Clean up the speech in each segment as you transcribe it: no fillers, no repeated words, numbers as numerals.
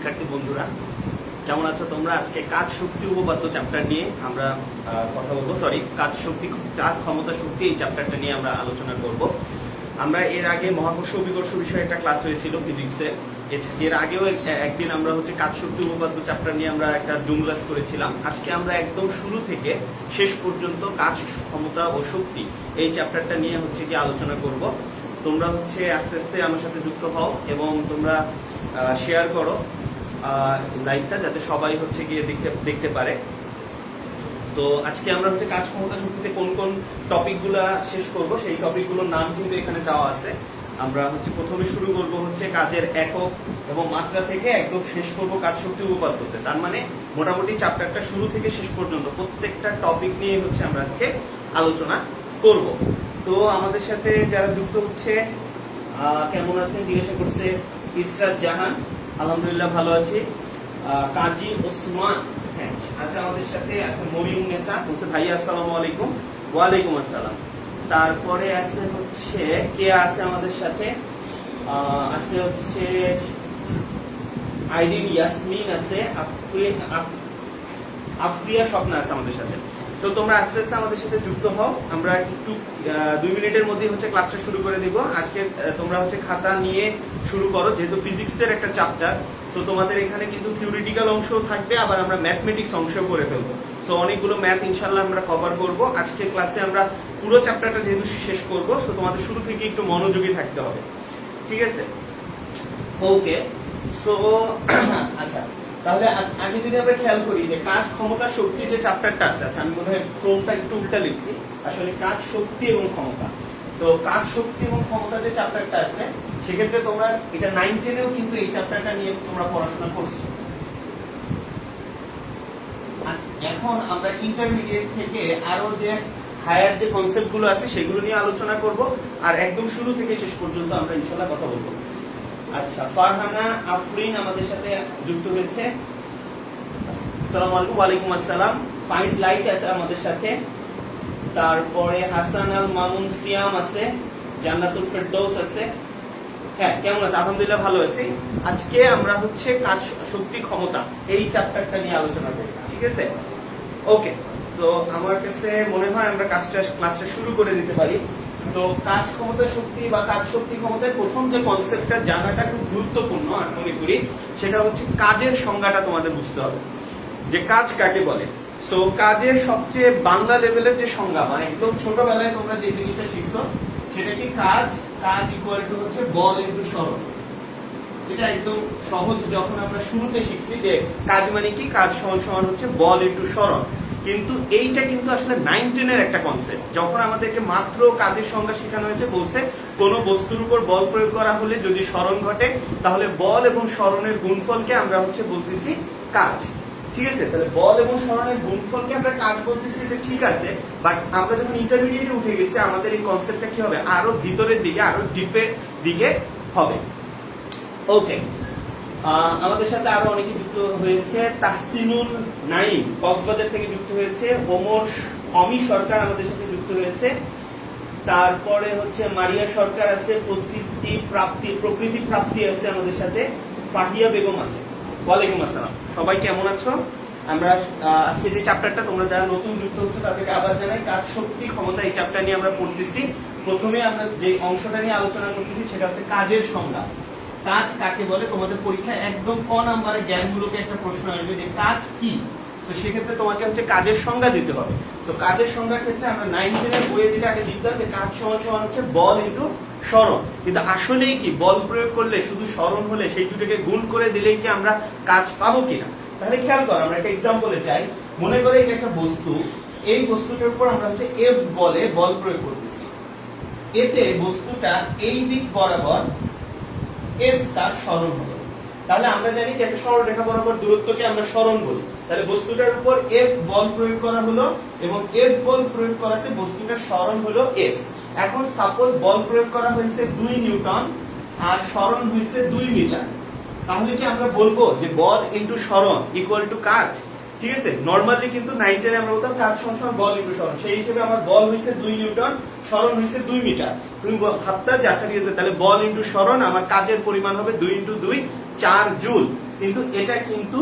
শিক্ষার্থী বন্ধুরা, কেমন আছো তোমরা? আজকে কাজ শক্তি উপপাদ্য চ্যাপ্টার নিয়ে আমরা কথা বলবো। কাজ শক্তি, কাজ ক্ষমতা শক্তি, এই চ্যাপ্টারটা নিয়ে আমরা আলোচনা করব। আমরা এর আগে মহাকর্ষ অভিকর্ষ বিষয়ে একটা ক্লাস হয়েছিল ফিজিক্সে। এর আগেও একদিন আমরা কাজ শক্তি উপপাদ্য চ্যাপ্টার নিয়ে আমরা একটা জুম ক্লাস করেছিলাম। আজকে আমরা একদম শুরু থেকে শেষ পর্যন্ত কাজ ক্ষমতা ও শক্তি এই চ্যাপ্টারটা নিয়ে কি আলোচনা করব। তোমরা আস্তে আস্তে আমার সাথে যুক্ত হও এবং তোমরা শেয়ার করো লাইভটা, যাতে সবাই গিয়ে দেখতে পারে। তো আজকে আমরা কাজ ক্ষমতা শক্তিতে কোন কোন টপিকগুলো শেষ করব, সেই টপিকগুলোর নাম কিন্তু এখানে দেওয়া আছে। আমরা প্রথমে শুরু করব কাজের একক এবং মাত্রা থেকে, একদম শেষ করব কাজ শক্তি উপপাদ্যতে। তার মানে মোটামুটি চ্যাপ্টারটা শুরু থেকে শেষ পর্যন্ত প্রত্যেকটা টপিক নিয়ে আমরা আজকে আলোচনা করব। তো আমাদের সাথে যারা যুক্ত হচ্ছে, কেমন আছেন জিজ্ঞাসা করছে ইসরাত জাহান। আলহামদুলিল্লাহ ভালো আছি। কাজী ওসমান আছে আমাদের সাথে, আছে মরিয়ম নেসা বলছে ভাইয়া আসসালামু আলাইকুম। ওয়ালাইকুম আসসালাম। তারপরে আছে কে আছে আমাদের সাথে, আছে আইরিন ইয়াসমিন আছে, আফরিয়া স্বপ্না আছে আমাদের সাথে। তো তোমরা আস্তে আস্তে আমাদের সাথে যুক্ত হও। আমরা একটু 2 মিনিটের মধ্যে ক্লাসটা শুরু করে দিব। আজকে তোমরা খাতা নিয়ে শুরু করো, যেহেতু ফিজিক্সের একটা চ্যাপ্টার। তো তোমাদের এখানে কিন্তু থিওরিটিক্যাল অংশও থাকবে, আবার আমরা ম্যাথমেটিক্স অংশও করে ফেলবো। তো অনেকগুলো ম্যাথ ইনশাল্লাহ আমরা কভার করব আজকে ক্লাসে। আমরা পুরো চ্যাপ্টারটা যেহেতু শেষ করব, তো তোমাদের শুরু থেকে একটু মনোযোগী থাকতে হবে, ঠিক আছে? ওকে, সো আচ্ছা, তাহলে আগে যদি আমরা খেয়াল করি যে কাজ ক্ষমতা শক্তি যে চ্যাপ্টারটা আছে, আচ্ছা আমি বোধহয় ক্রমটা একটু উল্টা লিখছি, আসলে কাজ শক্তি এবং ক্ষমতা। তো কাজ শক্তি এবং ক্ষমতা যে চ্যাপ্টারটা আছে, সেক্ষেত্রে তোমরা এটা 9-10-এও কিন্তু এই চ্যাপ্টারটা নিয়ে তোমরা পড়াশোনা করছো। এখন আমরা ইন্টারমিডিয়েট থেকে আরো যে হায়ার যে কনসেপ্ট গুলো আছে সেগুলো নিয়ে আলোচনা করব, আর একদম শুরু থেকে শেষ পর্যন্ত আমরা ইনশাআল্লাহ কথা বলবো। আচ্ছা, ফারহানা আফরিন আমাদের সাথে যুক্ত হয়েছে। আসসালামু আলাইকুম। ওয়ালাইকুম আসসালাম। ফাইন্ড লাইট আছে আমাদের সাথে। তারপরে হাসান আল মামুন সিয়াম আছে, জান্নাতুল ফেরদৌস আছে। হ্যাঁ, কেমন আছে? আলহামদুলিল্লাহ ভালো আছি। আজকে আমরা কাজ শক্তি ক্ষমতা এই চ্যাপ্টারটা নিয়ে আলোচনা করব, ঠিক আছে? ওকে, তো আমার কাছে মনে হয় আমরা ক্লাসটা শুরু করে দিতে পারি। তো কাজ ক্ষমতা শক্তি বা কাজ শক্তি ক্ষমতার প্রথম যে কনসেপ্টটা জানাটা খুব গুরুত্বপূর্ণ আমি মনে করি, সেটা কাজের সংজ্ঞাটা তোমাদের বুঝতে হবে, যে কাজ কাকে বলে। সো কাজের সবচেয়ে বাংলা লেভেলের যে সংজ্ঞা, মানে একদম ছোটবেলায় তোমরা যে জিনিসটা শিখছো, সেটা কি কাজ ইকুয়াল টু বল ইনটু সরণ। এটা একদম সহজ, যখন আমরা শুরুতে শিখছি যে কাজ মানে কি, কাজ সমান সমান বল ইনটু সরণ। কিন্তু এইটা কিন্তু আসলে 9-10-এর একটা কনসেপ্ট। যখন আমাদেরকে মাত্র কাজের সংজ্ঞা শেখানো হয়েছে, বলছে কোন বস্তুর উপর বল প্রয়োগ করা হলে যদি সরণ ঘটে, তাহলে বল এবং সরণের গুণফলকে আমরা বলতেছি কাজ, ঠিক আছে? তাহলে বল এবং সরণের গুণফলকে আমরা কাজ বলতেছি, এটা ঠিক আছে। বাট আমরা যখন ইন্টারমিডিয়েটে উঠে গেছি, আমাদের এই কনসেপ্টটা কি হবে, আরো ভিতরের দিকে, আরো ডিপের দিকে হবে। ওকে, আমাদের সাথে আরো অনেকে যুক্ত হয়েছে। তাহসিনুল নাইম কক্সবাজার থেকে যুক্ত হয়েছে। অমি সরকার আমাদের সাথে যুক্ত হয়েছে। তারপরে মারিয়া সরকার আছে। প্রকৃতি প্রাপ্তি আছে আমাদের সাথে। ফাহিয়া বেগম আছে। ওয়ালাইকুম আসসালাম। সবাই কেমন আছো? আমরা আজকে যে চ্যাপ্টারটা, তোমরা যারা নতুন যুক্ত হচ্ছে তাদেরকে আবার জানাই, কাজ শক্তি ক্ষমতা এই চ্যাপ্টার নিয়ে আমরা পড়তেছি। প্রথমে আমরা যে অংশটা নিয়ে আলোচনা করতেছি সেটা কাজের সংজ্ঞা। কাজ কাকে বলে? তোমাদের পরীক্ষায় একদম ক নাম্বারের জ্ঞানগুলোকে একটা প্রশ্ন আসবে যে কাজ কি। তো সেক্ষেত্রে তোমাকে কাজের সংজ্ঞা দিতে হবে। তো কাজের সংজ্ঞার ক্ষেত্রে আমরা 9-10-এর বইয়ে যেটা আগে লিখতে হবে, কাজ সমান সমান বল ইনটু সরণ। কিন্তু আসলেই কি বল প্রয়োগ করলে, শুধু সরণ হলে, সেই দুটোকে গুণ করে দিলেই কি আমরা কাজ পাবো কিনা? তাহলে খেয়াল করো, আমরা একটা এক্সাম্পলে চাই। মনে করে এটা একটা বস্তু, এই বস্তুটার উপর আমরা এফ বলে বল প্রয়োগ করতেছি। এতে বস্তুটা এই দিক বরাবর এস তার সরণ হলো। তাহলে আমরা জানি যে একটা সরলরেখা বরাবর দূরত্বকে আমরা সরণ বলি। তাহলে বস্তুটার উপর এফ বল প্রয়োগ করা হলো, এবং এফ বল প্রয়োগ করাতে বস্তুটার সরণ হলো এস। এখন সাপোজ বল প্রয়োগ করা হয়েছে 2 নিউটন আর সরণ হয়েছে 2 মিটার। তাহলে কি আমরা বলবো যে বল ইনটু সরণ ইকুয়াল টু কাজ? ঠিক আছে, নরমালি কিন্তু 9-10 আমরা বলতাম কাজ সমান বল ইনটু সরণ। সেই হিসেবে আমার বল হয়েছে 2 নিউটন, সরণ হয়েছে 2 মিটার। তুমি ভাবতা যে আচ্ছা ঠিক আছে, তাহলে বল ইনটু সরণ, আমার কাজের পরিমাণ হবে 2 ইনটু 2 4 জুল। কিন্তু এটা কিন্তু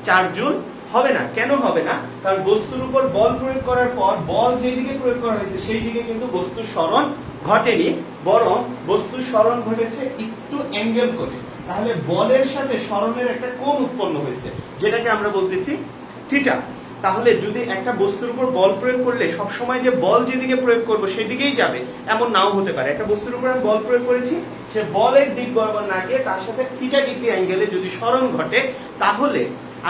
4 জুল হবে না। কেন হবে না? কারণ বস্তুর উপর বল প্রয়োগ করার পর বল যেদিকে প্রয়োগ করা হয়েছে সেই দিকে কিন্তু বস্তুর সরণ ঘটেনি, বরং বস্তুর সরণ ঘটেছে একটু অ্যাঙ্গেল করে। তাহলে বলের সাথে সরণের একটা কোণ উৎপন্ন হয়েছে, যেটাকে আমরা বলতেছি থিটা। তাহলে যদি একটা বস্তুর উপর বল প্রয়োগ করলে সব সময় যে বল যেদিকে প্রয়োগ করব সেই দিকেই যাবে এমন নাও হতে পারে। একটা বস্তুর উপর আমি বল প্রয়োগ করেছি, সে বলের দিক বরাবর না গিয়ে তার সাথে থিটা ডিগ্রি অ্যাঙ্গেলে যদি সরণ ঘটে, তাহলে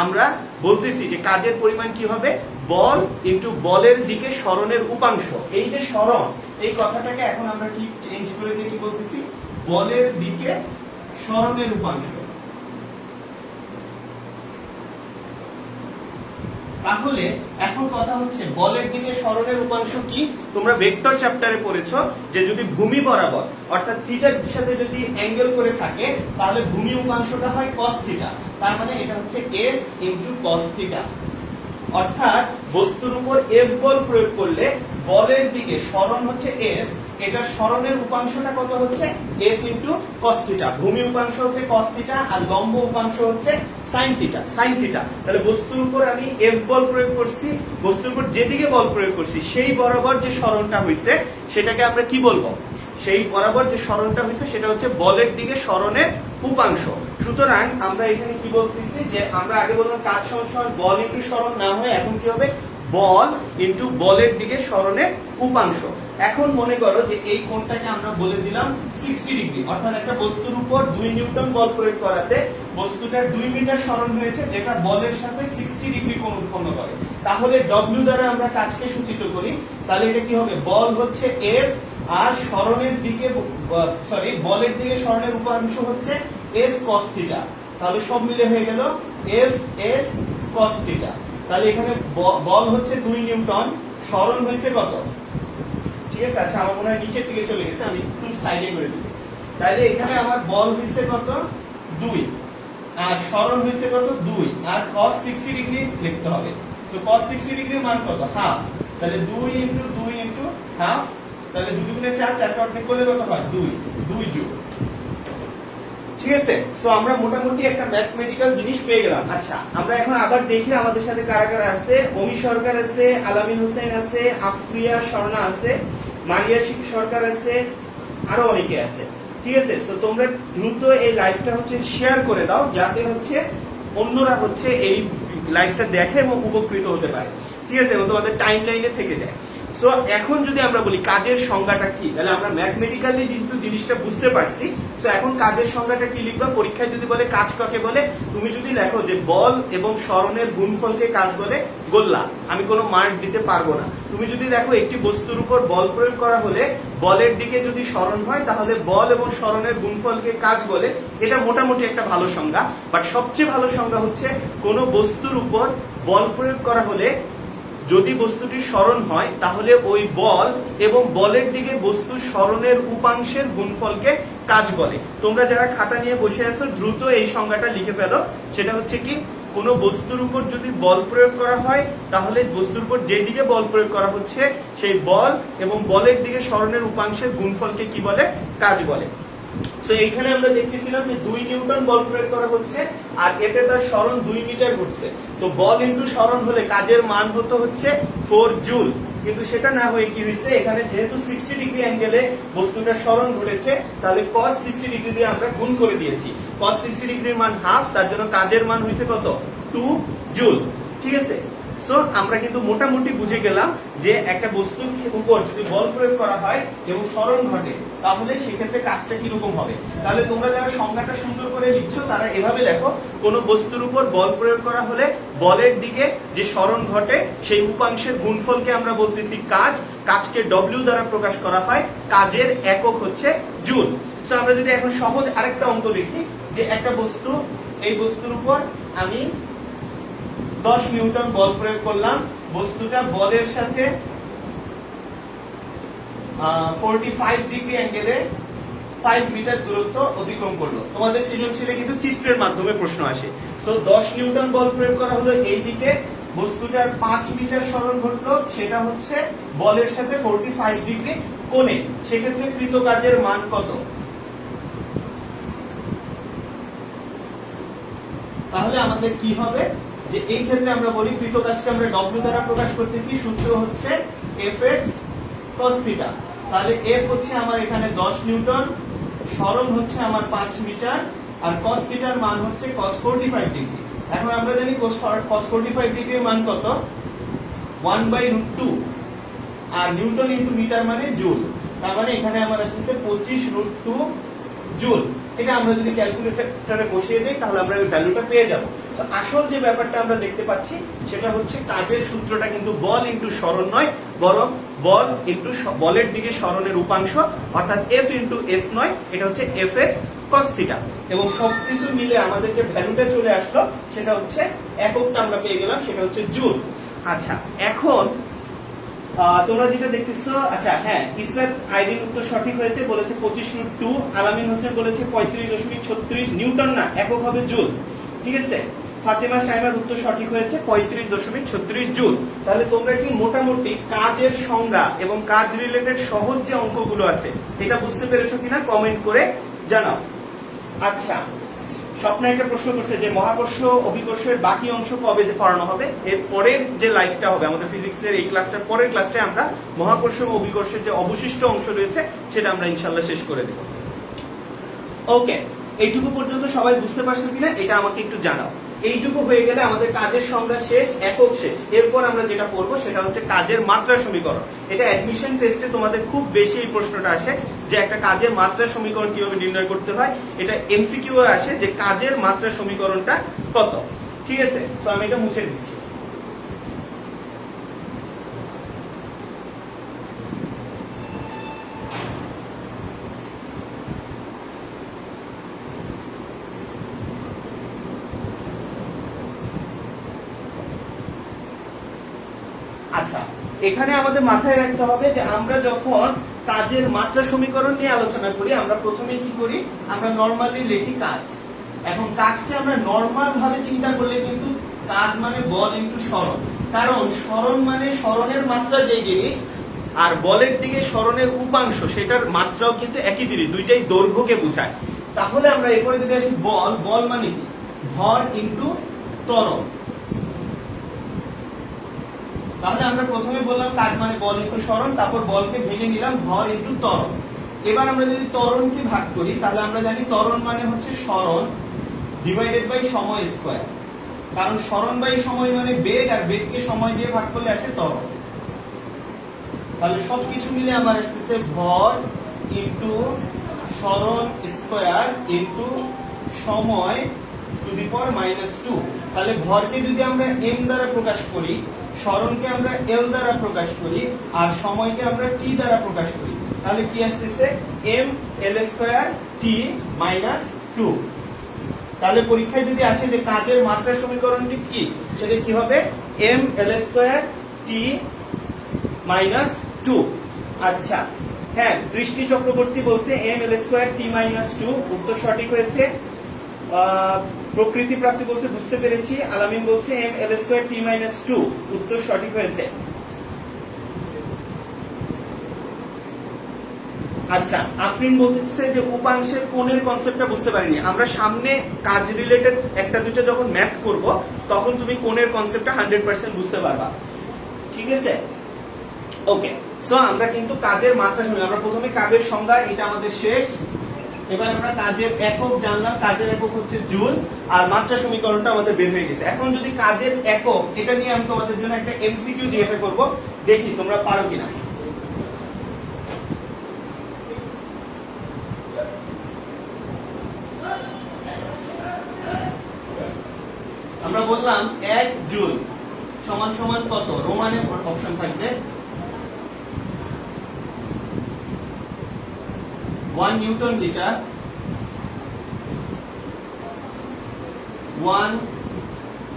আমরা বলতেছি যে কাজের পরিমাণ কি হবে? বল ইনটু বলের দিকে সরণের উপাংশ। এই যে সরণ, এই কথাটাকে এখন আমরা কি চেঞ্জ করে দিয়ে কি বলতেছি? বলের দিকে সরণের উপাংশ। তাহলে এখন কথা হচ্ছে বলের দিকে সরণের উপাংশ কি? তোমরা ভেক্টর চ্যাপ্টারে পড়েছো যে যদি ভূমি বরাবর অর্থাৎ থিটার সাথে যদি অ্যাঙ্গেল করে থাকে তাহলে ভূমি উপাংশটা হয় cos থিটা। তার মানে এটা হচ্ছে s ইনটু cos থিটা। অর্থাৎ বস্তুর উপর F বল প্রয়োগ করলে বলের দিকে সরণ হচ্ছে s, এটা সরণের উপাংশটা কত হচ্ছে? s into cos theta. ভূমি উপাংশ হচ্ছে cos থিটা আর লম্ব উপাংশ হচ্ছে sin থিটা, sin থিটা। তাহলে বস্তুর উপর আমি F বল প্রয়োগ করছি, বস্তুর উপর যেদিকে বল প্রয়োগ করছি সেই বরাবর যে সরণটা হইছে সেটাকে আমরা কি বলবো? সেই বরাবর যে সরণটা হইছে সেটা হচ্ছে বলের দিকে সরণের উপাংশ। সুতরাং আমরা এখানে কি বলতেছি যে আমরা আগে বললাম কাজ সমান বল ইনটু সরণ, না হয়ে এখন কি হবে? বল ইনটু বলের দিকে সরণের উপাংশ। এখন মনে করো যে এই কোণটাকে আমরা বলে দিলাম 60 ডিগ্রি, অর্থাৎ একটা বস্তুর উপর 2 নিউটন বল প্রয়োগ করাতে বস্তুটার 2 মিটার সরণ হয়েছে, যেটা বলের সাথে 60 ডিগ্রি কোণ উৎপন্ন করে। তাহলে W দ্বারা আমরা কাজকে সূচিত করি, তাহলে এটা কি হবে? বল হচ্ছে F আর সরণের দিকে বলের দিকে সরণের উপাংশ হচ্ছে s cos থিটা। তাহলে সব মিলে হয়ে গেল F s cos থিটা। তাহলে এখানে বল হচ্ছে 2 নিউটন, সরণ হয়েছে কত? ঠিক আছে, আচ্ছা আমার মনে হয় নিচের দিকে চলে গেছে, আমি একটু সাইডে করে দিই। তাহলে এখানে আমার বল হয়েছে কত? 2 আর সরণ হয়েছে কত? 2 আর cos 60 ডিগ্রি লিখতে হবে। সো cos 60 ডিগ্রির মান কত? হাফ। তাহলে 2 ইনটু 2 ইনটু হাফ, তাহলে 2 দুগুণে 4, 4 কে অর্ধেক করলে কত হয়? 2 জুল। ঠিক আছে, সো আমরা মোটামুটি একটা ম্যাথমেটিক্যাল জিনিস পেয়ে গেলাম। আচ্ছা আমরা এখন আবার দেখি আমাদের সাথে কারা কারা আছে। অমি সরকার আছে, আলামিন হোসেন আছে, আফরিয়া স্বর্ণা আছে, মারিয়া সরকার আছে, আরো অনেকে আছে। ঠিক আছে, সো তোমরা দ্রুত এই লাইভটা হচ্ছে শেয়ার করে দাও, যাতে হচ্ছে অন্যরা হচ্ছে এই লাইভটা দেখে এবং উপকৃত হতে পারে। ঠিক আছে, এবং তোমাদের টাইম লাইনে থেকে যায়। সো এখন যদি আমরা বলি কাজের সংজ্ঞাটা কি, তাহলে আমরা ম্যাথমেটিক্যালি যেহেতু জিনিসটা বুঝতে পারছি, সো এখন কাজের সংজ্ঞাটা কি লিখবা? পরীক্ষায় যদি বলে কাজ কাকে বলে, তুমি যদি লেখো যে বল এবং সরণের গুণফলকে কাজ বলে, গোল্লা, আমি কোনো মার্ক দিতে পারবো না। তুমি যদি দেখো একটি বস্তুর উপর বল প্রয়োগ করা হলে বলের দিকে যদি সরণ হয় তাহলে বল এবং সরণের গুণফলকে কাজ বলে, এটা মোটামুটি একটা ভালো সংজ্ঞা। বাট সবচেয়ে ভালো সংজ্ঞা হচ্ছে কোন বস্তুর উপর বল প্রয়োগ করা হলে যদি বস্তুটির সরণ হয় তাহলে ওই বল এবং বলের দিকে বস্তুর সরণের উপাংশের গুণফলকে কাজ বলে। তোমরা যারা খাতা নিয়ে বসে আছো দ্রুত এই সংজ্ঞাটা লিখে ফেলো। সেটা হচ্ছে কি, কোন বস্তুর উপর যদি বল প্রয়োগ করা হয় তাহলে বস্তুর উপর যেদিকে বল প্রয়োগ করা হচ্ছে সেই বল এবং বলের দিকে সরণের উপাংশের গুণফলকে কি বলে? কাজ বলে। সো এইখানে আমরা দেখতেছিলাম যে 2 নিউটন বল প্রয়োগ করা হচ্ছে আর এতে তার সরণ 2 মিটার ঘটছে। তো বল ইনটু সরণ হলে কাজের মান হচ্ছে 4 জুল, কিন্তু সেটা না হয়ে কি হয়েছে, এখানে যেহেতু 60 ডিগ্রি অ্যাঙ্গেলে বস্তুটার সরণ ঘটেছে তাহলে cos 60 ডিগ্রি দিয়ে আমরা গুণ করে দিয়েছি। cos 60 ডিগ্রির মান হাফ, তার জন্য কাজের মান হয়েছে কত? 2 জুল। ঠিক আছে, সো আমরা কিন্তু মোটামুটি বুঝে গেলাম যে একটা বস্তুর উপর যদি বল প্রয়োগ করা হয় এবং সরণ ঘটে তাহলে সেক্ষেত্রে কাজটা কিরকম হবে। তাহলে তোমরা যারা সংজ্ঞাটা সুন্দর করে লিখছো তারা এভাবে লেখো, কোন বস্তুর উপর বল প্রয়োগ করা হলে বলের দিকে যে সরণ ঘটে সেই উপাংশের গুণফলকে আমরা বলতেছি কাজ। কাজকে W দ্বারা প্রকাশ করা হয়, কাজের একক হচ্ছে জুল। সো আমরা যদি এখন সহজ আরেকটা অঙ্ক লিখি, যে একটা বস্তু, এই বস্তুর উপর আমি 10 নিউটন বল প্রয়োগ করলাম, বস্তুটা বলের সাথে 45 ডিগ্রি অ্যাঙ্গেলে 5 মিটার দূরত্ব অতিক্রম করলো। তোমাদের সৃজনশীলে কিন্তু চিত্রের মাধ্যমে প্রশ্ন আসে। সো 10 নিউটন বল প্রয়োগ করা হলো এই দিকে, বস্তুটার 5 মিটার সরণ ঘটলো, সেটা হচ্ছে বলের সাথে 45 ডিগ্রি কোণে। সেক্ষেত্রে কৃত কাজের মান কত? তাহলে আমাদের কি হবে যে এই ক্ষেত্রে আমরা বলি কৃত কাজকে আমরা W দ্বারা প্রকাশ করতেছি, সূত্র হচ্ছে Fs cos θ। তাহলে F হচ্ছে আমার এখানে 10 নিউটন, সরণ হচ্ছে আমার 5 মিটার, আর cos θ এর মান হচ্ছে cos 45 ডিগ্রি। এখন আমরা জানি cos 45 ডিগ্রির মান কত, 1/√2, আর নিউটন ইনটু মিটার মানে জুল। তার মানে এখানে আমার আসছে 25√2 জুল। এটা আমরা যদি ক্যালকুলেটরে বসিয়ে দেই তাহলে আমরা এই ভ্যালুটা পেয়ে যাব। তো আসল যে ব্যাপারটা আমরা দেখতে পাচ্ছি সেটা হচ্ছে কাজের সূত্রটা কিন্তু বল ইনটু সরণ নয়, বরং বল ইনটু বলের দিকে সরণের উপাংশ, অর্থাৎ F ইনটু S নয়, এটা হচ্ছে Fs cos θ। এবং সবকিছু মিলে আমাদের যে ভ্যালুটা চলে আসলো সেটা হচ্ছে এককটা আমরা পেয়ে গেলাম, সেটা হচ্ছে জুল। আচ্ছা, এখন তোমরা যেটা দেখতেছো, আচ্ছা হ্যাঁ, ইসরাত আইডিন উত্তর সঠিক হয়েছে, বলেছে 25√2, আলামিন হোসেন বলেছে 35.36 নিউটন, না একক হবে জুল। ঠিক আছে, ফাতেমা সাহেবার উত্তর সঠিক হয়েছে 35.36 জুল। তাহলে তোমরা কি মোটামুটি কাজের সংজ্ঞা এবং কাজ রিলেটেড সহজ যে অঙ্কগুলো আছে এটা বুঝতে পেরেছো কিনা কমেন্ট করে জানাও। আচ্ছা, স্বপ্নে একটা প্রশ্ন করছে যে মহাকর্ষ অভিকর্ষের বাকি অংশ কবে যে পড়ানো হবে। এর পরের যে লাইফটা হবে আমাদের ফিজিক্সের এই ক্লাসটার পরের ক্লাসে আমরা মহাকর্ষ ও অভিকর্ষের যে অবশিষ্ট অংশ রয়েছে সেটা আমরা ইনশাআল্লাহ শেষ করে দেব। ওকে, এইটুকু পর্যন্ত সবাই বুঝতে পারছো কিনা এটা আমাকে একটু জানাও। এইটুকু হয়ে গেলে আমাদের কাজের সংজ্ঞা শেষ, একক শেষ। এরপর আমরা যেটা পড়বো সেটা হচ্ছে কাজের মাত্রা সমীকরণ। এটা অ্যাডমিশন টেস্টে তোমাদের খুব বেশি এই প্রশ্নটা আসে যে একটা কাজের মাত্রা সমীকরণ কিভাবে নির্ণয় করতে হয়। এটা এমসিকিউ আসে যে কাজের মাত্রা সমীকরণটা কত। ঠিক আছে, তো আমি এটা মুছে দিচ্ছি। আচ্ছা, এখানে আমাদের মাথায় রাখতে হবে যে আমরা যখন কাজের মাত্রা সমীকরণ নিয়ে আলোচনা করি আমরা প্রথমে কি করি, আমরা নরমালি লিখি কাজ। এখন কাজকে আমরা নরমাল ভাবে চিন্তা করলে কিন্তু কাজ মানে বল ইনটু সরণ, কারণ সরণ মানে সরণের মাত্রা যেই জিনিস, আর বলের দিকে সরণের উপাংশ সেটার মাত্রাও কিন্তু একই জিনিস, দুইটাই দৈর্ঘ্যকে বোঝায়। তাহলে আমরা এরপরে যদি আসি বল, বল মানে কি, ভর ইনটু ত্বরণ। তাহলে আমরা প্রথমে বললাম কাজ মানে বল ইনটু সরণ, তারপর বলকে ভেঙে নিলাম ভর ইনটু ত্বরণ। এবার আমরা যদি ত্বরণকে ভাগ করি তাহলে আমরা জানি ত্বরণ মানে হচ্ছে সরণ ডিভাইডেড বাই সময় স্কয়ার, কারণ সরণ বাই সময় মানে বেগ, আর বেগকে সময় দিয়ে ভাগ করলে আসে ত্বরণ। তাহলে সবকিছু মিলে আমার আসতেছে ভর ইনটু সরণ স্কয়ার ইনটু সময় টু দি পাওয়ার -2। তাহলে ভরকে যদি আমরা m দ্বারা প্রকাশ করি, সরণকে আমরা l দ্বারা প্রকাশ করি, আর সময়কে আমরা t দ্বারা প্রকাশ করি, তাহলে কি আসতেছে m l² t -2। তাহলে পরীক্ষায় যদি আসে যে কাজের মাত্রা সমীকরণটি কি, সেটা কি হবে m l² t -2। আচ্ছা হ্যাঁ, দৃষ্টি চক্রবর্তী বলছে m l² t -2, উত্তর সঠিক হয়েছে। প্রকৃতি প্রাপ্তি বলছে বুঝতে পেরেছি। আলামিন বলছে m l² t -2, উত্তর সঠিক হয়েছে। আচ্ছা, আফরিন বলতেছে যে উপাংশের কোণের কনসেপ্টটা বুঝতে পারিনি। আমরা সামনে কাজ রিলেটেড একটা দুটো যখন ম্যাথ করব তখন তুমি কোণের কনসেপ্টটা 100% বুঝতে পারবা। ঠিক আছে, ওকে। সো আমরা কিন্তু কাজের মাত্রা সমীকরণ, আমরা প্রথমে কাজের সংজ্ঞা, এটা আমাদের শেষ। এবার আমরা কাজের একক জানলাম, কাজের একক হচ্ছে জুল, আর মাত্রা সমীকরণটা আমাদের বের হয়ে গেছে। এখন যদি কাজের একক এটা নিয়ে আমি তোমাদের জন্য একটা এমসিকিউ জিজ্ঞাসা করব, দেখি তোমরা পারো কিনা। আমরা বললাম 1 জুল সমান সমান কত, রোমানে অপশন থাকবে 1 newton metre, 1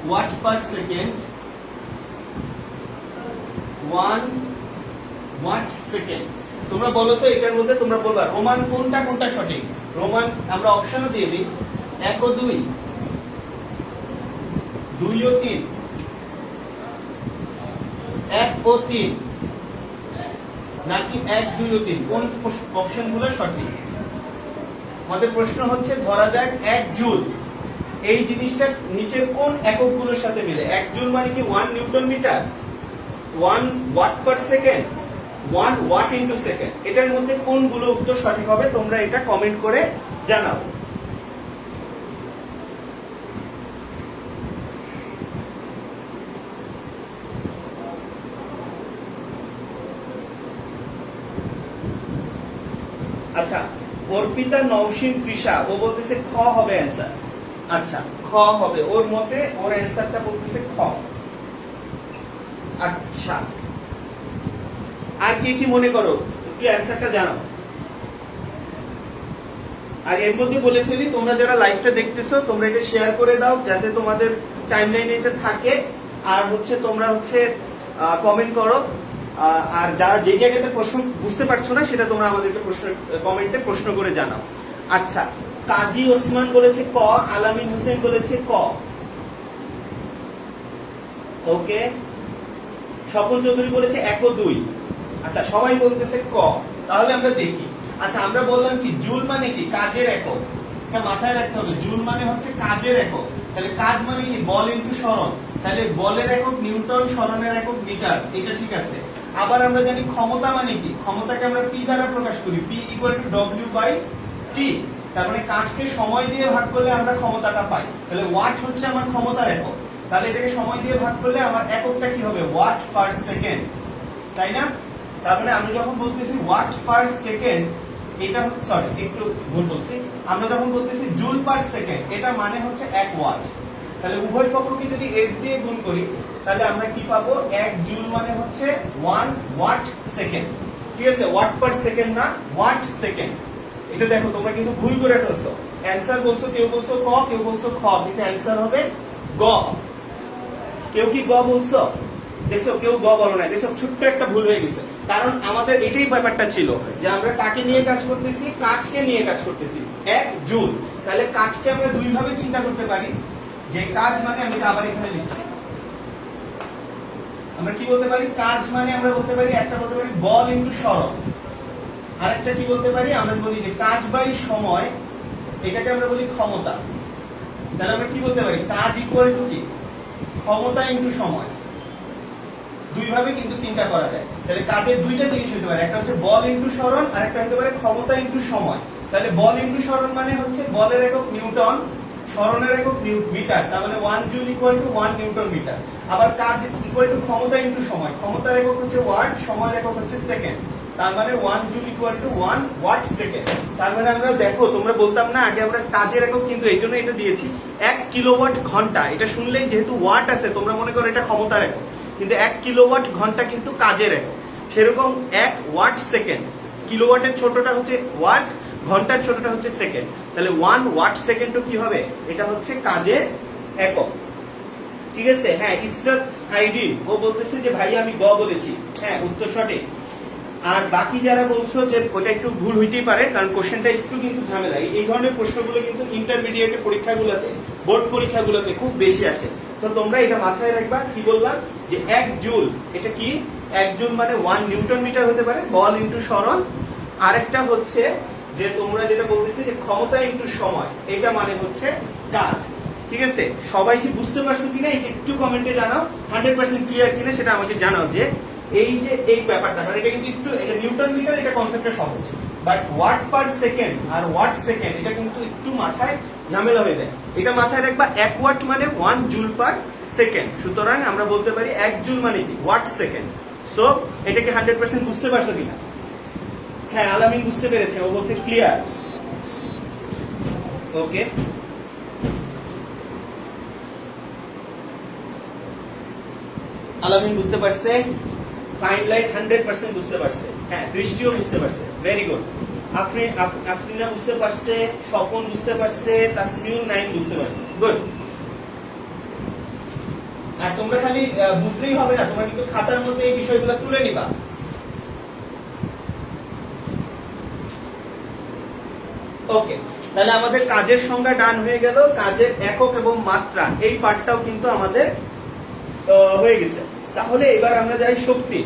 watt per second, 1 watt second. তোমরা বলো তো এটার মধ্যে তোমরা বলবা রোমান কোনটা কোনটা সঠিক। রোমান আমরা অপশনও দিয়ে দিই, 1 ও 2, 2 ও 3, 1 ও 3, নাকি 1, 2 ও 3, কোন অপশনগুলো সঠিক। আমাদের প্রশ্ন হচ্ছে ধরা যাক 1 জুল এই জিনিসটা নিচের কোন এককগুলোর সাথে মিলে? 1 জুল মানে কি 1 newton metre, 1 watt per second, 1 watt into second. এটার মধ্যে কোনগুলো উত্তর সঠিক হবে তোমরা এটা কমেন্ট করে জানাও। আচ্ছা, অর্পিতা নওশিন তৃষা ও বলতেছে খ হবে অ্যান্সার। আচ্ছা, খ হবে ওর মতে, ওর অ্যান্সারটা বলতেছে খ। আচ্ছা, আর কি কি মনে করো একটু অ্যান্সারটা জানাও। আর এর মধ্যে বলে ফেলি, তোমরা যারা লাইভটা দেখতেছো তোমরা এটা শেয়ার করে দাও যাতে তোমাদের টাইমলাইনে এটা থাকে। আর হচ্ছে তোমরা হচ্ছে কমেন্ট করো। আর যারা যে জায়গাতে প্রশ্ন বুঝতে পারছো না সেটা তোমরা আমাদেরকে প্রশ্ন কমেন্টে প্রশ্ন করে জানাও। আচ্ছা, কাজী ওসমান বলেছে ক, আলামিন হোসেন বলেছে ক। ওকে, স্বপন চৌধুরী বলেছে 1 ও 2। আচ্ছা, সবাই বলতেছে ক। তাহলে আমরা দেখি। আচ্ছা, আমরা বললাম কি জুল মানে কি কাজের একক, এটা মাথায় রাখতে হবে। জুল মানে হচ্ছে কাজের একক। তাহলে কাজ মানে কি বল ইনটু সরণ, তাহলে বলের একক নিউটন, সরণের একক মিটার, এটা ঠিক আছে। আবার আমরা জানি ক্ষমতা মানে কি, ক্ষমতাকে আমরা পি দ্বারা প্রকাশ করি, P equal to W by T. তার মানে কাজকে সময় দিয়ে ভাগ করলে আমরা ক্ষমতাটা পাই। তাহলে ওয়াট হচ্ছে আমার ক্ষমতার একক, তাহলে এটাকে সময় দিয়ে ভাগ করলে আমার এককটা কি হবে ওয়াট পার সেকেন্ড, তাই না? তার মানে আমি যখন বলতেছি ওয়াট পার সেকেন্ড, এটা সরি একটু ভুল বলছি, আমরা যখন বলতেছি জুল পার সেকেন্ড এটা মানে হচ্ছে 1 ওয়াট। তাহলে উভয় পক্ষকে যদি এস দিয়ে গুণ করি তাহলে আমরা কি পাবো, 1 জুল মানে হচ্ছে 1 ওয়াট সেকেন্ড। ঠিক আছে, ওয়াট পার সেকেন্ড না, ওয়াট সেকেন্ড। এটা দেখো তোমরা কিন্তু ভুল করে ফেলছো। অ্যানসার বলছো, কেউ বলছো ক, কেউ বলছো খ, কিন্তু অ্যানসার হবে গ। কেউ কি গ বলছো? দেখছো কেউ গ বলো না, দেখছো ছোট্ট একটা ভুল হয়ে গেছে। কারণ আমাদের এটাই ব্যাপারটা ছিল যে আমরা কাকে নিয়ে কাজ করতেছি, কাজকে নিয়ে কাজ করতেছি। 1 জুল, তাহলে কাজকে আমরা দুই ভাবে চিন্তা করতে পারি। যে কাজ মানে আমি আবার এখানে লিখছি, আমরা কি বলতে পারি, কাজ মানে আমরা বলতে পারি, একটা বলতে পারি বল ইনটু সরণ, আরেকটা কি বলতে পারি, আমরা বলি যে কাজ বাই সময়, এটাকে আমরা বলি ক্ষমতা। তাহলে আমরা কি বলতে পারি, কাজ ইকুয়াল টু কি ক্ষমতা ইনটু সময়। দুই ভাবে কিন্তু চিন্তা করা যায়। তাহলে কাজের দুইটা জিনিস হতে পারে, একটা হচ্ছে বল ইনটু সরণ, আর একটা হতে পারে ক্ষমতা ইনটু সময়। তাহলে বল ইনটু সরণ মানে হচ্ছে বলের একক নিউটন, সরণের একক মিটার, তার মানে 1 joule equal to 1 newton metre. আবার কাজ ইকুয়াল টু ক্ষমতা ইনটু সময়, ক্ষমতার একক হচ্ছে ওয়াট, সময়ের একক হচ্ছে সেকেন্ড, তার মানে 1 joule equal to 1 watt second. তার মানে আমরা দেখো, তোমরা বলতাম না আগে আমরা কাজের একক কিন্তু এই জন্য এটা দিয়েছি 1 কিলোওয়াট ঘন্টা। এটা শুনলেই যেহেতু ওয়াট আছে তোমরা মনে করো এটা ক্ষমতার একক, কিন্তু 1 কিলোওয়াট ঘন্টা কিন্তু কাজের একক। সেরকম 1 ওয়াট সেকেন্ড, কিলোওয়াটের ছোটটা হচ্ছে ওয়াট, ঘন্টার ছোটটা হচ্ছে সেকেন্ড। তাহলে 1 ওয়াট সেকেন্ডও কি হবে, এটা হচ্ছে কাজের একক। ঠিক আছে। হ্যাঁ, ইসরাত আইডিন ও বলতেছে যে ভাই আমি গ বলেছি। হ্যাঁ, উত্তর সঠিক। আর বাকি যারা বলছো যে ওটা একটু ভুল হইতেই পারে, কারণ কোশ্চেনটা একটু কিন্তু ঝামেলা। এই ধরনের প্রশ্নগুলো কিন্তু ইন্টারমিডিয়েট পরীক্ষাগুলোতে, বোর্ড পরীক্ষাগুলোতে খুব বেশি আসে। তো তোমরা এটা মাথায় রাখবা। কি বললাম যে 1 জুল, এটা কি 1 জুল মানে 1 নিউটন মিটার হতে পারে, বল ইনটু সরণ। আরেকটা হচ্ছে যে তোমরা যেটা বলতেছি যে ক্ষমতা ইনটু সময়, এটা মানে হচ্ছে কাজ। ঠিক আছে, সবাই কি বুঝতে পারছো কিনা এই যে একটু কমেন্টে জানাও, 100% ক্লিয়ার কিনা সেটা আমাকে জানাও। যে এই যে এই ব্যাপারটা, মানে এটা কিন্তু একটু, এটা নিউটন মিটার, এটা কনসেপ্টটা সহজ, বাট ওয়াট পার সেকেন্ড আর ওয়াট সেকেন্ড এটা কিন্তু একটু মাথায় ঝামেলা হয়ে যায়। এটা মাথায় রাখবা, 1 ওয়াট মানে 1 জুল পার সেকেন্ড। সুতরাং আমরা বলতে পারি 1 জুল মানে কি ওয়াট সেকেন্ড। সো এটাকে 100% বুঝতে পারছো কিনা? হ্যাঁ, আলামিন বুঝতে পেরেছে, ও বলছে ক্লিয়ার। ওকে, আলামিন বুঝতে পারছে, ফাইন লাইট 100% বুঝতে পারছে। হ্যাঁ, দৃষ্টিও বুঝতে পারছে, ভেরি গুড। আফরিনা বুঝতে পারছে, স্বপন বুঝতে পারছে, তাসমিউল 9 বুঝতে পারছে, গুড। আর তোমরা খালি বুঝলেই হবে না, তোমরা কিন্তু খাতার মধ্যে এই বিষয়গুলো তুলে নিবা। ওকে, তাহলে আমাদের কাজের সংজ্ঞা ডান হয়ে গেল, কাজের একক এবং মাত্রা এই পার্টটাও কিন্তু আমাদের হয়ে গেছে। তাহলে এবার আমরা যাই শক্তি।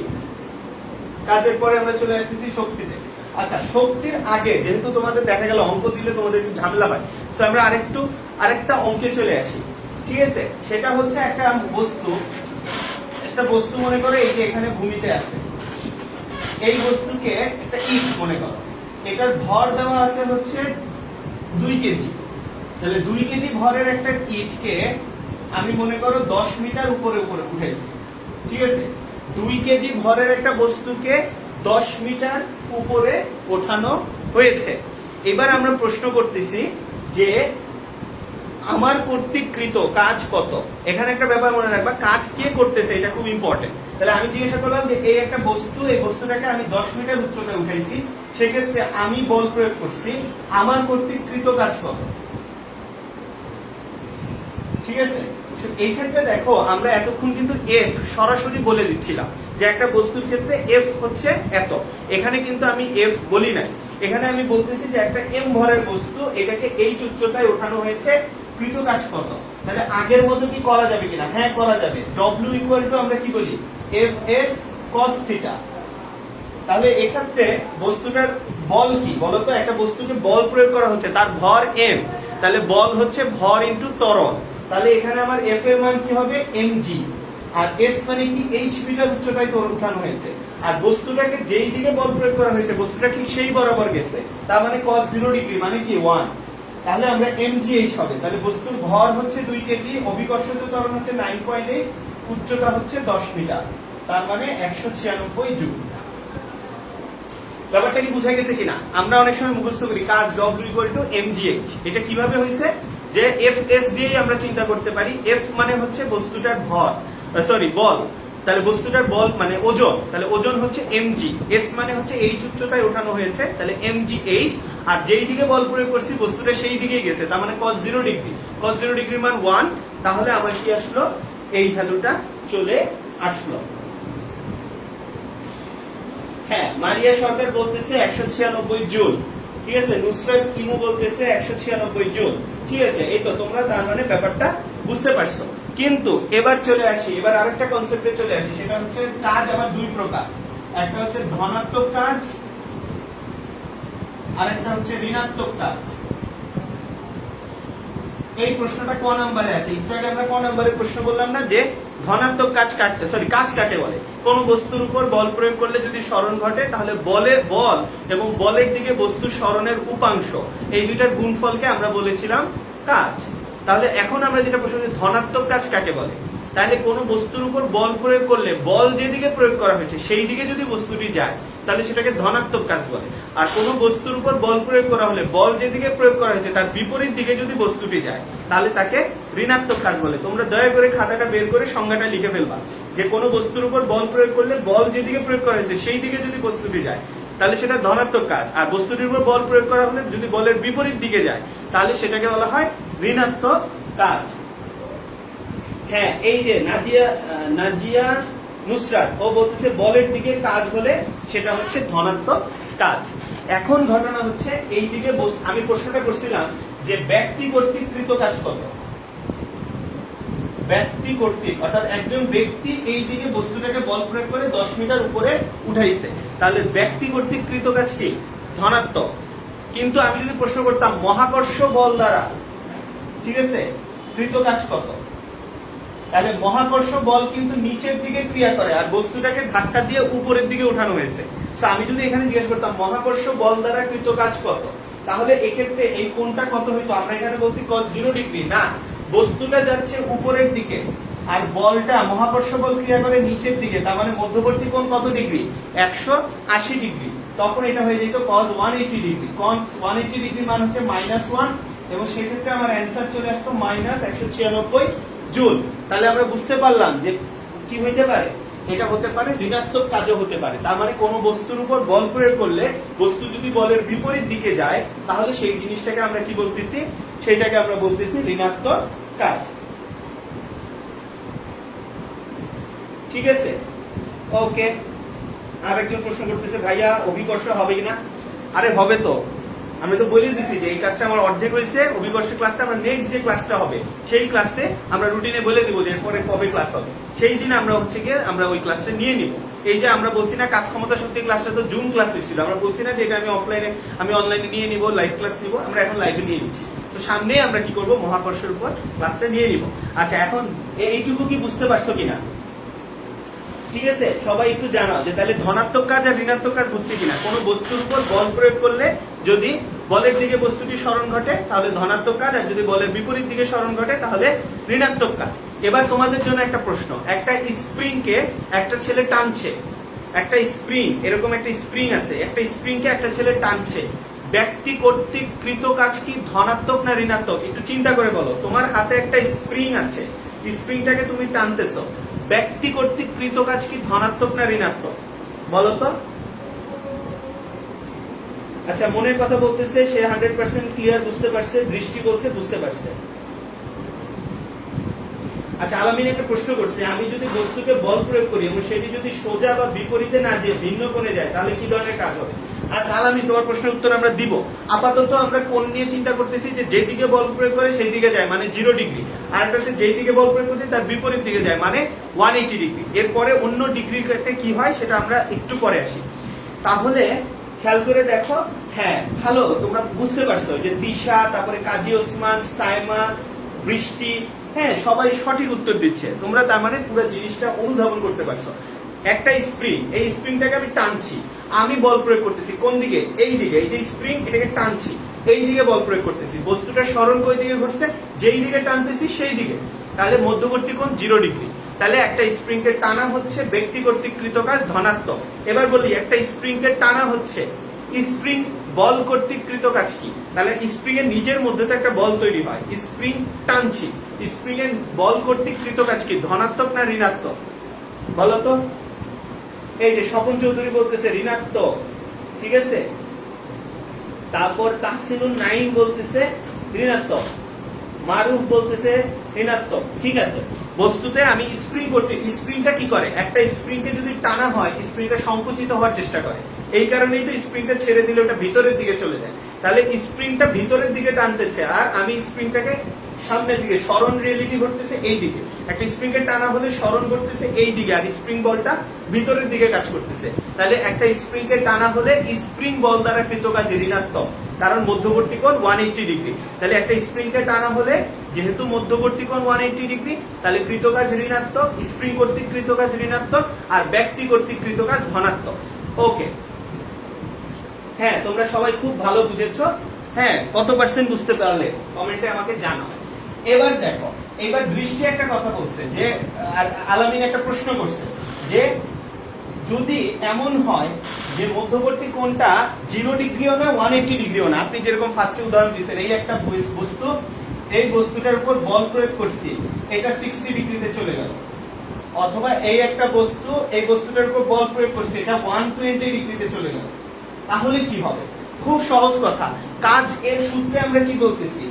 কাজের পরে আমরা চলে আসতেছি শক্তিতে। আচ্ছা, শক্তির আগে যেহেতু তোমাদের দেখা গেল অঙ্ক দিলে তোমাদের একটু ঝামেলা হয়, তো আমরা আরেকটা অঙ্কে চলে আসি, ঠিক আছে? সেটা হচ্ছে একটা বস্তু মনে করো এই যে এখানে ভূমিতে আছে, এই বস্তুকে একটা ইট মনে করো, এটার ভর দেওয়া আছে হচ্ছে 2 কেজি। তাহলে 2 কেজি ভরের একটা ইটকে আমি মনে করো 10 মিটার উপরে উঠাইছি, ঠিক আছে? 2 কেজি ভরের একটা বস্তুকে 10 মিটার উপরে ওঠানো হয়েছে। এবার আমরা প্রশ্ন করতেছি যে আমার কর্তৃকৃত কাজ কত। এখানে একটা ব্যাপার মনে রাখবা, কাজ কে করতেছে এটা খুব ইম্পর্টেন্ট। তাহলে আমি জিজ্ঞাসা করলাম যে এই একটা বস্তু, এই বস্তুটাকে আমি 10 মিটার উচ্চতায় উঠাইছি, সেক্ষেত্রে আমি বল প্রয়োগ করছি, আমার কর্তৃকৃত কাজ কত, ঠিক আছে? এই ক্ষেত্রে দেখো আমরা এতক্ষণ কিন্তু এফ সরাসরি বলে দিচ্ছিলাম যে একটা বস্তুর ক্ষেত্রে এফ হচ্ছে এত। এখানে কিন্তু আমি এফ বলি নাই, এখানে আমি বলতেছি যে একটা এম ভরের বস্তু, এটাকে এই উচ্চতায় ওঠানো হয়েছে, কৃত কাজ কত। তাহলে আগের মতো কি করা যাবে কিনা? হ্যাঁ করা যাবে। W ইকুয়াল টু আমরা কি বলি, এফ এস কস থিটা। তাহলে এক্ষেত্রে বস্তুটার বল কি বলতো? একটা বস্তুকে বল প্রয়োগ করা হচ্ছে, তার ভর এম, তাহলে বল হচ্ছে ভর ইনটু ত্বরণ। তাহলে এখানে আমার এফ এর মান কি হবে, mg, আর এস মানে কি, h মিটার উচ্চতায় উঠানো হয়েছে, আর বস্তুটাকে যেই দিকে বল প্রয়োগ করা হয়েছে বস্তুটা ঠিক সেই বরাবর গেছে, তার মানে cos 0 ডিগ্রি মানে কি 1। তাহলে আমরা mgh হবে। তাহলে বস্তুর ভর হচ্ছে 2 কেজি, অভিকর্ষজ ত্বরণ হচ্ছে 9.8, উচ্চতা হচ্ছে 10 মিটার, তার মানে 196 জুল। ব্যাপারটা কি বুঝা গেছে কিনা? আমরা অনেক সময় মুখস্থ করি কাজ W ইকুয়াল টু mgh। এটা কিভাবে হয়েছে যে এফ এস দিয়েই আমরা চিন্তা করতে পারি। এফ মানে হচ্ছে বস্তুটার ভর, বল। তাহলে বস্তুটার বল মানে ওজন, তাহলে ওজন হচ্ছে mg। এস মানে হচ্ছে এইচ উচ্চতায় ওঠানো হয়েছে, তাহলে mgh, আর যেই দিকে বল প্রয়োগ করছি বস্তুটা সেই দিকেই গেছে, তার মানে cos 0 ডিগ্রি। cos 0 ডিগ্রির মান 1। তাহলে আমার কি আসলো, এই ভ্যালুটা চলে আসলো। হ্যাঁ, মারিয়া সরকার বলতেছে 196 জুল, ঠিক আছে? নুসরাত ইমু বলতেছে 196 জুল, ঠিক আছে? এই তো তোমরা তার মানে ব্যাপারটা বুঝতে পারছো। কিন্তু এবার চলে আসি, এবার আরেকটা কনসেপ্টে চলে আসি, সেটা হচ্ছে কাজ আবার 2 প্রকার। একটা হচ্ছে ধনাত্মক কাজ, আরেকটা হচ্ছে ঋণাত্মক কাজ। এই প্রশ্নটা ক নম্বরে আসে? একটু আগে আমরা ক নম্বরে প্রশ্ন বললাম না যে ধনাত্মক কাজ কাকে বলে? কোন বস্তুর উপর বল প্রয়োগ করলে যদি সরণ ঘটে, তাহলে বল এবং বলের দিকে বস্তুর সরণের উপাংশ, এই দুইটার গুণফলকে আমরা বলেছিলাম কাজ। তাহলে এখন আমরা যেটা প্রশ্ন, ধনাত্মক কাজ কাকে বলে? তাহলে কোন বস্তুর উপর বল প্রয়োগ করলে বল যেদিকে প্রয়োগ করা হয়েছে সেই দিকে যদি বস্তুটি যায়, তাহলে সেটাকে ধনাত্মক কাজ বলে। আর কোন বস্তুর উপর বল প্রয়োগ করা হলে বল যেদিকে প্রয়োগ করা হয়েছে তার বিপরীত দিকে যদি বস্তুটি যায়, তাহলে তাকে ঋণাত্মক কাজ বলে। তোমরা দয়া করে খাতাটা বের করে সংজ্ঞাটা লিখে ফেলবা যে কোন বস্তুর উপর বল প্রয়োগ করলে বল যেদিকে প্রয়োগ করা হয়েছে সেই দিকে যদি বস্তুটি যায়, তাহলে সেটা ধনাত্মক কাজ। আর বস্তুটির উপর বল প্রয়োগ করা হলে যদি বলের বিপরীত দিকে যায়, তাহলে সেটাকে বলা হয় ঋণাত্মক কাজ। হ্যাঁ, এই যে নাজিয়া নুসরাত ও বলতেছে বলের দিকে কাজ হলে সেটা হচ্ছে ধনাত্মক কাজ। এখন ঘটনা হচ্ছে এই দিকে আমি প্রশ্নটা করছিলাম যে ব্যক্তি কর্তৃকৃত কাজ কত। ব্যক্তি কর্তৃক, অর্থাৎ একজন ব্যক্তি এই দিকে বস্তুটাকে বল প্রয়োগ করে 10 মিটার উপরে উঠাইছে, তাহলে ব্যক্তি কর্তৃকৃত কাজ কি, ধনাত্মক। কিন্তু আমি যদি প্রশ্ন করতাম মহাকর্ষ বল দ্বারা, ঠিক আছে, কৃত কাজ কত, তাহলে মহাকর্ষ বল কিন্তু নিচের দিকে ক্রিয়া করে আর বস্তুটাকে ধাক্কা দিয়ে উপরের দিকে উঠানো হয়েছে। তো আমি যদি এখানে জিজ্ঞেস করতাম মহাকর্ষ বল দ্বারা কৃত কাজ কত, তাহলে এক্ষেত্রে এই কোণটা কত হইতো? আমরা এখানে বলছি cos 0 ডিগ্রি না, বস্তুটা যাচ্ছে উপরের দিকে আর বলটা মহাকর্ষ বল ক্রিয়া করে নিচের দিকে, তার মানে মধ্যবর্তী কোণ কত ডিগ্রি, 180 ডিগ্রি। তখন এটা হয়ে যেত cos 180 ডিগ্রি। cos 180 ডিগ্রি মান হচ্ছে -1, এবং সেক্ষেত্রে আমার অ্যান্সার চলে আসতো -196 জুল। তাহলে আমরা বুঝতে পারলাম যে কি হইতে পারে, এটা হতে পারে ঋণাত্মক কাজও হতে পারে। তার মানে কোন বস্তুর উপর বল প্রয়োগ করলে বস্তু যদি বলের বিপরীত দিকে যায়, তাহলে সেই জিনিসটাকে আমরা কি বলতেছি, সেটাকে আমরা বলতেছি ঋণাত্মক কাজ। ঠিক আছে, ওকে। আরেকজন প্রশ্ন করতেছে ভাইয়া অভিকর্ষ হবে কিনা? আরে হবে তো, আমি তো বলে দিছি যে এই কাজটা আমার অর্ধেক হয়েছে। অভিকর্ষ ক্লাসটা আমরা নেক্সট যে ক্লাসটা হবে সেই ক্লাসে আমরা রুটিনে বলে দিব যে এরপরে কবে ক্লাস হবে, সেই দিন আমরা হচ্ছে গিয়ে আমরা ওই ক্লাসটা নিয়ে নিব। এই যে আমরা বলছি না কাজ ক্ষমতা শক্তি ক্লাসটা তো জুম ক্লাস হয়েছিল, আমরা বলছি না যে এটা আমি অনলাইনে নিয়ে নিব, লাইভ ক্লাস নিব, আমরা এখন লাইভে নিয়ে নিচ্ছি। তো সামনেই আমরা কি করব, মহাকর্ষের উপর ক্লাসটা নিয়ে নিব। আচ্ছা, এখন এইটুকু কি বুঝতে পারছো কিনা? ঠিক আছে, সবাই একটু জানাও যে তাহলে ধনাত্মক কাজ আর ঋণাত্মক কাজ বুঝছি কিনা। কোন বস্তুর উপর বল প্রয়োগ করলে যদি বলের দিকে বস্তুটি সরণ ঘটে তাহলে ধনাত্মক কাজ, আর যদি বলের বিপরীত দিকে সরণ ঘটে তাহলে ঋণাত্মক কাজ। এবার তোমাদের জন্য একটা প্রশ্ন, একটা স্প্রিং কে একটা ছেলে টানছে, একটা স্প্রিং, এরকম একটা স্প্রিং আছে, একটা স্প্রিং কে একটা ছেলে টানছে, ব্যক্তি কর্তৃক কৃত কাজ কি ধনাত্মক না ঋণাত্মক? একটু চিন্তা করে বলো। তোমার হাতে একটা স্প্রিং আছে, স্প্রিংটাকে তুমি টানতেছো, ব্যক্তি কর্তৃক কৃত কাজ কি ধনাত্মক না ঋণাত্মক? বলো তো। আচ্ছা, মনের কথা বলতেছে, সে 100% ক্লিয়ার, বুঝতে পারছে, দৃষ্টি বলছে বুঝতে পারছে। আচ্ছা, আলামিন একটা প্রশ্ন করছে, আমি যদি বস্তুকে বল প্রয়োগ করি এবং সেটি যদি সোজা বা বিপরীতে না যেয়ে ভিন্ন কোণে যায় তাহলে কি ধরনের কাজ হবে? আচ্ছা আলামিন, তোমার প্রশ্নের উত্তর আমরা দিব। আপাতত আমরা কোণ নিয়ে চিন্তা করতেছি যে যেদিকে বল প্রয়োগ করে সেই দিকে যায় মানে 0 ডিগ্রি, আর একটা হচ্ছে যেই দিকে বল প্রয়োগ করতে তার বিপরীত দিকে যায় মানে 180 ডিগ্রি। এরপরে অন্য ডিগ্রির ক্ষেত্রে কি হয় সেটা আমরা একটু পরে আসি। তাহলে খেয়াল করে দেখো, হ্যাঁ ভালো, তোমরা বুঝতে পারছো যে দিশা, তারপরে কাজী ওসমান, সাইমা, বৃষ্টি, হ্যাঁ সবাই সঠিক উত্তর দিচ্ছে। তোমরা তার মানে পুরো জিনিসটা অনুধাবন করতে পারছো। একটা স্প্রিং, এই স্প্রিংটাকে আমি টানছি, আমি বল প্রয়োগ করতেছি কোন দিকে? এই দিকে। এই যে স্প্রিং, এটাকে টানছি, এই দিকে বল প্রয়োগ করতেছি। বস্তুটা সরণ কোন দিকে ঘটছে? যেই দিকে টানতেছি সেই দিকে। তাহলে মধ্যবর্তী কোণ 0 ডিগ্রি। তাহলে একটা স্প্রিং কে টানা হচ্ছে ব্যক্তি কর্তৃক কৃত কাজ ধনাত্মক। এবার বলি, একটা স্প্রিং কে টানা হচ্ছে, স্প্রিং বল কর্তৃক কৃত কাজ কি? তাহলে স্প্রিং এর নিজের মধ্যে তো একটা বল তৈরি হয়, স্প্রিং টানছি, স্প্রিং এর বল কর্তৃক কৃত কাজ কি ধনাত্মক না ঋণাত্মক? বলতো। এই যে স্বপন চৌধুরী বলতেছে ঋণাত্মক, ঠিক আছে। তারপর তাহসিনুল নাইম বলতেছে ঋণাত্মক, মারুফ বলতেছে ঋণাত্মক, ঠিক আছে। বস্তুতে আমি স্প্রিং করতে, স্প্রিংটা কি করে? একটা স্প্রিংকে যদি টানা হয় স্প্রিংটা সংকুচিত হওয়ার চেষ্টা করে, এই কারণেই তো স্প্রিংটা ছেড়ে দিলে ওটা ভিতরের দিকে চলে যায়। তাহলে স্প্রিংটা ভিতরের দিকে টানতেছে আর আমি স্প্রিংটাকে সামনের দিকে, সরণ রিয়েলিটি ঘটতেছে এই দিকে। একটা স্প্রিংকে টানা হলে সরণ ঘটতেছে এই দিকে আর স্প্রিং বলটা ভিতরের দিকে কাজ করতেছে। তাহলে একটা স্প্রিংকে টানা হলে স্প্রিং বল দ্বারা কৃত কাজ ঋণাত্মক, কারণ মধ্যবর্তী কোণ 180 ডিগ্রি। তাহলে একটা স্প্রিংকে টানা হলে যেহেতু মধ্যবর্তী কোণ 180 ডিগ্রি, তাহলে কৃত কাজ ঋণাত্মক, স্প্রিং কর্তৃক কৃত কাজ ঋণাত্মক, আর ব্যক্তি কর্তৃক কৃত কাজ ধনাত্মক। ওকে, হ্যাঁ তোমরা সবাই খুব ভালো বুঝেছো। হ্যাঁ, কত পার্সেন্ট বুঝতে পারলে কমেন্টে আমাকে জানাও। এবার দেখো, এবার দৃষ্টি একটা কথা বলছে যে, আলামিন একটা প্রশ্ন করছে যে যদি এমন হয় যে মধ্যবর্তী কোণটা 0 ডিগ্রিও না 180 ডিগ্রিও না, আপনি যেরকম ফার্স্টে উদাহরণ দিয়েছেন, এই একটা বস্তু, এই বস্তুটার উপর বল প্রয়োগ করছি, এটা 60 ডিগ্রিতে চলে গেল, অথবা এই একটা বস্তু, এই বস্তুটার উপর বল প্রয়োগ করছি, এটা 120 ডিগ্রিতে চলে গেল, তাহলে কি হবে? খুব সহজ কথা, কাজ এর সূত্রে আমরা কি বলতেছি?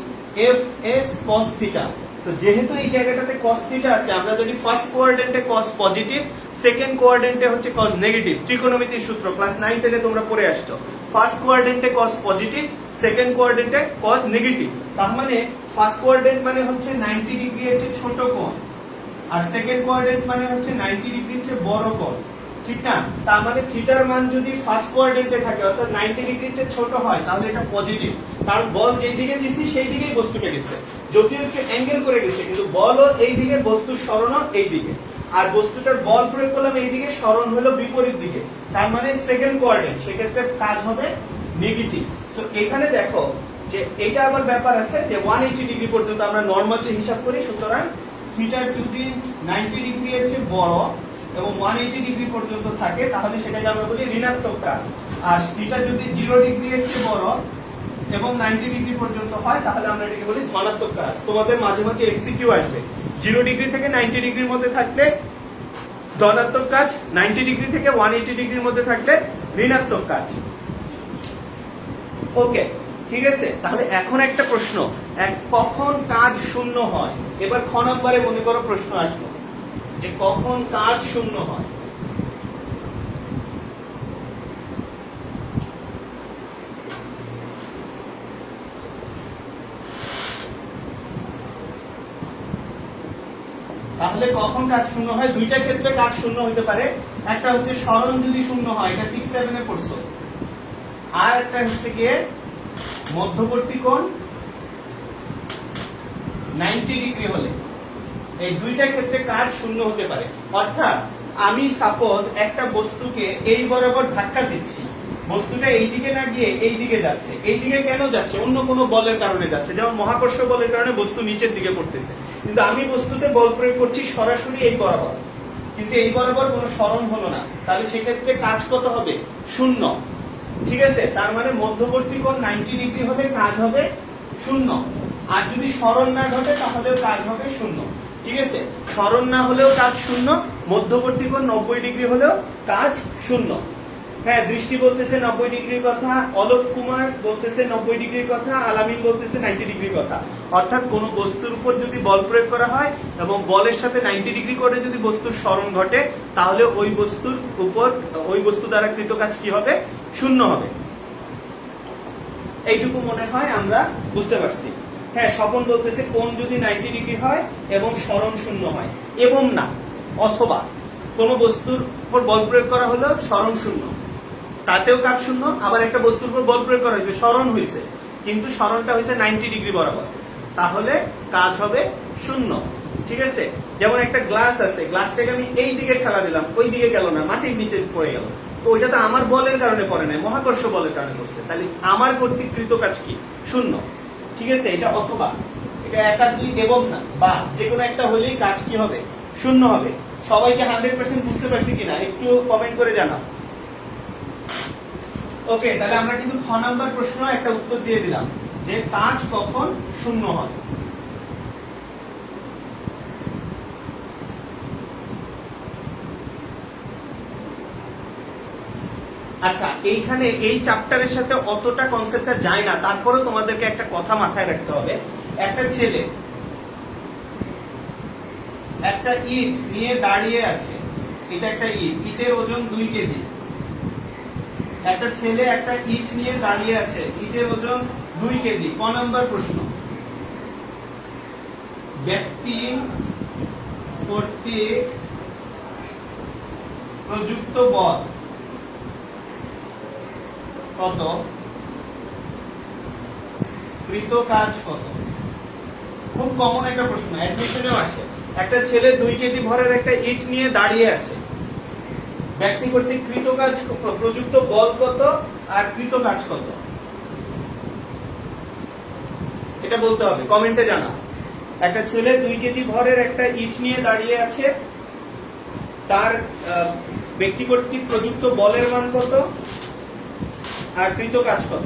Fs cos theta. তো যেহেতু এই জায়গাটাতে cos থিটা আছে, আমরা যদি ফার্স্ট কোঅর্ডিনেটে cos পজিটিভ, সেকেন্ড কোঅর্ডিনেটে হচ্ছে cos নেগেটিভ, ত্রিকোণমিতির সূত্র ক্লাস 9 10 এ তোমরা পড়ে আসছো। ফার্স্ট কোঅর্ডিনেটে cos পজিটিভ, সেকেন্ড কোঅর্ডিনেটে cos নেগেটিভ। তার মানে ফার্স্ট কোঅর্ডিনেট মানে হচ্ছে 90 ডিগ্রি এর চেয়ে ছোট কোণ, আর সেকেন্ড কোঅর্ডিনেট মানে হচ্ছে 90 ডিগ্রির চেয়ে বড় কোণ, ঠিক না? তার মানে থিটার মান যদি ফার্স্ট কোঅর্ডিনেটে থাকে অর্থাৎ 90 ডিগ্রির চেয়ে ছোট হয় তাহলে এটা পজিটিভ, কারণ বল যেই দিকে দিছি সেই দিকেই বস্তুটা গেছে, যদিও একটু অ্যাঙ্গেল করে গেছে কিন্তু বলও এই দিকে, বস্তুর সরণও এই দিকে, আর বস্তুটার বল প্রয়োগ করলাম এই দিকে, সরণ হলো বিপরীত দিকে, তার মানে সেকেন্ড কোঅর্ডিনেট, সেক্ষেত্রে কাজ হবে নেগেটিভ। সো এখানে দেখো যে এটা আবার ব্যাপার আছে যে 180 ডিগ্রি পর্যন্ত আমরা নরমালি হিসাব করি, সুতরাং থিটা যদি 90 ডিগ্রি এর চেয়ে বড় এবং 180 ডিগ্রি পর্যন্ত থাকে তাহলে সেটাকে আমরা বলি ঋণাত্মক কাজ, আর থিটা যদি 0 ডিগ্রি এর চেয়ে বড় এবং 90 ডিগ্রি পর্যন্ত হয় তাহলে আমরা এটাকে বলি ধনাত্মক কাজ। তোমাদের মাঝে মাঝে এমসিকিউ আসবে, 0 ডিগ্রি থেকে 90 ডিগ্রির মধ্যে থাকলে ধনাত্মক কাজ, 90 ডিগ্রি থেকে 180 ডিগ্রির মধ্যে থাকলে ঋণাত্মক কাজ। ওকে, ঠিক আছে। তাহলে এখন একটা প্রশ্ন, কখন কাজ শূন্য হয়? এবার খ নম্বরে মনে করো প্রশ্ন আসলো যে কখন কাজ শূন্য হয়। তাহলে কখন কাজ শূন্য হয়? দুইটা ক্ষেত্রে কাজ শূন্য হতে পারে, একটা হচ্ছে সরণ যদি শূন্য হয়, এটা 6-7 এ পড়ছো, আর একটা হচ্ছে গিয়ে মধ্যবর্তী কোণ 90 ডিগ্রি হলে এই দুইটা ক্ষেত্রে কাজ শূন্য হতে পারে। অর্থাৎ আমি সাপোজ একটা বস্তুকে এই বরাবর ধাক্কা দিচ্ছি, বস্তুটা এই দিকে না গিয়ে এই দিকে যাচ্ছে। এই দিকে কেন যাচ্ছে? অন্য কোনো বলের কারণে যাচ্ছে, যেমন মহাকর্ষ বলের কারণে বস্তু নিচের দিকে পড়তেছে। কিন্তু আমি বস্তুতে বল প্রয়োগ করছি সরাসরি এই বরাবর, কিন্তু এই বরাবর কোনো সরণ হলো না, তাহলে সেক্ষেত্রে কাজ কত হবে? শূন্য। ঠিক আছে, তার মানে মধ্যবর্তী কোণ 90 ডিগ্রি হলে কাজ হবে শূন্য। আর যদি সরণ না ঘটে তাহলেও কাজ হবে শূন্য। ঠিক আছে, সরণ না হলেও কাজ শূন্য, মধ্যবর্তী কোণ 90 ডিগ্রি হলেও কাজ শূন্য। হ্যাঁ, দৃষ্টি বলতেছে 90 ডিগ্রির কথা, অলোক কুমার বলতেছে 90 ডিগ্রির কথা, আলামিন বলতেছে 90 ডিগ্রির কথা। অর্থাৎ কোন বস্তুর উপর যদি বল প্রয়োগ করা হয় এবং বলের সাথে 90 ডিগ্রি করে যদি বস্তুর সরণ ঘটে, তাহলে ওই বস্তুর উপর ওই বস্তু দ্বারা কৃত কাজ কি হবে? শূন্য হবে। এইটুকু মনে হয় আমরা বুঝতে পারছি। হ্যাঁ, স্বপন বলতেছে কোণ যদি 90 ডিগ্রি হয় এবং সরণ শূন্য হয়, এবং না অথবা কোন বস্তুর উপর বল প্রয়োগ করা হলো সরণ শূন্য, তাতেও কাজ শূন্য। আবার একটা বস্তুর উপর বল প্রয়োগ করা হয়েছে, সরণ হয়েছে, কিন্তু সরণটা হয়েছে 90 ডিগ্রি বরাবর, তাহলে কাজ হবে শূন্য। ঠিক আছে, যেমন একটা গ্লাস আছে, গ্লাসটাকে আমি এই দিকে ঠেলা দিলাম, ওই দিকে গেল না, মাটির নিচে পড়ে গেল, তো ওইটা তো আমার বলের কারণে পড়ে নাই, মহাকর্ষ বলের কারণে পড়ছে, তাহলে আমার কর্তৃক কৃত কাজ কি? শূন্য। ঠিক আছে, এটা অথবা, এটা এক আর দুই এবং না, বা যে কোনো একটা হলেই কাজ কি হবে? শূন্য হবে। সবাইকে 100% বুঝতে পারছি কিনা একটু কমেন্ট করে জানাও। ওকে, তাহলে আমরা কিন্তু খ নাম্বার প্রশ্ন একটা উত্তর দিয়ে দিলাম যে কাজ কখন শূন্য হয়। আচ্ছা, এইখানে এই চ্যাপ্টারের সাথে অতটা কনসেপ্টটা যায় না, তারপরেও তোমাদেরকে একটা কথা মাথায় রাখতে হবে। একটা ছেলে একটা ইট নিয়ে দাঁড়িয়ে আছে, এটা একটা ইট, ইটের ওজন 2 কেজি। একটা ছেলে একটা ইট নিয়ে দাঁড়িয়ে আছে, ইটের ওজন 2 কেজি। ক নাম্বার প্রশ্ন, ব্যক্তি কর্তৃক প্রযুক্ত বল কত, কৃত কাজ কত? খুব কমন একটা প্রশ্ন, অ্যাডমিশনেও আসে। একটা ছেলে 2 কেজি ভরের একটা ইট নিয়ে দাঁড়িয়ে আছে, ব্যক্তি কর্তৃক কৃত কাজ, প্রযুক্ত বল কত আর কৃত কাজ কত, এটা বলতে হবে, কমেন্টে জানাও। একটা ছেলে 2 কেজি ভরের একটা ইট নিয়ে দাঁড়িয়ে আছে, তার ব্যক্তি কর্তৃক প্রযুক্ত বলের মান কত আর কৃত কাজ কত?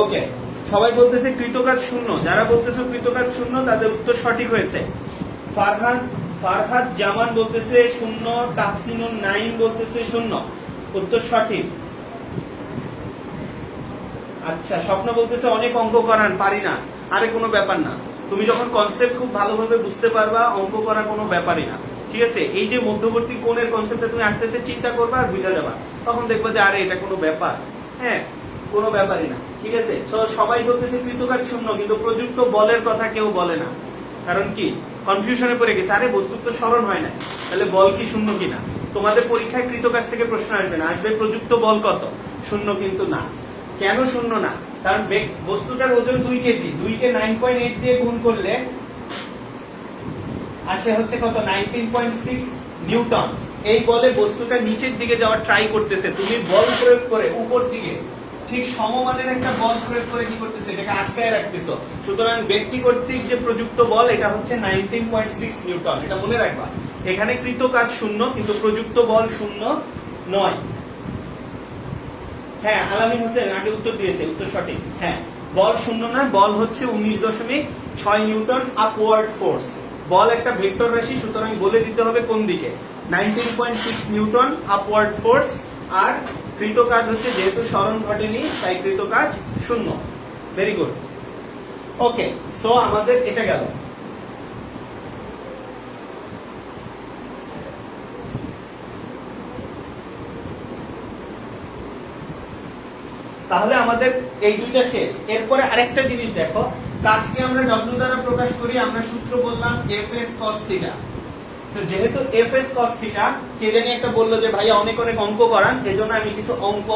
ওকে, সবাই বলতেছে কৃতকাজ শূন্য। যারা বলতেছে কৃতকাজ শূন্য তাদের উত্তর সঠিক হয়েছে। ফারহাদ জামান বলতেছে শূন্য, তাহসিনুন নাইম বলতেছে শূন্য, উত্তর সঠিক। আচ্ছা, স্বপ্ন বলতেছে অনেক অঙ্ক করান, পারি না। আরে কোনো ব্যাপার না, তুমি যখন কনসেপ্ট খুব ভালোভাবে বুঝতে পারবা, অঙ্ক করা কোনো ব্যাপারই না। ঠিক আছে, এই যে মধ্যবর্তী কোণের কনসেপ্টটা তুমি আস্তে আস্তে চিন্তা করবা আর বুঝা যাবা, তখন দেখবা যে আরে এটা কোনো ব্যাপার, হ্যাঁ কোনো ব্যাপারই না। ঠিক আছে, সবাই বলতেছে কৃতকাজ শূন্য, কিন্তু প্রযুক্ত বলের কথা কেউ বলে না। কারণ কি? কনফিউশনে পড়ে গেছে, আরে বস্তু তো সরণ হয় না, তাহলে বল কি শূন্য কিনা? তোমাদের পরীক্ষায় কৃতকাজ থেকে প্রশ্ন আসবে না, আসবে প্রযুক্ত বল কত, শূন্য কিন্তু না। কেন শূন্য না? কারণ বস্তুটার ওজন 2 কেজি, 2 কে 9.8 দিয়ে গুণ করলে আসে হচ্ছে কত? 19.6 নিউটন। এই বলে বস্তুটা নিচের দিকে যাওয়ার ট্রাই করতেছে, তুমি বল প্রয়োগ করে উপর দিকে ঠিক সমমানের একটা বল প্রয়োগ করে কি করতেছে? এটাকে আটকায় রাখতেছো। সুতরাং ব্যক্তি কর্তৃক যে প্রযুক্ত বল এটা হচ্ছে 19.6 নিউটন, এটা মনে রাখবা। এখানে কৃত কাজ শূন্য, কিন্তু প্রযুক্ত বল শূন্য নয়। হ্যাঁ, আলামিন হোসেন আগে উত্তর দিয়েছে, উত্তর সঠিক। হ্যাঁ, বল শূন্য না, বল হচ্ছে 19.6 নিউটন আপওয়ার্ড ফোর্স। বল একটা ভেক্টর রাশি, সুতরাং বলে দিতে হবে কোন দিকে, 19.6 নিউটন আপওয়ার্ড ফোর্স। আর কৃত কাজ হচ্ছে, যেহেতু সরণ ঘটেনি তাই কৃত কাজ শূন্য। Very good. ওকে, সো আমাদের এটা গেল। তাহলে আমাদের এই দুইটা শেষ। এরপরে আরেকটা জিনিস দেখো, কাজকে আমরা w দ্বারা প্রকাশ করি, আমরা সূত্র বললাম fs cos θ। সো যেহেতু fs cos θ, কে জানি একটা বললো যে ভাইয়া অনেক অনেক অঙ্ক করান, এজন্য আমি কিছু অঙ্ক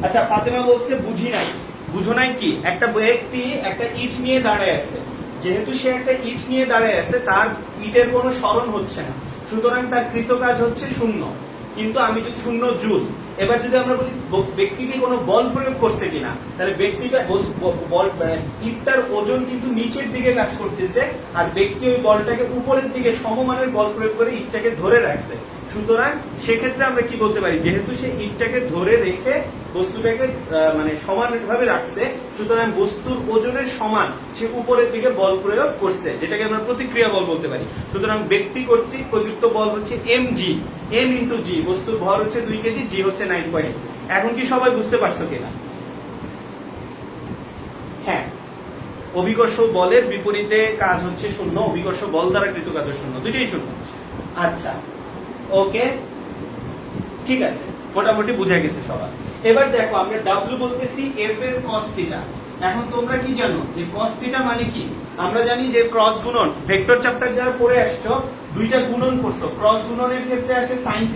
আচ্ছা ফাতেমা বলছে বুঝি নাই। বুঝো নাই কি? একটা ব্যক্তি একটা ইট নিয়ে দাঁড়ায় আছে, যেহেতু সে একটা ইট নিয়ে দাঁড়ায় আছে, তার ইটের কোনো সরণ হচ্ছে না, সুতরাং তার কৃতকাজ হচ্ছে 0। কিন্তু আমি যদি 0 জুল, এবার যদি আমরা বলি ব্যক্তিটি কোনো বল প্রয়োগ করছে কিনা, তাহলে ব্যক্তিটা বল ইটটার ওজন কিন্তু নিচের দিকে কাজ করতেছে, আর ব্যক্তি ওই বলটাকে উপরের দিকে সমমানের বল প্রয়োগ করে ইটটাকে ধরে রাখছে। সুতরাং সেক্ষেত্রে আমরা কি বলতে পারি, যেহেতু সে ইটটাকে ধরে রেখে বস্তুটাকে মানে সমানভাবে রাখছে, সুতরাং বস্তুর ওজনের সমান সে উপরের দিকে বল প্রয়োগ করছে, যেটাকে আমরা প্রতিক্রিয়া বল বলতে পারি। সুতরাং ব্যক্তি কর্তৃক প্রযুক্ত বল হচ্ছে mg, m × g, বস্তুর ভর হচ্ছে 2 কেজি, g হচ্ছে 9.8। এখন কি সবাই বুঝতে পারছো কিনা? হ্যাঁ, অভিকর্ষ বলের বিপরীতে কাজ হচ্ছে 0, অভিকর্ষ বল দ্বারা কৃত কাজ 0, দুটোই 0। আচ্ছা ওকে, ঠিক আছে, মোটামুটি বুঝা গেছে সবার। এবার দেখো আমরা w বলতেছি fs cos θ। এখন তোমরা কি জানো যে cos θ মানে কি? আমরা জানি যে ক্রস গুণন, ভেক্টর চ্যাপ্টার যারা পড়ে আসছো, দুইটা গুণন করছো। ক্রস গুণনের ক্ষেত্রে আসে sin θ,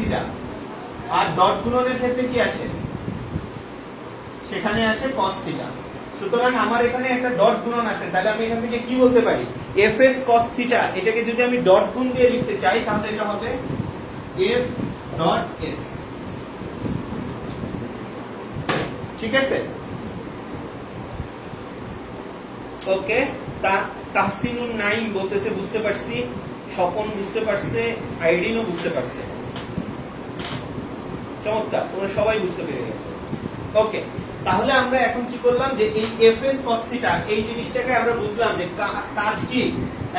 আর ডট গুণনের ক্ষেত্রে কি আসে? সেখানে আসে cos θ। সুতরাং আমার এখানে একটা ডট গুণন আছে, তাহলে আমি এখান থেকে কি বলতে পারি? fs cos θ, এটাকে যদি আমি ডট গুণ দিয়ে লিখতে চাই, তাহলে এটা হবে f ডট s। ঠিক আছে, ওকে। তাহসিনুন নাইম বলতেছে বুঝতে পারছি, স্বপন বুঝতে পারছে, আইরিনও বুঝতে পারছে। চমৎকার, তোমরা সবাই বুঝতে পেরে গেছো। ওকে, তাহলে আমরা এখন কি করলাম যে এই fs cos θ এই জিনিসটাকে আমরা বুঝলাম যে কাজ কি?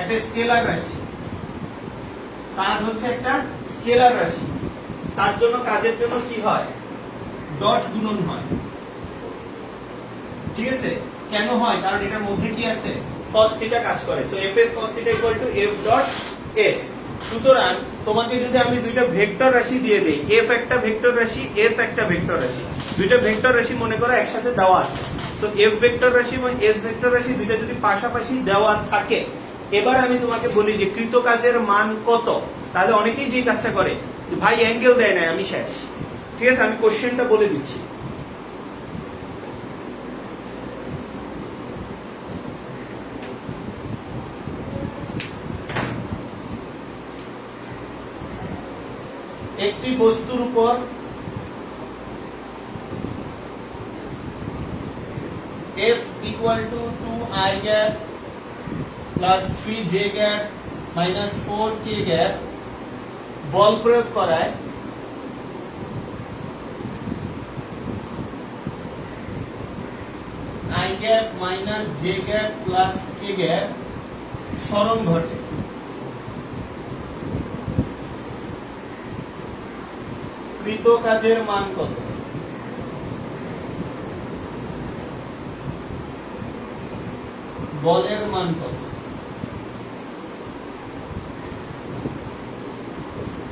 একটা স্কেলার রাশি। কাজ হচ্ছে একটা স্কেলার রাশি, তার জন্য কাজের জন্য কি হয়? ডট গুণন হয়। ঠিক আছে, কেন হয়? কারণ এটার মধ্যে কি আছে? cos θ কাজ করে। So fs cos θ f dot s। সুতরাং তোমাকে যদি আমি দুইটা ভেক্টর রাশি দিয়ে দেই, f একটা ভেক্টর রাশি, s একটা ভেক্টর রাশি, দুইটা ভেক্টর রাশি মনে করো একসাথে দেওয়া আছে। সো f ভেক্টর রাশি এবং s ভেক্টর রাশি দুইটা যদি পাশাপাশি দেওয়া থাকে, এবার আমি তোমাকে বলি যে কৃত কাজের মান কত, তাহলে অনেকেই যে কাজটা করে, ভাই অ্যাঙ্গেল দেয় না, আমি শেষ। ঠিক আছে, আমি কোশ্চেনটা বলে দিচ্ছি। একটি বস্তুর উপর F = 2i cap plus 3j cap minus 4k cap বল প্রয়োগ করায় i cap minus j cap plus k cap সরণ ঘটে। কৃত কাজের মান কত? বলের মান কত?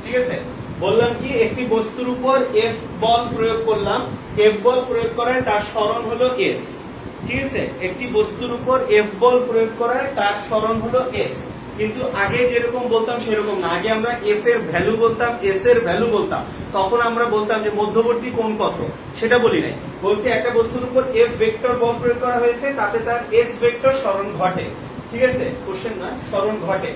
ঠিক আছে, বললাম কি একটি বস্তুর উপর F বল প্রয়োগ করলাম, F বল প্রয়োগ করায় তার সরণ হলো S। ঠিক আছে, একটি বস্তুর উপর F বল প্রয়োগ করায় তার সরণ হলো S। কিন্তু আগে যেরকম বলতাম সেরকম না, আগে আমরা F এর ভ্যালু বলতাম, S এর ভ্যালু বলতাম। তখন আমরা বলতাম যে মধ্যবর্তী কোণ কত, সেটা বলি নাই। বলছি একটা বস্তুর উপর F ভেক্টর বল প্রয়োগ করা হয়েছে, তাতে তার S ভেক্টর সরণ ঘটে। ঠিক আছে, কোশ্চেন না, সরণ ঘটে।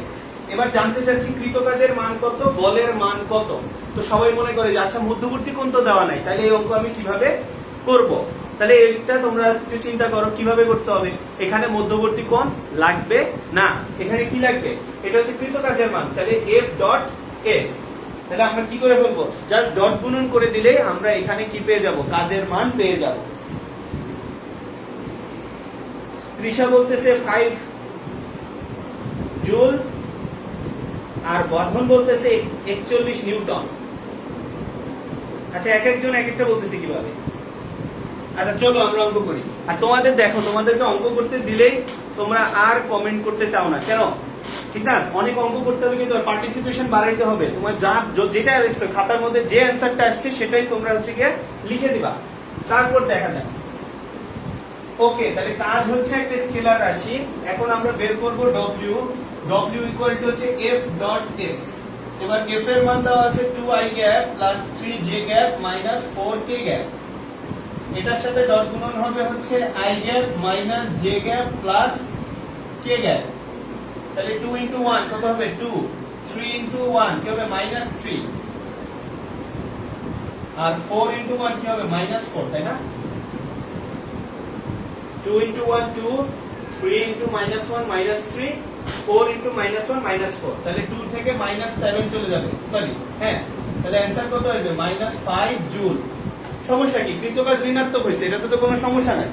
এবার জানতে চাচ্ছি কৃত কাজের মান কত, বলের মান কত। তো সবাই মনে করে যে আচ্ছা মধ্যবর্তী কোণ তো দেওয়া নাই, তাহলে এই অঙ্ক আমি কিভাবে করব? তাহলে এইটা তোমরা একটু চিন্তা করো কিভাবে করতে হবে। এখানে মধ্যবর্তী কোণ লাগবে না, এখানে কি লাগবে? এটা হচ্ছে কৃত কাজের মান, তাহলে F ডট S। তাহলে আমরা কি করে বলবো? জাস্ট ডট গুণন করে দিলে আমরা এখানে কি পেয়ে যাব? কাজের মান পেয়ে যাব। তৃষা বলতেছে 5 জুল, আর বর্ধন বলতেছে 41 নিউটন। আচ্ছা, এক একজন এক একটা বলতেছে কিভাবে। আচ্ছা চলো আমরা অঙ্ক করি। আর তোমাদের দেখো, তোমাদেরকে অঙ্ক করতে দিলেই তোমরা আর কমেন্ট করতে চাও না কেন? ঠিক না, অনেক অঙ্ক করতে হলে কিন্তু পার্টিসিপেশন বাড়াইতে হবে। তোমার যা যেটা লিখছো খাতার মধ্যে যে অ্যানসারটা আসছে সেটাই তোমরা হচ্ছে গিয়ে লিখে দিবা, তারপর দেখা যাক। ওকে, তাহলে কাজ হচ্ছে একটা স্কেলার রাশি। এখন আমরা বের করব w। w ইকুয়াল টু হচ্ছে f ডট s। এবার f এর মান দেওয়া আছে 2i cap plus 3j cap minus 4k gap. এটার সাথে ডট গুণন হবে হচ্ছে i cap minus j cap plus k gap. তাহলে 2 ইনটু 1 কত হবে 2, 3 ইনটু 1 কি হবে মাইনাস 3, আর 4 ইনটু 1 কি হবে মাইনাস 4, তাই না? 2 into 1 2, 3 into minus 1 minus 3, 4 into minus 1 minus 4, তাহলে 2 থেকে minus 7 চলে যাবে, সরি হ্যাঁ, তাহলে অ্যানসার কত আসবে minus 5 জুল। সমস্যা কি? কৃতকাজ ঋণাত্মক হয়েছে, এটাতে তো কোনো সমস্যা নাই,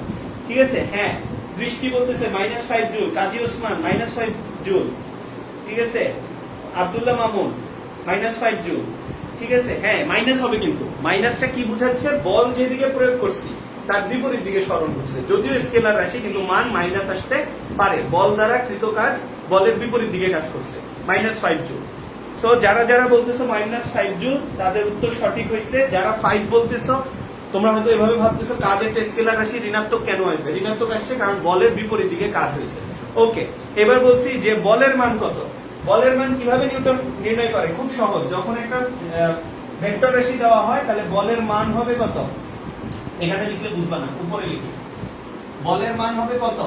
ঠিক আছে? হ্যাঁ, দৃষ্টি বলতেছে minus 5 জুল, কাজী ওসমান minus 5 জুল, ঠিক আছে? আব্দুল্লাহ মামুন minus 5 জুল, ঠিক আছে? হ্যাঁ, মাইনাস হবে, কিন্তু মাইনাসটা কি বোঝাচ্ছে? বল যেদিকে প্রয়োগ করছি তার বিপরীত দিকে সরণ করছে, যদিও স্কেলার রাশি কিন্তু মান মাইনাস আসতে পারে। বল দ্বারা কৃত কাজ বলের বিপরীত দিকে কাজ করছে, -5 জুল। সো যারা যারা বলতেছো -5 জুল তাদের উত্তর সঠিক হয়েছে। যারা 5 বলতেছো তোমরা হয়তো এভাবে ভাবতেছো কাজ একটা স্কেলার রাশি, ঋণাত্মক কেন আসবে? ঋণাত্মক আসছে কারণ বলের বিপরীত দিকে কাজ হয়েছে। ওকে, এবার বলছি যে বলের মান কত। বলের মান কিভাবে নিউটন নির্ণয় করে? খুব সহজ। যখন একটা ভেক্টর রাশি দেওয়া হয় তাহলে বলের মান হবে কত? এখানে লিখলে বুঝবা না, উপরে লিখি। বলের মান হবে কত?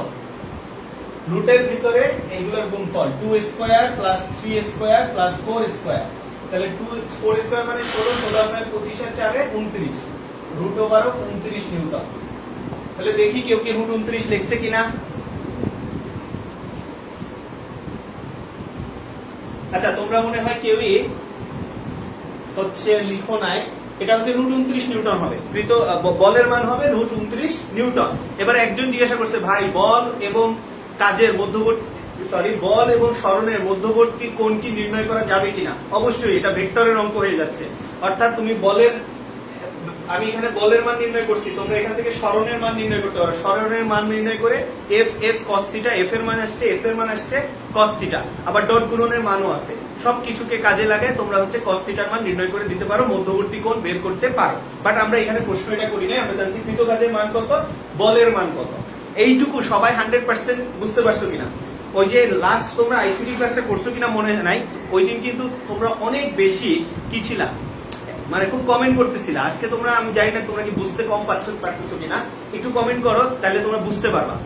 রুটের ভিতরে এইগুলোর গুণফল 2 square plus 3 square plus 4 square. তাহলে 4 স্কয়ার মানে 16, 16 মানে 25 আর 4 29, রুট ওভার অফ 29 নিউটন। তাহলে দেখি কেউ কি রুট 29 লিখছে কিনা। আচ্ছা, তোমরা মনে হয় কেউই হচ্ছে লিখো নাই। এটা হচ্ছে রুট 29 নিউটন হবে, বলের মান হবে রুট 29 নিউটন। এবার একজন জিজ্ঞাসা করছে, ভাই বল এবং কাজের মধ্যবর্তী বল এবং সরণের মধ্যবর্তী কোণ কি নির্ণয় করা যাবে কিনা? অবশ্যই, এটা ভেক্টরের অঙ্ক হয়ে যাচ্ছে। অর্থাৎ তুমি বলের, আমি এখানে বলের মান নির্ণয় করছি, তোমরা এখান থেকে সরণের মান নির্ণয় করতে পারো। সরণের মান নির্ণয় করে F S cos theta, F এর মান আসছে, এস এর মান আসছে কস থিটা, আবার ডট গুণনের মানও আছে। সবকিছুকে কাজে লাগে তোমরা হচ্ছে cos থিটার মান নির্ণয় করে দিতে পারো, মধ্যবর্তী কোণ বের করতে পারো। বাট আমরা এখানে প্রশ্ন এটা করি নাই, আমরা জানছি কৃত কাজের মান কত, বলের মান কত। এইটুকু সবাই 100% বুঝতে পারছো কিনা? ওই যে লাস্ট তোমরা আইসিটি ক্লাসটা করছো কিনা মনে নাই, ওই দিন কিন্তু তোমরা অনেক বেশি কি ছিলা, মানে খুব কমেন্ট করতেছিলা। আজকে তোমরা, আমি জানি না তোমরা কি বুঝতে কম পারতেছো কিনা, একটু কমেন্ট করো, তাহলে তোমরা বুঝতে পারবা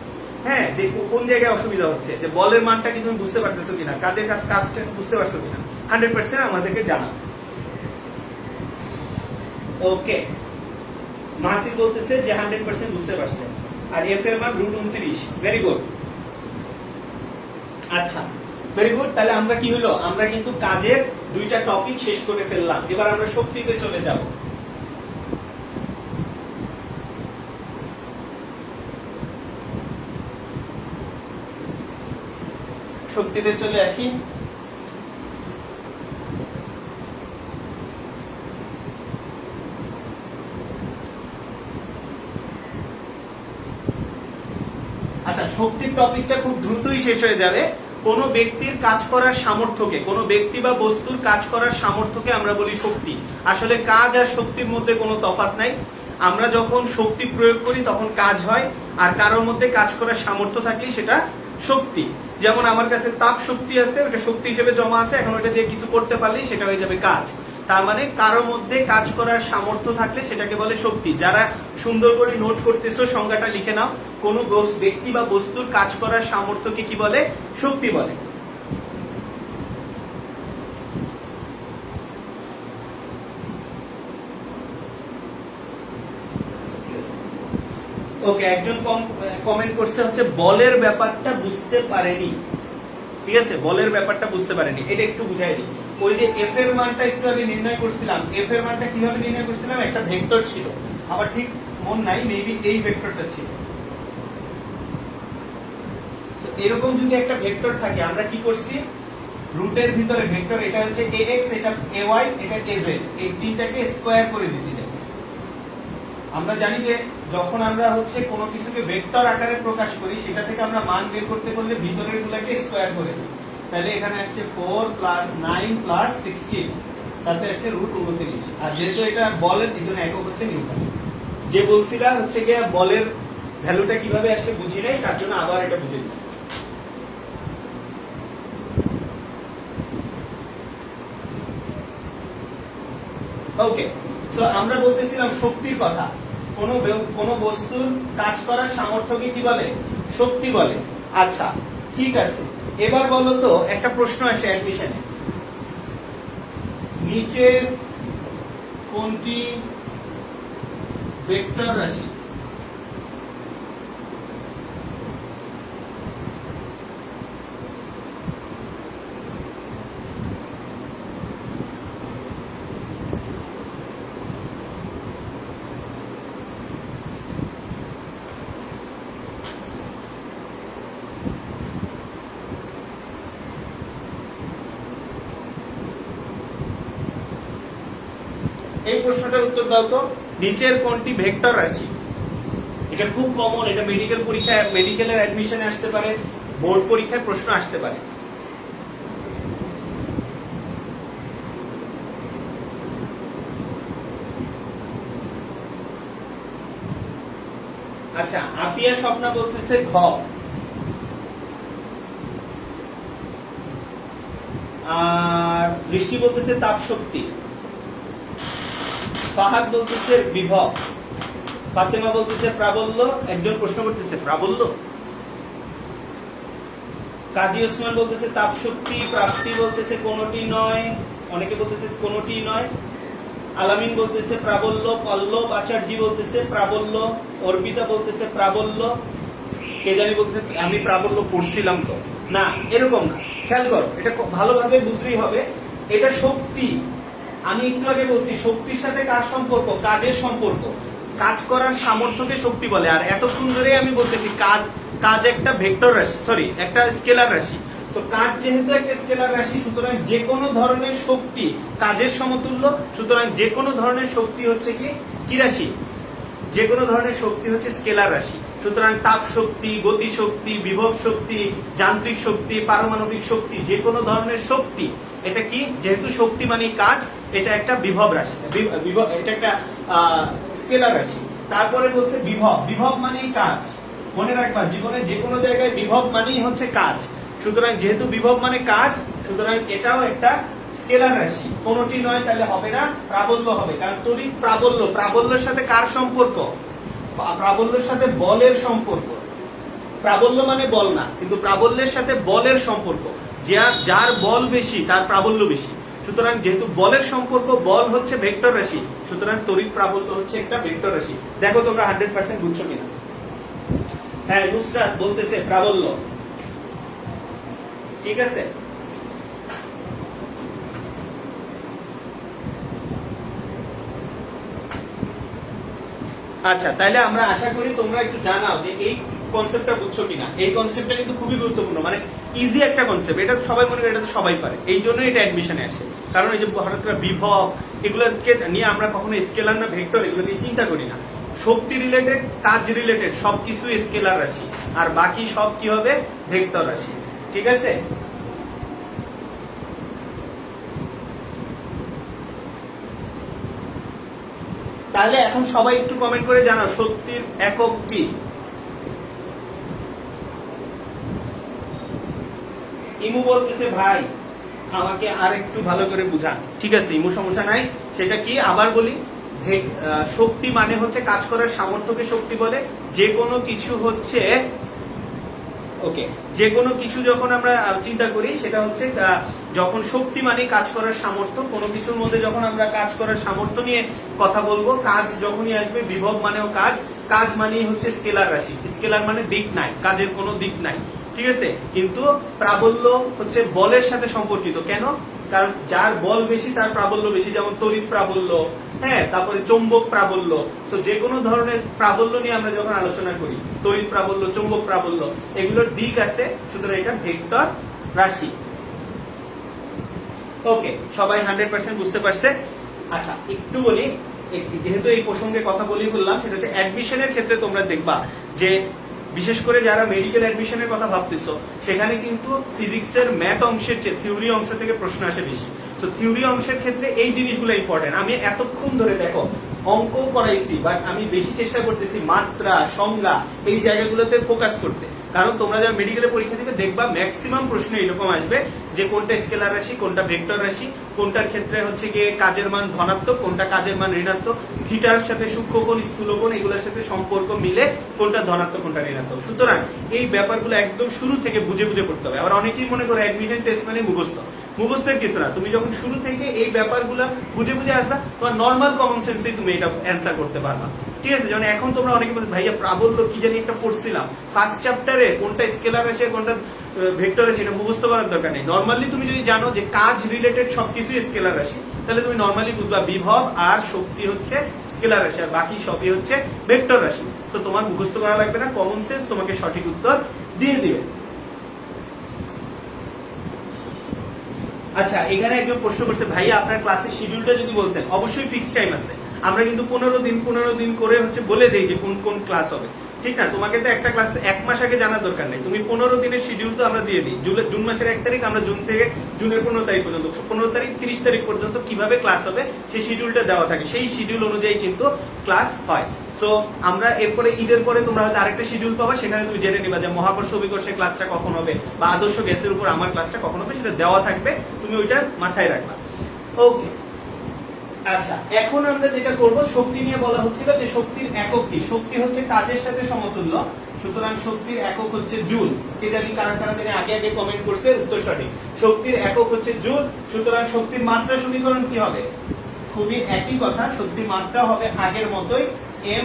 হ্যাঁ যে কোন জায়গায় অসুবিধা হচ্ছে, যে বলের মানটা কি তুমি বুঝতে পারতেছো কিনা, কাজের কাজটা বুঝতে পারছো কিনা। 100% আমাদেরকে জানা। ওকে, মাহাতির বলতেছে যে 100% বুঝতে পারছে, আর এফ এর মান রুট 29। Very good. আচ্ছা, ভেরি গুড। তাহলে আমরা কি হলো, আমরা কিন্তু কাজের দুইটা টপিক শেষ করে ফেললাম। এবার আমরা শক্তিতে চলে যাব। শক্তিতে চলে আসি। আচ্ছা, শক্তির টপিকটা খুব দ্রুতই শেষ হয়ে যাবে। কোন ব্যক্তির কাজ করার সামর্থ্যকে, কোন ব্যক্তি বা বস্তুর কাজ করার সামর্থ্যকে আমরা বলি শক্তি। আসলে কাজ আর শক্তির মধ্যে কোনো তফাৎ নাই। আমরা যখন শক্তি প্রয়োগ করি তখন কাজ হয়, আর কারোর মধ্যে কাজ করার সামর্থ্য থাকলেই সেটা শক্তি। যেমন আমার কাছে তাপ শক্তি আছে, ওটা শক্তি হিসেবে জমা আছে, এখন ওটা দিয়ে কিছু করতে পারলেই সেটা হয়ে যাবে কাজ। তার মানে কারোর মধ্যে কাজ করার সামর্থ্য থাকলে সেটাকে বলে শক্তি। যারা সুন্দর করে নোট করতেছো সংজ্ঞাটা লিখে নাও, কোন ব্যক্তি বা বস্তুর কাজ করার সামর্থ্যকে কি বলে? শক্তি বলে। ওকে, একজন কমেন্ট করছে হচ্ছে বলের ব্যাপারটা বুঝতে পারেনি। ঠিক আছে, বলের ব্যাপারটা বুঝতে পারেনি, এটা একটু বুঝাই দিই। ওই যে এফ এর মানটা একটু আগে নির্ণয় করছিলাম, এফ এর মানটা কিভাবে নির্ণয় করছিলাম? একটা ভেক্টর ছিল, আমার ঠিক মন নাই, মেবি এই ভেক্টরটা ছিল। এরকম যদি একটা ভেক্টর থাকে, আমরা কি করছি, রুটের ভিতরে ভেক্টর, এটা হচ্ছে ax, এটা ay, এটা az, এই তিনটাকে স্কয়ার করে দিছি। আমরা জানি যে যখন আমরা হচ্ছে কোনো কিছুকে ভেক্টর আকারে প্রকাশ করি, সেটা থেকে আমরা মান বের করতে করলে ভিতরের গুলাকে স্কয়ার করে দিই। তাহলে এখানে আসছে 4 প্লাস 9 প্লাস 16, তাতে আসছে রুট 29। আর যেহেতু এটা বলের, এই জন্য একক হচ্ছে নিউটন। যে বলছিলা হচ্ছে গিয়ে বলের ভ্যালুটা কিভাবে আসছে বুঝি নাই, তার জন্য আবার এটা বুঝে দিচ্ছি। ওকে, সো আমরা বলতেছিলাম শক্তির কথা। কোন বস্তুর কাজ করার সামর্থ্যকে কি বলে? শক্তি বলে। আচ্ছা ঠিক আছে, এবার বলো তো একটা প্রশ্ন আসে অ্যাডমিশনে, নিচের কোনটি ভেক্টর রাশি? এই প্রশ্নটার উত্তর দাও তো, নিচের কোনটি ভেক্টর রাশি? এটা খুব কমন, এটা মেডিকেল পরীক্ষায়, মেডিকেলের অ্যাডমিশনে আসতে পারে, বোর্ড পরীক্ষায় প্রশ্ন আসতে পারে। আচ্ছা, আফিয়া স্বপ্না বলতেছে ঘ, আর বৃষ্টি বলতেছে তাপ শক্তি, ফাহাদ বলতেছে বিভব, ফাতেমা বলতেছে প্রাবল্য, একজন প্রশ্ন করতেছে প্রাবল্য, কাজী ওসমান বলতেছে তাপ শক্তি, প্রাপ্তি বলতেছে কোনটি নয়, অনেকে বলতেছে কোনটি নয়, আলামিন বলতেছে প্রাবল্য, পল্লব আচার্যি বলতেছে প্রাবল্য, অর্পিতা বলতেছে প্রাবল্য, কে জানি বলতেছে আমি প্রাবল্য পড়ছিলাম তো না, এরকম না। খেয়াল করো, এটা ভালোভাবে বুঝলেই হবে, এটা শক্তি। আমি একটু আগে বলছি শক্তির সাথে কার সম্পর্ক? কাজের সম্পর্ক। কাজ করার সামর্থ্যকে শক্তি বলে। আর এতক্ষণ ধরে আমি বলতেছি কাজ একটা ভেক্টর রাশি, সরি একটা স্কেলার রাশি। তো কাজ যেহেতু একটা স্কেলার রাশি, সুতরাং যে কোনো ধরনের শক্তি কাজের সমতুল্য। সুতরাং যে কোনো ধরনের শক্তি হচ্ছে কি রাশি? যে কোনো ধরনের শক্তি হচ্ছে স্কেলার রাশি। সুতরাং তাপ শক্তি, গতি শক্তি, বিভব শক্তি, যান্ত্রিক শক্তি, পারমাণবিক শক্তি, যে কোনো ধরনের শক্তি, এটা কি? যেহেতু শক্তি মানে কাজ, এটা একটা বিভব রাশি, এটা একটা স্কেলার রাশি। তারপরে বলছে বিভব, বিভব মানেই কাজ। মনে রাখবা, জীবনে যে কোনো জায়গায় বিভব মানেই হচ্ছে কাজ। সুতরাং যেহেতু বিভব মানে কাজ, সুতরাং এটাও একটা স্কেলার রাশি। কোনটি নয় তাহলে হবে না, প্রাবল্য হবে। কারণ তড়িৎ প্রাবল্য, প্রাবল্যের সাথে কার সম্পর্ক? প্রাবল্যের সাথে বলের সম্পর্ক। প্রাবল্য মানে বল না, কিন্তু প্রাবল্যের সাথে বলের সম্পর্ক। যার বল বেশি তার প্রাবল্য বেশি। সুতরাং যেহেতু বলের সম্পর্ক, বল হচ্ছে ভেক্টর রাশি, সুতরাং তড়িৎ প্রাবল্য হচ্ছে একটা ভেক্টর রাশি। দেখো তোমরা 100% বুঝছো কিনা। হ্যাঁ, নুসরাত বলতেছে প্রাবল্য, ঠিক আছে। আচ্ছা, তাহলে আমরা আশা করি তোমরা একটু জানাও যে এই কনসেপ্টটা বুঝছো কিনা। এই কনসেপ্টটা কিন্তু খুবই গুরুত্বপূর্ণ, মানে ইজি একটা কনসেপ্ট। এটা সবাই মনে করে এটা তো সবাই পারে, এই জন্যই এটা অ্যাডমিশনে আসে। কারণ এই যে হঠাৎ করে বিভব, এগুলোকে নিয়ে আমরা কখনো স্কেলার না ভেক্টর এগুলো নিয়ে চিন্তা করি না। শক্তি রিলেটেড, কাজ রিলেটেড সবকিছু স্কেলার রাশি, আর বাকি সব কি হবে? ভেক্টর রাশি, ঠিক আছে। তাহলে এখন সবাই একটু কমেন্ট করে জানাও শক্তির একক কি? ইমু বলতেছে ভাই আমাকে আর একটু ভালো করে বুঝান। ঠিক আছে ইমু, সমস্যা নাই। সেটা কি আবার বলি, শক্তি মানে হচ্ছে কাজ করার সামর্থ্যকে শক্তি বলে। যে কোনো কিছু হচ্ছে, ওকে, যে কোনো কিছু যখন আমরা চিন্তা করি সেটা হচ্ছে যখন শক্তি মানে কাজ করার সামর্থ্য, কোনো কিছুর মধ্যে যখন আমরা কাজ করার সামর্থ্য নিয়ে কথা বলবো, কাজ যখনই আসবে, বিভব মানেও কাজ, কাজ মানেই হচ্ছে স্কেলার রাশি। স্কেলার মানে দিক নাই, কাজের কোনো দিক নাই, ঠিক আছে। কিন্তু প্রাবল্য হচ্ছে বলের সাথে সম্পর্কিত। কেন? কারণ যার বল বেশি তার প্রাবল্য বেশি। যেমন তড়িৎ প্রাবল্য, হ্যাঁ, তারপরে চৌম্বক প্রাবল্য। তো যে কোনো ধরনের প্রাবল্য নিয়ে আমরা যখন আলোচনা করি, তড়িৎ প্রাবল্য, চৌম্বক প্রাবল্য, এগুলোর দিক আছে। সুতরাং এটা ভেক্টর রাশি। ওকে, সবাই 100% বুঝতে পারছে? আচ্ছা, একটু বলি, যেহেতু এই প্রসঙ্গে কথা বলি বললাম, সেটা হচ্ছে অ্যাডমিশনের ক্ষেত্রে তোমরা দেখবা যে বিশেষ করে যারা মেডিকেল অ্যাডমিশনের কথা ভাবতেছো, সেখানে কিন্তু ফিজিক্সের ম্যাথ অংশের চেয়ে থিওরি অংশ থেকে প্রশ্ন আসে বেশি। তো থিওরি অংশের ক্ষেত্রে এই জিনিসগুলো ইম্পর্টেন্ট। আমি এতক্ষণ ধরে দেখো অঙ্ক করাইছি, বাট আমি বেশি চেষ্টা করতেছি মাত্রা, সংজ্ঞা এই জায়গাগুলোতে ফোকাস করতে। কারণ তোমরা যারা মেডিকেলে পরীক্ষা দিবে দেখবা ম্যাক্সিমাম প্রশ্ন এরকম আসবে যে কোনটা স্কেলার রাশি, কোনটা ভেক্টর রাশি, কোনটার ক্ষেত্রে হচ্ছে গিয়ে কাজের মান ধনাত্মক, কোনটা কাজের মান ঋণাত্মক, থিটার সাথে সূক্ষ্মকোণ, স্থূলকোণ এগুলোর সাথে সম্পর্ক মিলে কোনটা ধনাত্মক কোনটা ঋণাত্মক। সুতরাং এই ব্যাপারগুলো একদম শুরু থেকে বুঝে বুঝে পড়তে হবে। আবার অনেকেই মনে করে অ্যাডমিশন টেস্ট মানে মুখস্থ। মুখস্থের কিছু না, তুমি যখন শুরু থেকে এই ব্যাপারগুলো বুঝে বুঝে আসবা, তোমার নর্মাল কমন সেন্সেই তুমি এটা অ্যান্সার করতে পারবা। ঠিক আছে, যেমন এখন তোমরা অনেকে বলছো ভাইয়া প্রাবল্য কি জানি একটা পড়ছিলাম ফার্স্ট চ্যাপ্টারে, কোনটা স্কেলার আছে কোনটা ভেক্টর আছে এটা মুখস্থ করার দরকার নেই। নর্মালি তুমি যদি জানো যে কাজ রিলেটেড সবকিছু স্কেলার রাশি, তাহলে তুমি নর্মালি বুঝবা বিভব আর শক্তি হচ্ছে স্কেলার রাশি, আর বাকি সবই হচ্ছে ভেক্টর রাশি। তো তোমার মুখস্থ করা লাগবে না, কমন সেন্স তোমাকে সঠিক উত্তর দিয়ে দিবে। আচ্ছা, এখানে একজন প্রশ্ন করছে ভাইয়া আপনার ক্লাসের শিডিউলটা যদি বলতেন। অবশ্যই ফিক্সড টাইম আছে, আমরা কিন্তু 15 দিন করে হচ্ছে বলে দেই যে কোন কোন ক্লাস হবে, ঠিক না? তোমাকে তো একটা ক্লাস 1 মাস আগে জানার দরকার নেই, তুমি 15 দিনের শিডিউল তো আমরা দিয়ে দিই। জুন মাসের 1 তারিখ, আমরা জুন থেকে জুনের 15 তারিখ পর্যন্ত, 15 তারিখ 30 তারিখ পর্যন্ত কিভাবে ক্লাস হবে সেই শিডিউলটা দেওয়া থাকে, সেই শিডিউল অনুযায়ী কিন্তু ক্লাস হয়। সো আমরা এরপরে ঈদের পরে তোমরা হয়তো আরেকটা শিডিউল পাবা, সেখানে তুমি জেনে নিবা যে মহাকর্ষ অভিকর্ষের ক্লাসটা কখন হবে বা আদর্শ গ্যাসের উপর আমার ক্লাসটা কখন হবে, সেটা দেওয়া থাকবে, তুমি ওইটা মাথায় রাখবা। ওকে, আচ্ছা এখন আমরা যেটা করব, শক্তি নিয়ে বলা হচ্ছিল যে শক্তির একক কি। শক্তি হচ্ছে কাজের সাথে সমতুল্য, সুতরাং শক্তির একক হচ্ছে জুল। কে জানি কারা কারা জানি আগে আগে কমেন্ট করছে, উত্তর সঠিক। শক্তির একক হচ্ছে জুল, সুতরাং শক্তির মাত্রা সমীকরণ কি হবে? খুবই একই কথা, শক্তির মাত্রা হবে আগের মতোই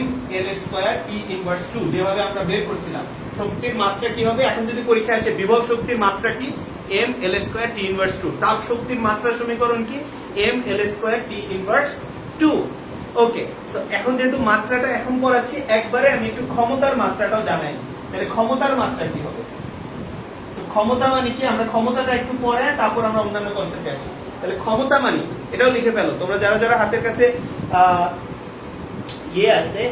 mL²T⁻², যেভাবে আমরা বের করছিলাম। শক্তির মাত্রা কি হবে? এখন যদি পরীক্ষা আসে বিভব শক্তির মাত্রা কি? mL²T⁻²। তাপ শক্তির মাত্রা সমীকরণ কি? mL²T⁻²। ওকে, সো এখন যেহেতু মাত্রাটা এখন পড়াচ্ছি, একবারে আমি একটু ক্ষমতার মাত্রাটাও জানাই। তাহলে ক্ষমতার মাত্রা কি হবে? সো ক্ষমতা মানে কি, আমরা ক্ষমতাটা একটু পরে তারপর আমরা অন্যান্য কনসেপ্টে আসি। তাহলে ক্ষমতা মানে এটাও লিখে ফেলো তোমরা, যারা যারা হাতের কাছে আছে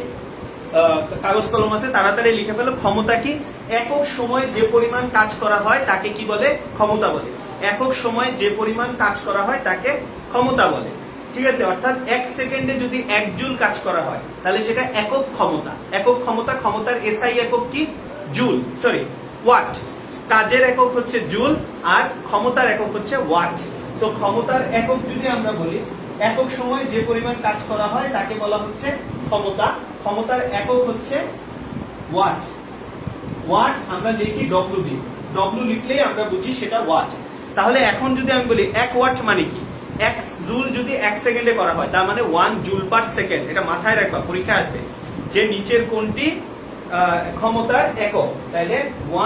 কাগজ কলম আছে তাড়াতাড়ি লিখে ফেলো। ক্ষমতা কি? একক সময় যে পরিমাণ কাজ করা হয় তাকে কি বলে? ক্ষমতা বলে। একক সময় যে পরিমাণ কাজ করা হয় তাকে ক্ষমতা বলে। ঠিক আছে, অর্থাৎ 1 সেকেন্ডে যদি 1 জুল কাজ করা হয় তাহলে সেটা একক ক্ষমতা। একক ক্ষমতা, ক্ষমতার এসআই একক কি? Joule, sorry watt. কাজের একক হচ্ছে জুল আর ক্ষমতার একক হচ্ছে ওয়াট। তো ক্ষমতার একক যদি আমরা বলি, একক সময় যে পরিমাণ কাজ করা হয় তাকে বলা হচ্ছে ক্ষমতা। ক্ষমতার একক হচ্ছে ওয়াট। ওয়াট আমরা লিখি ডব্লিউ দিয়ে, ডব্লিউ লিখলেই আমরা বুঝি সেটা ওয়াট। তাহলে এখন যদি আমি বলি 1 ওয়াট মানে কি, 1 জুল যদি 1 সেকেন্ডে করা হয় তার মানে 1 জুল পার সেকেন্ড। এটা মাথায় রাখবা, পরীক্ষা আসবে যে নিচের কোনটি ক্ষমতার একক। তাহলে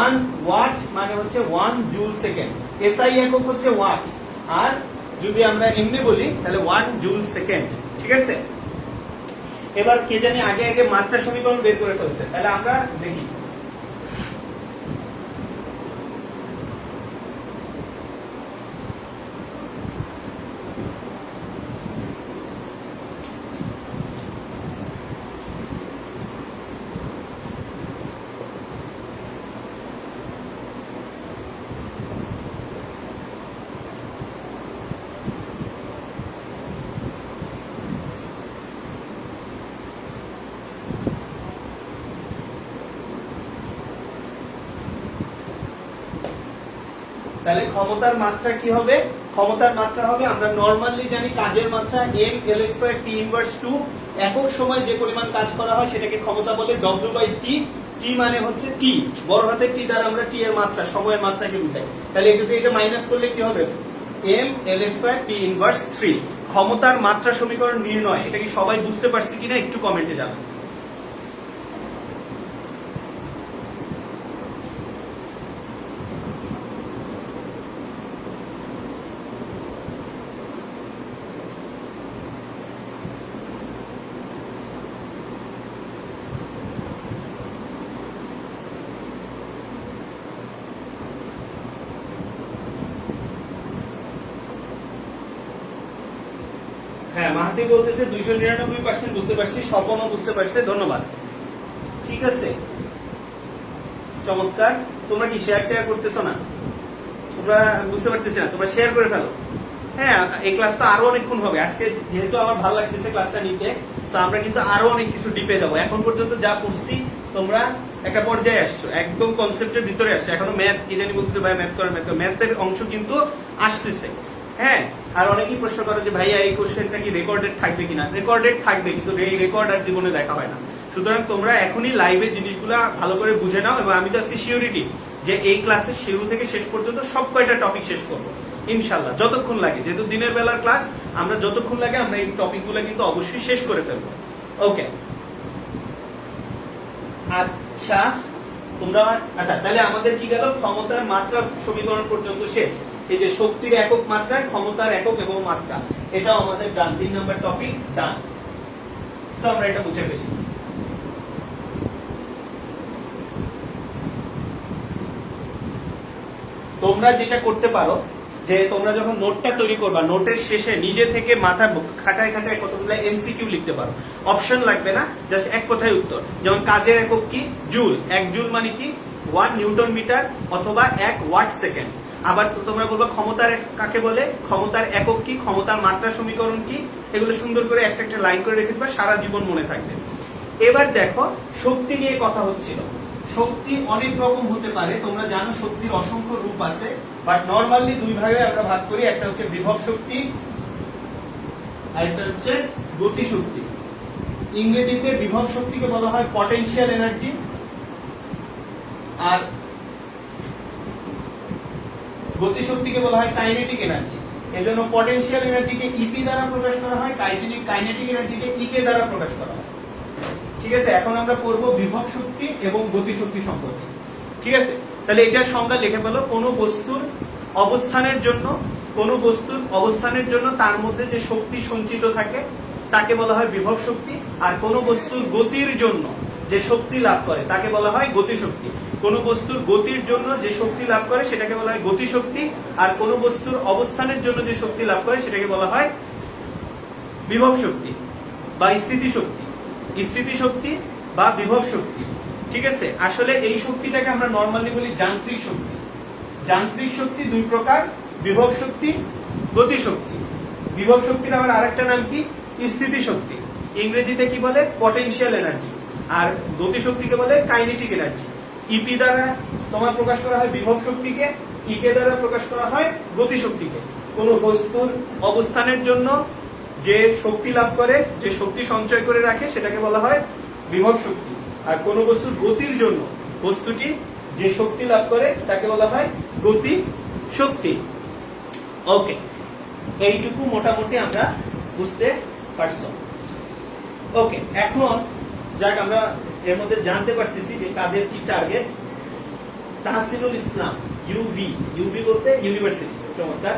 1 ওয়াট মানে হচ্ছে 1 জুল সেকেন্ড। এসআই একক হচ্ছে ওয়াট, আর যদি আমরা এমনি বলি তাহলে 1 জুল সেকেন্ড। ঠিক আছে, এবার কে জানি আগে আগে মাত্রা সমীকরণ বের করে ফেলছে, তাহলে আমরা দেখি। তাহলে ক্ষমতার মাত্রা কি হবে? ক্ষমতার মাত্রা হবে, আমরা নরমালি জানি কাজের মাত্রা mL²T⁻²। একক সময় যে পরিমাণ কাজ করা হয় সেটাকে ক্ষমতা বলে W/T। টি মানে হচ্ছে টি, বড় হাতের টি দ্বারা আমরা টি এর মাত্রা, সময়ের মাত্রাকে বুঝাই। তাহলে এটাতে এটা মাইনাস করলে কি হবে? mL²T⁻3। ক্ষমতার মাত্রা সমীকরণ নির্ণয়, এটা কি সবাই বুঝতে পারছি কিনা একটু কমেন্টে জানান। হ্যাঁ, মাহাতি বলতেছে 299% বুঝতে পারছি, স্বপনও বুঝতে পারছে, ধন্যবাদ। ঠিক আছে, চমৎকার। তোমরা কি শেয়ার টেয়ার করতেছো না? তোমরা বুঝতে পারতেছি না, তোমরা শেয়ার করে ফেলো। হ্যাঁ, এই ক্লাসটা আরো অনেকক্ষণ হবে আজকে, যেহেতু আমার ভালো লাগতেছে ক্লাসটা নিতে, তো আমরা কিন্তু আরো অনেক কিছু ডিপে যাবো। এখন পর্যন্ত যা পড়ছি তোমরা একটা পর্যায়ে আসছো, একদম কনসেপ্টের ভিতরে আসছো। এখনো ম্যাথ কি জানি বলতে, ভাই ম্যাথ করেন, ম্যাথের অংশ কিন্তু আসতেছে। হ্যাঁ, আর অনেকেই প্রশ্ন করে যে ভাইয়া এই কোশ্চেনটা কি রেকর্ডেড থাকবে কিনা। রেকর্ডেড থাকবে, কিন্তু এই রেকর্ড আর জীবনে দেখা হয় না। সুতরাং তোমরা এখনই লাইভে জিনিসগুলা ভালো করে বুঝে নাও। এবং আমি তো আজকে সিওরিটি যে এই ক্লাসের শুরু থেকে শেষ পর্যন্ত সব কয়টা টপিক শেষ করবো ইনশাল্লাহ, যতক্ষণ লাগে। যেহেতু দিনের বেলার ক্লাস, আমরা যতক্ষণ লাগে আমরা এই টপিকগুলো কিন্তু অবশ্যই শেষ করে ফেলবো। ওকে, আচ্ছা তোমরা, আচ্ছা তাহলে আমাদের কি গেল, ক্ষমতার মাত্রা সমীকরণ পর্যন্ত শেষ। এই যে শক্তির একক মাত্রা, ক্ষমতার একক এবং মাত্রা, এটাও আমাদের ডান। 3 নাম্বার টপিক ডান। সো আমরা এটা মুছে ফেলি। তোমরা যেটা করতে পারো যে তোমরা যখন নোটটা তৈরি করবা, নোটের শেষে নিজে থেকে মাথা খাটায় খাটায় কতগুলো এমসিকিউ লিখতে পারো। অপশন লাগবে না, জাস্ট এক কথায় উত্তর। যেমন কাজের একক কি, জুল। 1 জুল মানে কি 1 নিউটন মিটার অথবা 1 ওয়াট সেকেন্ড। আবার তোমরা বলবা ক্ষমতার কাকে বলে, ক্ষমতার একক কি, ক্ষমতার মাত্রা সমীকরণ কি। এগুলো সুন্দর করে একটা একটা লাইন করে রেখে দিবা, সারা জীবন মনে থাকবে। এবার দেখো শক্তি নিয়ে কথা হচ্ছিল। শক্তি অনেক রকম হতে পারে, তোমরা জানো শক্তির অসংখ্য রূপ আছে, বাট নরমালি দুই ভাগে আমরা ভাগ করি। একটা হচ্ছে বিভব শক্তি আর একটা হচ্ছে গতি শক্তি। ইংরেজিতে বিভব শক্তিকে বলা হয় পটেনশিয়াল এনার্জি, আর গতি শক্তিকে বলা হয় কাইনেটিক এনার্জি। এজন্য পটেনশিয়াল এনার্জিকে ইপি দ্বারা প্রকাশ করা হয়, কাইনেটিক এনার্জিকে ইকে দ্বারা প্রকাশ করা হয়। ঠিক আছে, এখন আমরা পড়বো বিভব শক্তি এবং গতি শক্তি সম্পর্কে। ঠিক আছে, তাহলে এটার সংজ্ঞা লিখে ফেলো। কোন বস্তুর অবস্থানের জন্য তার মধ্যে যে শক্তি সঞ্চিত থাকে তাকে বলা হয় বিভব শক্তি। আর কোন বস্তুর গতির জন্য যে শক্তি লাভ করে তাকে বলা হয় গতি শক্তি। কোন বস্তুর গতির জন্য যে শক্তি লাভ করে সেটাকে বলা হয় গতি শক্তি। আর কোন বস্তুর অবস্থানের জন্য যে শক্তি লাভ করে সেটাকে বলা হয় বিভব শক্তি বা স্থিতি শক্তি। স্থিতি শক্তি বা বিভব শক্তি। ঠিক আছে, আসলে এই শক্তিটাকে আমরা নরমালি বলি যান্ত্রিক শক্তি। যান্ত্রিক শক্তি দুই প্রকার, বিভব শক্তি, গতি শক্তি। বিভব শক্তির আবার আরেকটা নাম কি, স্থিতি শক্তি। ইংরেজিতে কি বলে, পটেনশিয়াল এনার্জি। আর গতি শক্তিকে বলে কাইনেটিক এনার্জি। ইপি দ্বারা তোমার প্রকাশ করা হয় বিভব শক্তিকে, ইকে দ্বারা প্রকাশ করা হয় গতি শক্তিকে। কোন বস্তুর অবস্থানের জন্য যে শক্তি লাভ করে, যে শক্তি সঞ্চয় করে রাখে সেটাকে বলা হয় বিভব শক্তি। আর কোন বস্তুর গতির জন্য বস্তুটি যে শক্তি লাভ করে তাকে বলা হয় গতি শক্তি। ওকে, এইটুকু মোটামুটি আমরা বুঝতে পারছো। ওকে, এখন যাক আমরা এর মধ্যে জানতে পারতেছি যে কাদের কি টার্গেট। তাহসিনুল ইসলাম ইউবি বলতে ইউনিভার্সিটি, চমৎকার।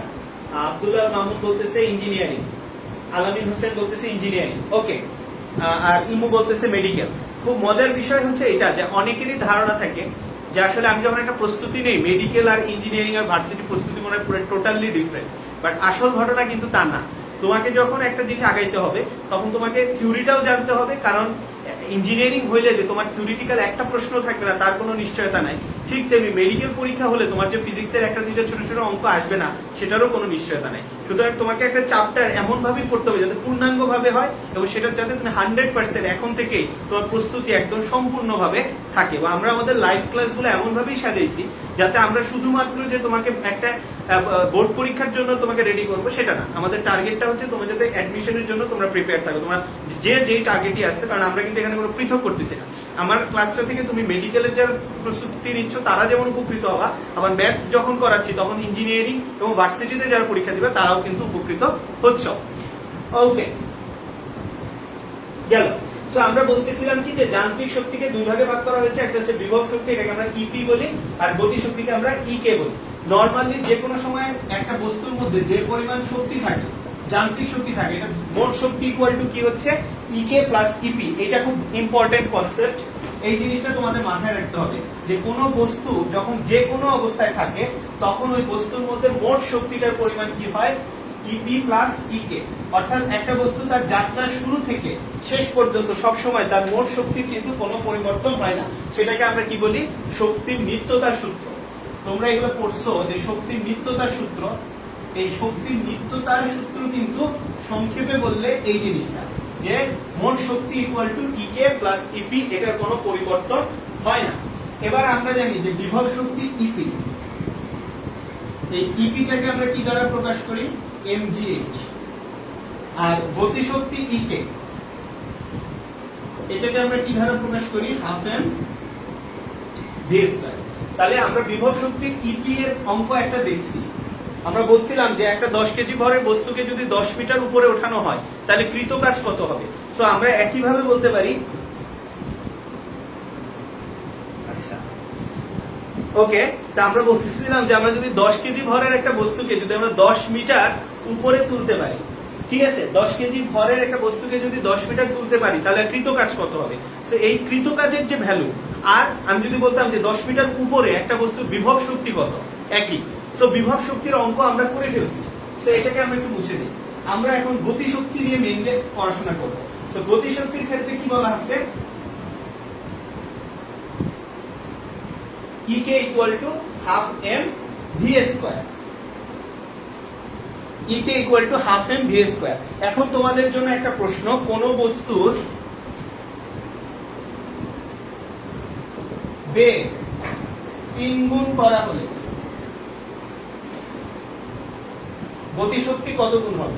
আব্দুল্লাহ মামুন বলতেছে ইঞ্জিনিয়ারিং, আলামিন হোসেন বলতেছে ইঞ্জিনিয়ারিং। ওকে, আর ইমু বলতেছে মেডিকেল। খুব মজার বিষয় হচ্ছে এটা যে অনেকেরই ধারণা থাকে যে আসলে আমি যখন একটা প্রস্তুতি নেই, মেডিকেল আর ইঞ্জিনিয়ারিং আর ভার্সিটি প্রস্তুতি মনে হয় পুরো টোটালি ডিফারেন্ট। বাট আসল ঘটনা কিন্তু তা না। তোমাকে যখন একটা জিনিস আগাইতে হবে তখন তোমাকে থিওরিটাও জানতে হবে, কারণ ইঞ্জিনিয়ারিং হইলে যে তোমার থিওরিটিক্যাল একটা প্রশ্ন থাকবে না তার কোনো নিশ্চয়তা নাই। ঠিক তেমনি মেডিকেল পরীক্ষা হলে তোমার যে ফিজিক্সের একটা দুইটা ছোট ছোট অঙ্ক আসবে না সেটারও কোনো নিশ্চয়তা নাই। সুতরাং তোমাকে একটা চ্যাপ্টার এমন ভাবেই পড়তে হবে যাতে পূর্ণাঙ্গ ভাবে হয় এবং সেটা যাতে তুমি 100% এখন থেকেই তোমার প্রস্তুতি একদম সম্পূর্ণ ভাবে থাকে। বা আমরা আমাদের লাইভ ক্লাসগুলো এমন ভাবেই সাজাইছি যাতে আমরা শুধুমাত্র যে তোমাকে একটা বোর্ড পরীক্ষার জন্য তোমাকে রেডি করবো সেটা না। আমাদের টার্গেটটা হচ্ছে তোমার যাতে অ্যাডমিশনের জন্য তোমরা প্রিপেয়ার থাকো, তোমার যেই টার্গেটই আছে। কারণ আমরা কিন্তু এখানে কোনো পৃথক করতেছি না। আমার ক্লাসটা থেকে তুমি মেডিকেলের যারা প্রস্তুতি নিচ্ছ তারা যেমন উপকৃত হবা, আবার ম্যাথস যখন করাচ্ছি তখন ইঞ্জিনিয়ারিং এবং ভার্সিটিতে যারা পরীক্ষা দিবে তারাও কিন্তু উপকৃত হচ্ছ। ওকে, গেল। সো আমরা বলতেছিলাম কি যে যান্ত্রিক শক্তিকে দুই ভাগে ভাগ করা হয়েছে। একটা হচ্ছে বিভব শক্তি, এটাকে আমরা ইপি বলি, আর গতি শক্তিকে আমরা ইকে বলি। নরমালি যে কোনো সময় একটা বস্তুর মধ্যে যে পরিমাণ শক্তি থাকে, যান্ত্রিক শক্তি থাকে, এটা মোট শক্তি ইকুয়াল টু কি হচ্ছে, ইকে প্লাস ইপি। এটা খুব ইম্পর্টেন্ট কনসেপ্ট। এই জিনিসটা তোমাদের মাথায় রাখতে হবে যে কোনো বস্তু যখন যে কোনো অবস্থায় থাকে তখন ওই বস্তুর মধ্যে মোট শক্তিটার পরিমাণ কি হয়, ইপি প্লাস ইকে। অর্থাৎ একটা বস্তু তার যাত্রা শুরু থেকে শেষ পর্যন্ত সব সময় তার মোট শক্তির কিন্তু কোনো পরিবর্তন হয় না। সেটাকে আমরা কি বলি, শক্তির নিত্যতার সূত্র। তোমরা এগুলো পড়ছো যে শক্তির নিত্যতার সূত্র। এই শক্তির নিত্যতার সূত্র কিন্তু সংক্ষেপে বললে এই জিনিসটা যে মোট শক্তি equal to EK plus EP, এটার কোনো পরিবর্তন হয় না। এবার আমরা জানি যে বিভব শক্তি EP, এই EPটাকে আমরা কি দ্বারা প্রকাশ করি? mgh। আর গতি শক্তি EK, এটাকে আমরা কি দ্বারা প্রকাশ করি? Half m v square. তাহলে আমরা বিভব শক্তির EP এর অঙ্ক একটা দেখছি। আমরা বলছিলাম যে একটা 10 কেজি ভরের বস্তুকে যদি 10 মিটার উপরে ওঠানো হয় তাহলে কৃত কাজ কত হবে। তো আমরা একই ভাবে বলতে পারি, আচ্ছা ওকে, তা আমরা বলতেছিলাম যে আমরা যদি 10 কেজি ভরের একটা বস্তুকে যদি আমরা 10 মিটার উপরে তুলতে পারি, ঠিক আছে, 10 কেজি ভরের একটা বস্তুকে যদি 10 মিটার তুলতে পারি তাহলে কৃত কাজ কত হবে। তো এই কৃত কাজের যে ভ্যালু, আর আমি যদি বলতাম যে 10 মিটার উপরে একটা বস্তুর বিভব শক্তি কত, একই। সো বিভব শক্তির অঙ্ক আমরা করে ফেলছি। সো এটাকে আমরা একটু মুছে দিই। আমরা এখন গতি শক্তি নিয়ে মেইনলি পড়াশোনা করব। সো গতি শক্তির ক্ষেত্রে কি বলা আছে? EK equal to half m v square, EK equal to half m v square। এখন তোমাদের জন্য একটা প্রশ্ন, কোন বস্তুর বেগ 3 গুণ করা হলে গতিশক্তি কত গুণ হবে?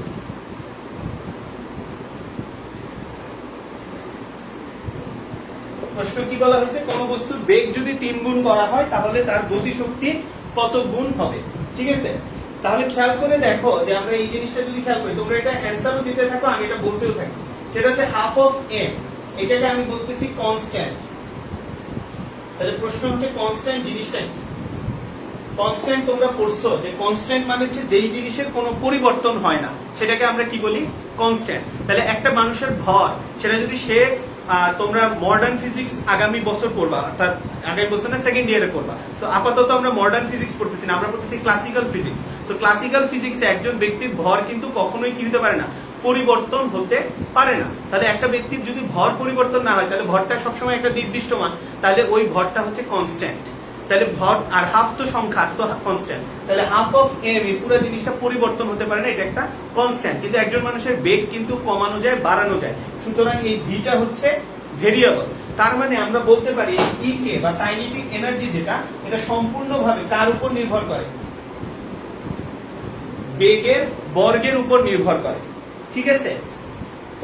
প্রশ্ন কি বলা হয়েছে? কোন বস্তুর বেগ যদি 3 গুণ করা হয় তাহলে তার গতিশক্তি কত গুণ হবে, ঠিক আছে? তাহলে খেয়াল করে দেখো যে আমরা এই জিনিসটা যদি খেয়াল করি, তোমরা এটা অ্যানসারও দিতে থাকো, আমি এটা বলতেও থাকি। সেটা হচ্ছে হাফ অফ m, এটাকে আমি বলতেছি কনস্ট্যান্ট। তাহলে প্রশ্ন হচ্ছে কনস্ট্যান্ট জিনিসটা কি? কনস্ট্যান্ট তোমরা পড়ছো যে কনস্ট্যান্ট মানে হচ্ছে যেই জিনিসের কোনো পরিবর্তন হয় না সেটাকে আমরা কি বলি? কনস্ট্যান্ট। তাহলে একটা মানুষের ভর, সেটা যদি সে তোমরা মডার্ন ফিজিক্স আগামী বছর পড়বা, অর্থাৎ আগামী বছর না সেকেন্ড ইয়ারে করবা। তো আপাতত আমরা মডার্ন ফিজিক্স পড়তেছি না, আমরা পড়তেছি ক্লাসিক্যাল ফিজিক্স। তো ক্লাসিক্যাল ফিজিক্সে একজন ব্যক্তির ভর কিন্তু কখনোই কি হতে পারে না? পরিবর্তন হতে পারে না। তাহলে একটা ব্যক্তির যদি ভর পরিবর্তন না হয় তাহলে ভরটা সবসময় একটা নির্দিষ্ট মান, তাহলে ওই ভরটা হচ্ছে কনস্ট্যান্ট। তাহলে ভর আর হাফ তো সংখ্যা, তো কনস্ট্যান্ট। তাহলে হাফ অফ m, এই পুরো জিনিসটা পরিবর্তন হতে পারে না, এটা একটা কনস্ট্যান্ট। কিন্তু একজন মানুষের বেগ কিন্তু কমানো যায়, বাড়ানো যায়, সুতরাং এই ভটা হচ্ছে ভেরিয়েবল। তার মানে আমরা বলতে পারি EK বা কাইনেটিক এনার্জি যেটা, এটা সম্পূর্ণভাবে কার উপর নির্ভর করে? বেগের বর্গের উপর নির্ভর করে, ঠিক আছে?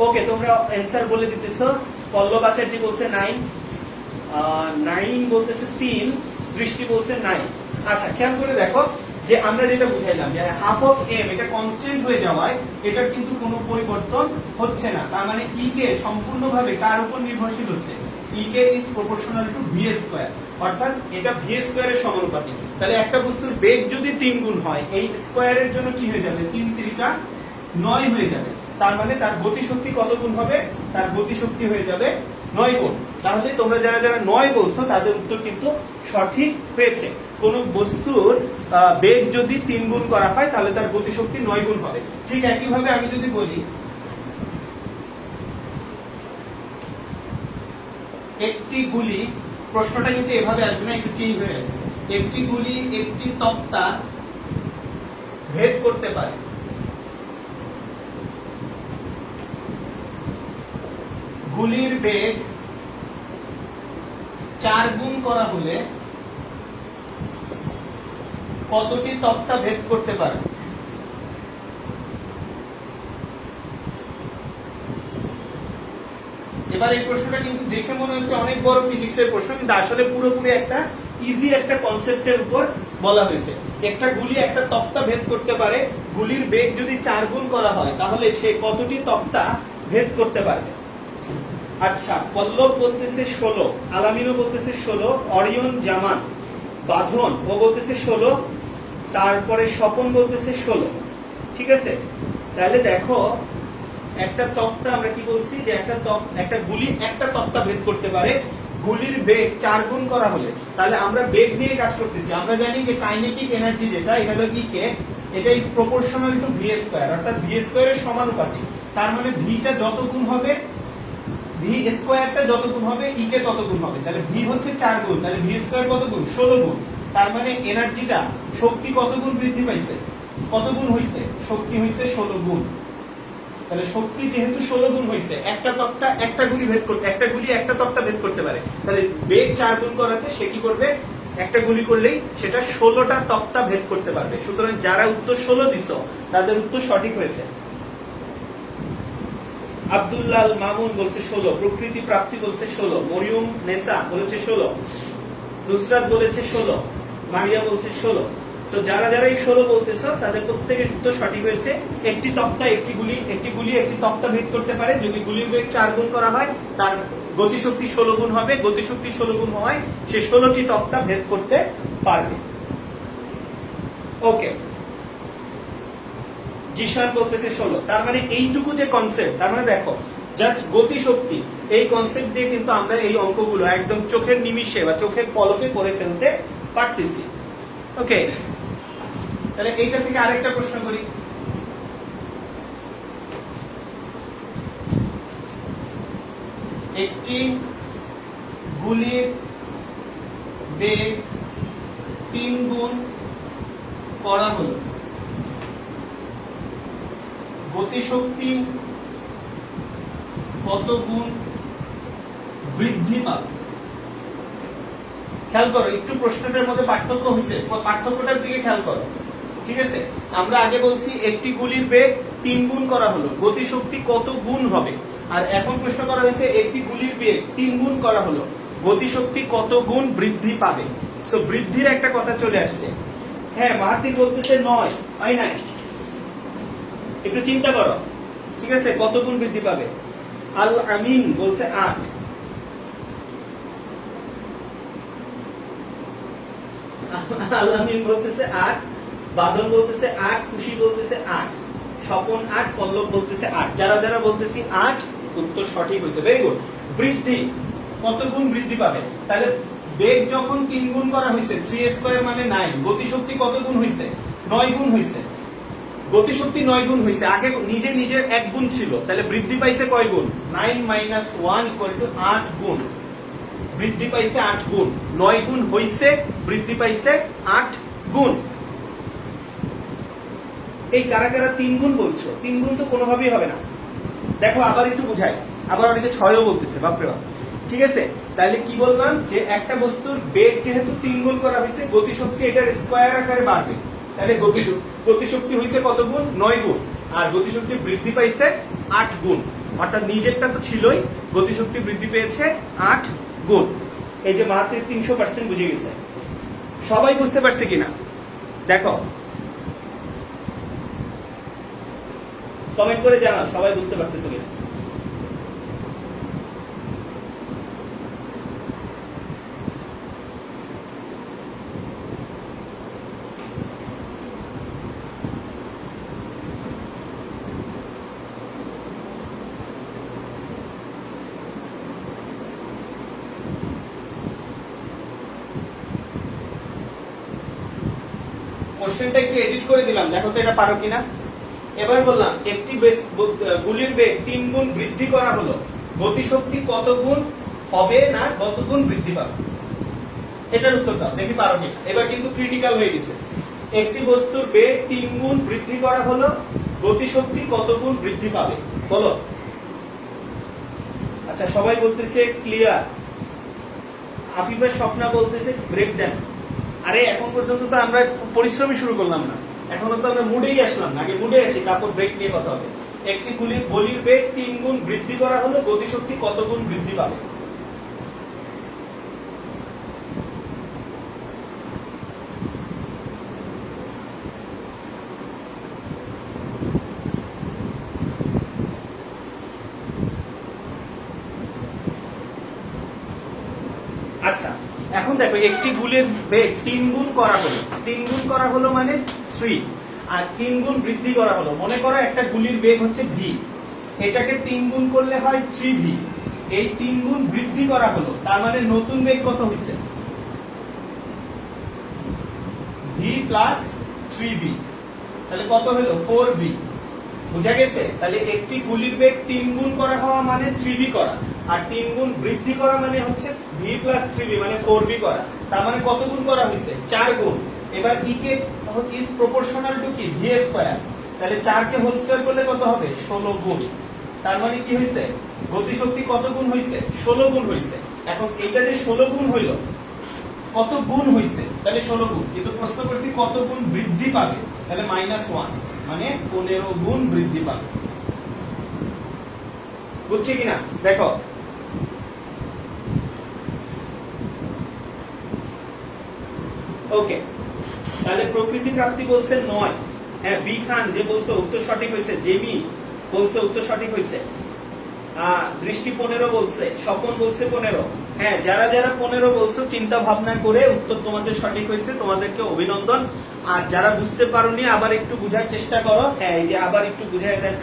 ওকে, তোমরা অ্যানসার বলে দিতেছো। পল্লব আচার্য বলছে 9, 9 বলতেছে 3, দৃষ্টি বলছে 9। আচ্ছা, খেয়াল করে দেখো যে আমরা যেটা বুঝাইলাম যে হাফ অফ m এটা কনস্ট্যান্ট হয়ে যাওয়ায় এটার কিন্তু কোনো পরিবর্তন হচ্ছে না। তার মানে EK সম্পূর্ণভাবে কার উপর নির্ভরশীল হচ্ছে? EK is proportional to v square, অর্থাৎ এটা v স্কয়ারের সমানুপাতিক। তাহলে একটা বস্তুর বেগ যদি 3 গুণ হয়, এই স্কয়ারের জন্য কি হয়ে যাবে? 3 3টা 9 হয়ে যাবে। তার মানে তার গতিশক্তি কত গুণ হবে? তার গতিশক্তি হয়ে যাবে 9 গুণ। তাহলে তোমরা যারা যারা 9 বলছো তাদের উত্তর কিন্তু সঠিক হয়েছে। কোন বস্তুর বেগ যদি 3 গুণ করা হয় তাহলে তার গতিশক্তি 9 গুণ হবে। ঠিক একইভাবে আমি যদি বলি একটি গুলি, প্রশ্নটা কিন্তু এভাবে আসবে না, একটু চেঞ্জ হয়ে আসবে। একটি গুলি একটি তক্তা ভেদ করতে পারে। গুলির বেগ 4 গুণ করা হলে কতটি তক্তা ভেদ করতে পারে? এবার এই প্রশ্নটা কিন্তু দেখে মনে হচ্ছে অনেক বড় ফিজিক্সের প্রশ্ন, কিন্তু আসলে পুরোপুরি একটা ইজি একটা কনসেপ্টের উপর বলা হয়েছে। একটা গুলি একটা তক্তা ভেদ করতে পারে, গুলির বেগ যদি 4 গুণ করা হয় তাহলে সে কতটি তক্তা ভেদ করতে পারবে? আচ্ছা, পল্লব বলতেছে 16, আলামিনও বলতেছে 16, অরিয়ন জামান বাঁধন ও বলতেছে 16, তারপরে স্বপন বলতেছে 16, ঠিক আছে? তাহলে দেখো একটা তক্তা আমরা কি বলছি যে একটা গুলি একটা তক্তা ভেদ করতে পারে, গুলির বেগ 4 গুণ করা হলে। তাহলে আমরা বেগ নিয়ে কাজ করতেছি। আমরা জানি যে কাইনেটিক এনার্জি যেটা, এটা হলো EK, এটা is proportional two v square, অর্থাৎ v স্কয়ারের সমানুপাতিক। তার মানে ভটা যত গুণ হবে, v স্কয়ারটা যত গুণ হবে EK তত গুণ হবে। তাহলে v হচ্ছে 4 গুণ, তাহলে v স্কয়ার কত গুণ? 16 গুণ। তার মানে এনার্জিটা, শক্তি কত গুণ বৃদ্ধি পাইছে? কত গুণ হইছে? শক্তি হইছে 16 গুণ। তাহলে শক্তি যেহেতু 16 গুণ হয়েছে, একটা তক্তা একটা গুলি ভেদ করতে, একটা গুলি একটা তক্তা ভেদ করতে পারে, তাহলে বেগ 4 গুণ করাতে সে কি করবে, একটা গুলি করলেই সেটা 16টা তক্তা ভেদ করতে পারবে। সুতরাং যারা উত্তর 16 দিছো তাদের উত্তর সঠিক হয়েছে। আব্দুল্লাহ মামুন বলছে 16, প্রকৃতি প্রাপ্তি বলছে 16, মরিয়ম নেসা বলেছে 16, নুসরাত বলেছে 16, মারিয়া বলছে 16। তো যারা যারা এই 16 বলতেছো তাদের প্রত্যেকের উত্তর সঠিক হয়েছে। একটি তক্তা একটি গুলি একটি তক্তা ভেদ করতে পারে। যদি গুলির বেগ 4 গুণ করা হয় তার গতিশক্তি 16 গুণ হবে। গতিশক্তি 16 গুণ হয় সে 16টি তক্তা ভেদ করতে পারবে। ওকে, জিশান বলতেছে 16। তার মানে এইটুকু যে কনসেপ্ট, তার মানে দেখো জাস্ট গতিশক্তি এই কনসেপ্ট দিয়ে কিন্তু আমরা এই অঙ্কগুলো একদম চোখের নিমিষে বা চোখের পলকে করে ফেলতে পারতেছি। ওকে, তাহলে এইটা থেকে আরেকটা প্রশ্ন করি। একটি গুলির বেগ 3 গুণ করা হলো, গতিশক্তি কত গুণ বৃদ্ধি পাবে? খেয়াল করো, একটু প্রশ্নটার মধ্যে পার্থক্য হয়েছে, পার্থক্যটার দিকে খেয়াল করো। ঠিক আছে, আমরা আগে বলছি একটি গুলির বেগ 3 গুণ করা হলো, গতিশক্তি কত গুণ হবে। আর এখন প্রশ্ন করা হয়েছে একটি গুলির বেগ 3 গুণ করা হলো, গতিশক্তি কত গুণ বৃদ্ধি পাবে। সো বৃদ্ধির একটা কথা চলে আসছে। হ্যাঁ, মাহাতি বলতেছে 9, হয় নাই? একটু চিন্তা করো। ঠিক আছে, কত গুণ বৃদ্ধি পাবে? আল আমিন বলছে 8, আল আমিন বলতেছে 8, বাদল বলতেছে 8, খুশি বলতেছে 8, স্বপন 8, পল্লব বলতেছে 8। যারা যারা বলতেছি 8 উত্তর সঠিক হয়েছে। Very good. বৃদ্ধি কত গুণ বৃদ্ধি পাবে? তাহলে বেগ যখন 3 গুণ করা হয়েছে, 3 স্কয়ার মানে 9, গতিশক্তি কত গুণ হয়েছে? 9 গুণ হয়েছে। গতিশক্তি 9 গুণ হয়েছে, আগে নিজে নিজের 1 গুণ ছিল, তাহলে বৃদ্ধি পাইছে কয় গুণ? 9 - 1 = 8 গুণ। বৃদ্ধি পাইছে 8 গুণ। 9 গুণ হইছে, বৃদ্ধি পাইছে 8 গুণ। এই কারা কারা 3 গুণ বলছো? 3 গুণ তো কোনোভাবেই হবে না। দেখো আবার একটু বুঝাই, আবার অনেকে 6ও বলতেছে, বাপরে বাপ। ঠিক আছে, তাহলে কি বললাম যে একটা বস্তুর বেগ যেহেতু 3 গুণ করা হয়েছে, গতিশক্তি এটার স্কয়ার আকারে বাড়বে। তাহলে গতিশক্তি হয়েছে কত গুণ? 9 গুণ। আর গতিশক্তি বৃদ্ধি পাইছে 8 গুণ। অর্থাৎ নিজেরটা তো ছিলই, গতিশক্তি বৃদ্ধি পেয়েছে 8 গুণ। এই যে মাত্র 300% বুঝে গেছে। সবাই বুঝতে পারছে কিনা দেখো, কমেন্ট করে জানাও সবাই বুঝতে পারতেছে কিনা। কোশ্চেনটা একটু এডিট করে দিলাম, দেখো তো এটা পারো কিনা। এবার বললাম একটি গুলির বেগ 3 গুণ বৃদ্ধি করা হলো, গতিশক্তি কত গুণ হবে না কত গুণ বৃদ্ধি পাবে? এটার উত্তর দাও, দেখি পারো কিনা। এবার কিন্তু ক্রিটিক্যাল হয়ে গেছে। একটি বস্তুর বেগ 3 গুণ বৃদ্ধি করা হলো, গতিশক্তি কত গুণ বৃদ্ধি পাবে? বলো। আচ্ছা, সবাই বলতেছে ক্লিয়ার। আফিফের স্বপ্না বলতেছে ব্রেক দেন। আরে এখন পর্যন্ত তো আমরা পরিশ্রমই শুরু করলাম না, এখনো তো আমরা মুডেই আসলাম না। আগে মুডে আসি, তারপর ব্রেক নিয়ে কথা হবে। একটি গুলির বেগ 3 গুণ বৃদ্ধি করা হলো, গতিশক্তি কত গুণ বৃদ্ধি পাবে? আচ্ছা, এখন দেখো একটি গুলির বেগ 3 গুণ করা হলো, 3 গুণ করা হলো মানে 3, আর 3 গুণ বৃদ্ধি করা হলো। মনে করো একটা গুলির বেগ হচ্ছে v, এটাকে 3 গুণ করলে হয় 3v। এই 3 গুণ বৃদ্ধি করা হলো, তার মানে নতুন বেগ কত হইছে? v প্লাস 3v, তাহলে কত হলো? 4v। বুঝা গেছে? তাহলে একটি গুলির বেগ 3 গুণ করা হওয়া মানে 3v করা, আর 3 গুণ বৃদ্ধি করা মানে হচ্ছে v প্লাস 3v মানে 4v করা। তার মানে কত গুণ করা হয়েছে? 4 গুণ। এবার e K is proportional two কি? v square. তাহলে 4 কে হোল স্কয়ার করলে কত হবে 16 গুণ। তার মানে কি হইছে গতিশক্তি কত গুণ হইছে 16 গুণ হইছে। এখন এটা যে 16 গুণ হইল কত গুণ হইছে তাহলে 16 গুণ, কিন্তু প্রশ্ন করছি কত গুণ বৃদ্ধি পাবে, তাহলে -1 মানে 15 গুণ বৃদ্ধি পাবে। বুঝছি কিনা দেখো, ওকে। তাহলে প্রকৃতি প্রাপ্তি বলছে 9, হ্যাঁ বি খান যে বলছে উত্তর সঠিক হয়েছে, জেমি বলছে উত্তর সঠিক হয়েছে, দৃষ্টি 15 বলছে, স্বপন বলছে 15। হ্যাঁ যারা যারা 15 বলছো চিন্তা ভাবনা করে উত্তর তোমাদের সঠিক হয়েছে, তোমাদেরকে অভিনন্দন। আর যারা বুঝতে পারোনি আবার একটু বোঝার চেষ্টা করো, হ্যাঁ এই যে আবার একটু বুঝাই দেন,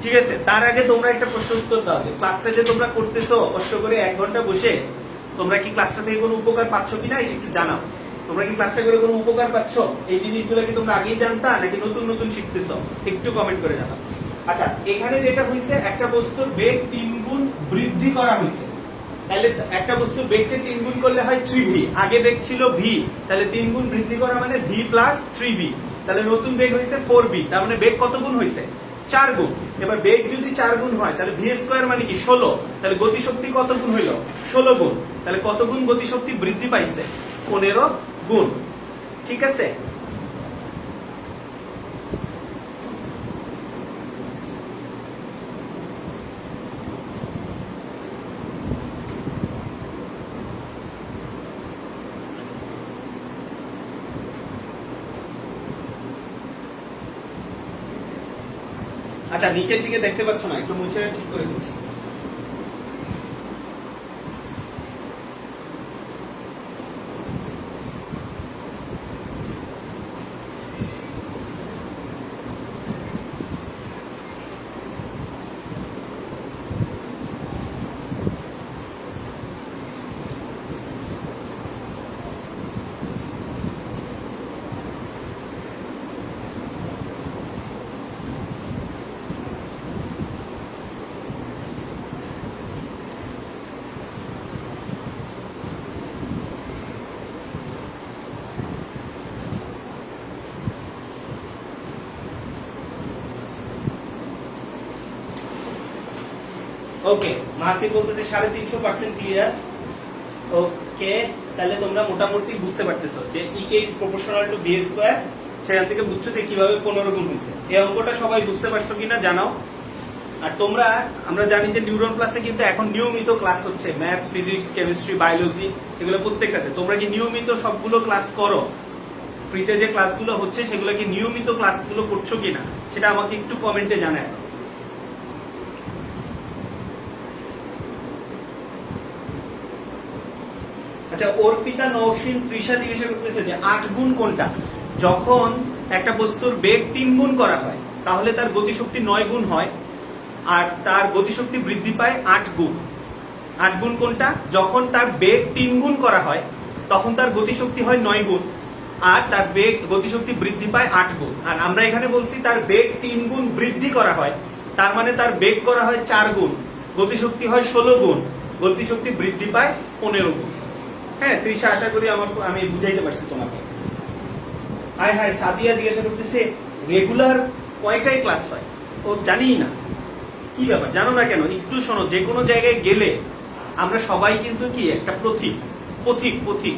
ঠিক আছে। তার আগে তোমরা একটা প্রশ্ন উত্তর দাও, ক্লাসটা যে তোমরা করতেছো কষ্ট করে 1 ঘন্টা বসে, তোমরা কি ক্লাসটা থেকে কোনো উপকার পাচ্ছ কিনা এটা একটু জানাও। তোমরা কি ক্লাসটা করে কোনো উপকার পাচ্ছ? এই জিনিসগুলো কি তোমরা আগেই জানতা নাকি নতুন নতুন শিখতেছো? একটু কমেন্ট করে জানাও। আচ্ছা এখানে যেটা হইছে একটা বস্তুর বেগ 3 গুণ বৃদ্ধি করা হইছে, তাহলে একটা বস্তুর বেগকে 3 গুণ করলে হয় 3v, আগে বেগ ছিল v, তাহলে 3 গুণ বৃদ্ধি করা মানে v প্লাস 3v, তাহলে নতুন বেগ হইছে 4v, তার মানে বেগ কত গুণ হইছে 4 গুণ। এবার বেগ যদি 4 গুণ হয় তাহলে v স্কয়ার মানে কি 16, তাহলে গতিশক্তি কত গুণ হইল 16 গুণ, তাহলে কত গুণ গতিশক্তি বৃদ্ধি পাইছে 15 গুণ। ঠিক আছে, আচ্ছা নিচের দিকে দেখতে পাচ্ছ না, একটু মুছে ঠিক করে দিচ্ছি। ওকে মাহাতি বলতেছে 350% ক্লিয়ার। ওকে তাহলে তোমরা মোটামুটি বুঝতে পারতেছো যে ek is proportional to b square, সেখান থেকে বুঝছো যে কিভাবে 15 গুণ হইছে। এই অঙ্কটা সবাই বুঝতে পারছো কিনা জানাও। আর তোমরা আমরা জানি যে নিউরন ক্লাসে কিন্তু এখন নিয়মিত ক্লাস হচ্ছে, ম্যাথ ফিজিক্স কেমিস্ট্রি বায়োলজি এগুলো প্রত্যেকটাতে। তোমরা কি নিয়মিত সবগুলো ক্লাস করো? ফ্রিতে যে ক্লাসগুলো হচ্ছে সেগুলো কি নিয়মিত ক্লাসগুলো করছো কিনা সেটা আমাকে একটু কমেন্টে জানায়। আচ্ছা অর্পিতা নওশিন তৃষা জিজ্ঞাসা করতেছে যে 8 গুণ কোনটা? যখন একটা বস্তুর বেগ 3 গুণ করা হয় তাহলে তার গতিশক্তি 9 গুণ হয়, আর তার গতিশক্তি বৃদ্ধি পায় 8 গুণ। 8 গুণ কোনটা? যখন তার বেগ 3 গুণ করা হয় তখন তার গতিশক্তি হয় 9 গুণ, আর তার বেগ গতিশক্তি বৃদ্ধি পায় 8 গুণ। আর আমরা এখানে বলছি তার বেগ 3 গুণ বৃদ্ধি করা হয়, তার মানে তার বেগ করা হয় 4 গুণ, গতিশক্তি হয় 16 গুণ, গতিশক্তি বৃদ্ধি পায় 15 গুণ। হ্যাঁ তৃষা আশা করি আমি বুঝাইতে পারছি তোমাকে। হাই হাই সাদিয়া জিজ্ঞাসা করতেছে রেগুলার কয়টায় ক্লাস হয়? ও জানি না কি ব্যাপার, জানো না কেন? একটু শোনো, যে কোনো জায়গায় গেলে আমরা সবাই কিন্তু কি একটা পথিক,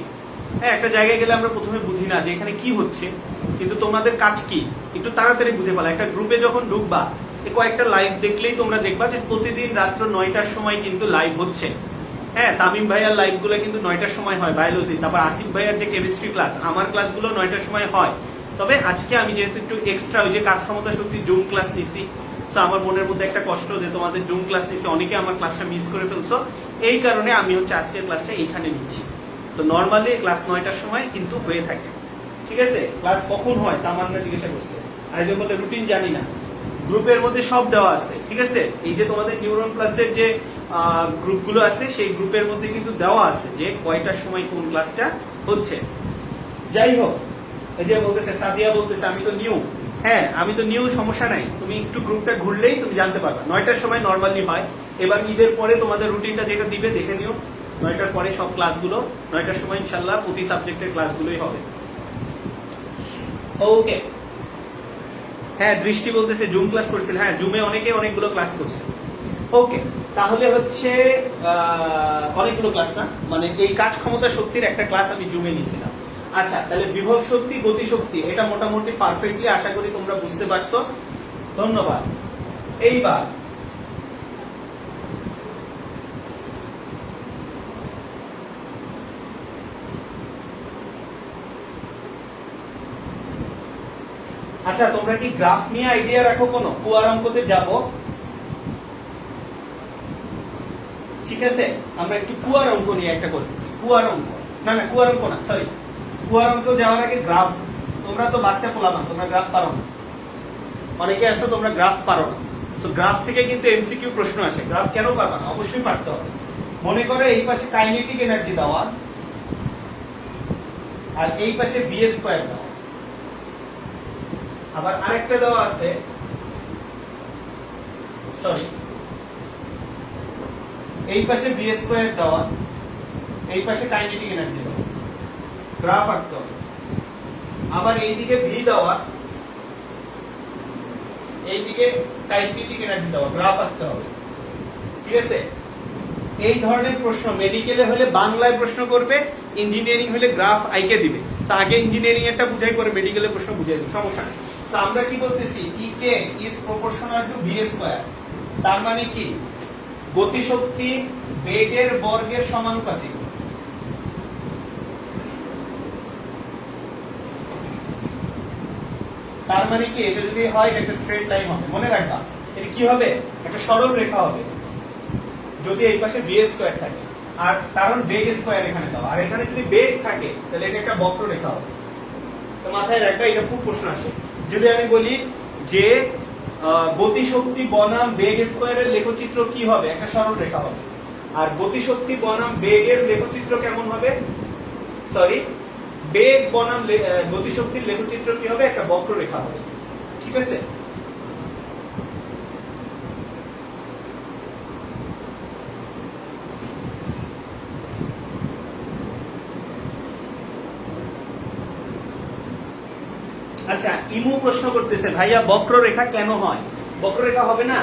হ্যাঁ একটা জায়গায় গেলে আমরা প্রথমে বুঝি না যে এখানে কি হচ্ছে, কিন্তু তোমাদের কাজ কি একটু তাড়াতাড়ি বুঝে ফেলা। একটা গ্রুপে যখন ঢুকবা কয়েকটা লাইভ দেখলেই তোমরা দেখবা যে প্রতিদিন রাত্র 9টার সময় কিন্তু লাইভ হচ্ছে। হ্যাঁ তামিম ভাইয়ার লাইভ গুলো কিন্তু 9টার সময় হয় বায়োলজি, তারপর আসিফ ভাইয়ার যে কেমিস্ট্রি ক্লাস, আমার ক্লাসগুলো 9টার সময় হয়। তবে আজকে আমি যেহেতু একটু এক্সট্রা ওই যে কাজ ক্ষমতা শক্তি জুম ক্লাস নিছি, তো আমার মনের মধ্যে একটা কষ্ট যে তোমাদের জুম ক্লাস নিছি, অনেকে আমার ক্লাসটা মিস করে ফেলছো, এই কারণে আমি হচ্ছে আজকের ক্লাসটা এইখানে নিচ্ছি। তো নর্মালি ক্লাস 9টার সময় কিন্তু হয়ে থাকে। ঠিক আছে, ক্লাস কখন হয় তামান্না জিজ্ঞাসা করছে, আর যে বলতে রুটিন জানি না, গ্রুপের মধ্যে সব দেওয়া আছে। ঠিক আছে, এই যে তোমাদের নিউরন ক্লাসের যে গ্রুপগুলো আছে সেই গ্রুপের মধ্যে কিন্তু দেওয়া আছে যে কয়টার সময় কোন ক্লাসটা হচ্ছে। যাই হোক, এই যে বলতেছে সাদিয়া বলতেছে আমি তো নিউ, হ্যাঁ আমি তো নিউ, সমস্যা নাই, তুমি একটু গ্রুপটা ঘুরলেই তুমি জানতে পারবে। 9টার সময় নর্মালি হয়, এবার ঈদের পরে তোমাদের রুটিনটা যেটা দিবে দেখে নিও, 9টার পরে সব ক্লাসগুলো 9টার সময় ইনশাল্লাহ প্রতি সাবজেক্টের ক্লাসগুলোই হবে। ওকে হ্যাঁ দৃষ্টি বলতেছে জুম ক্লাস করছিল, হ্যাঁ জুমে অনেকে অনেকগুলো ক্লাস করছে। ওকে, তাহলে হচ্ছে অনেকগুলো ক্লাস না, মানে এই কাজ ক্ষমতা শক্তির একটা ক্লাস আমি জুমে নিয়েছিলাম। আচ্ছা, তাহলে বিভব শক্তি গতি শক্তি এটা মোটামুটি পারফেক্টলি আশা করি তোমরা বুঝতে পারছো। ধন্যবাদ। এইবার আচ্ছা, তোমরা কি গ্রাফ নিয়ে আইডিয়া রাখো? কোনো কুয়ার অঙ্কতে যাব, ঠিক আছে? আমরা একটু কুয়ার অঙ্ক নিয়ে একটা করি। কুয়ার অঙ্ক না, না কুয়ার অঙ্ক না, সরি, কুয়ার অঙ্ক যাওয়ার আগে গ্রাফ। তোমরা তো বাচ্চা পোলাপান, তোমরা গ্রাফ পারো না, অনেকে আছে তোমরা গ্রাফ পারো না। তো গ্রাফ থেকে কিন্তু এমসিকিউ প্রশ্ন আসে। গ্রাফ কেন পারবা না? অবশ্যই পারতে হবে। মনে করো এই পাশে কাইনেটিক এনার্জি দেওয়া আর এই পাশে ভি স্কয়ার দেওয়া, আবার আরেকটা দেওয়া আছে, সরি, এই পাশে ভি স্কয়ার দেওয়া, এই পাশে কাইনেটিক এনার্জি দেওয়া, গ্রাফ আঁকতে হবে। আবার এইদিকে ভি দেওয়া, এইদিকে কাইনেটিক এনার্জি দেওয়া, গ্রাফ আঁকতে হবে, ঠিক আছে? এই ধরনের প্রশ্ন মেডিকেলে হলে বাংলায় প্রশ্ন করবে, ইঞ্জিনিয়ারিং হলে গ্রাফ আইকে দিবে। তা আগে ইঞ্জিনিয়ারিং এরটা বুঝাই করে মেডিকেলের প্রশ্ন বুঝাই দিবে, সমস্যা নেই। তো আমরা কি বলতেছি, EK is proportional to V square, তার মানে কি গতিশক্তি বেগের বর্গের সমানুপাতিক। তার মানে কি এটা যদি হয় এটা একটা স্ট্রেট লাইন হবে, মনে রাখবা। এটা কি হবে? একটা সরল রেখা হবে যদি এই পাশে ভি স্কয়ার থাকে, আর কারণ বেগ স্কয়ার এখানে দাও, আর এখানে যদি বেগ থাকে তাহলে এটা একটা বক্ররেখা হবে। তো মাথায় রাখবা, এটা খুব প্রশ্ন আসে। যদি আমি বলি যে গতিশক্তি বনাম বেগ স্কয়ারের লেখচিত্র কি হবে? একটা সরল রেখা হবে। আর গতিশক্তি বনাম বেগের লেখচিত্র কেমন হবে? সরি, বেগ বনাম গতিশক্তির লেখচিত্র কি হবে? একটা বক্ররেখা হবে, ঠিক আছে? আচ্ছা, ইমু প্রশ্ন করতেছে ভাইয়া বক্ররেখা কেন হয়? বক্ররেখা হবে না,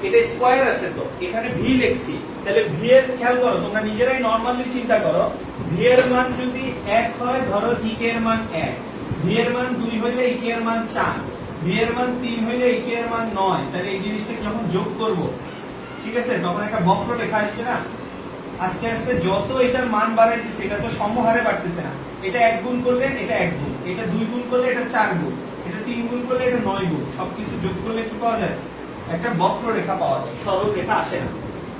এটা স্কয়ার আছে, তো এখানে ভি লিখছি, তাহলে ভি এর খেয়াল করো, তোমরা নিজেরাই নরমালি চিন্তা করো। ভি এর মান যদি 1 হয়, ধরো ইকে এর মান 1, ভি এর মান 2 হইলে ইকে এর মান 4, ভি এর মান 3 হইলে ইকে এর মান 9, তাহলে এই জিনিসটা যখন যোগ করব, ঠিক আছে, তখন একটা বক্ররেখা আসবে না? আস্তে আস্তে যত এটার মান বাড়াইতেছে, এটা তো সমহারে বাড়তেছে না। এটা 1 গুণ করলে এটা 1 গুণ, এটা 2 গুণ করলে এটা 4 গুণ, এটা 3 গুণ করলে এটা 9 গুণ, সবকিছু যোগ করলে কি পাওয়া যায়? একটা বক্ররেখা পাওয়া যায়, সরল রেখা আসে না,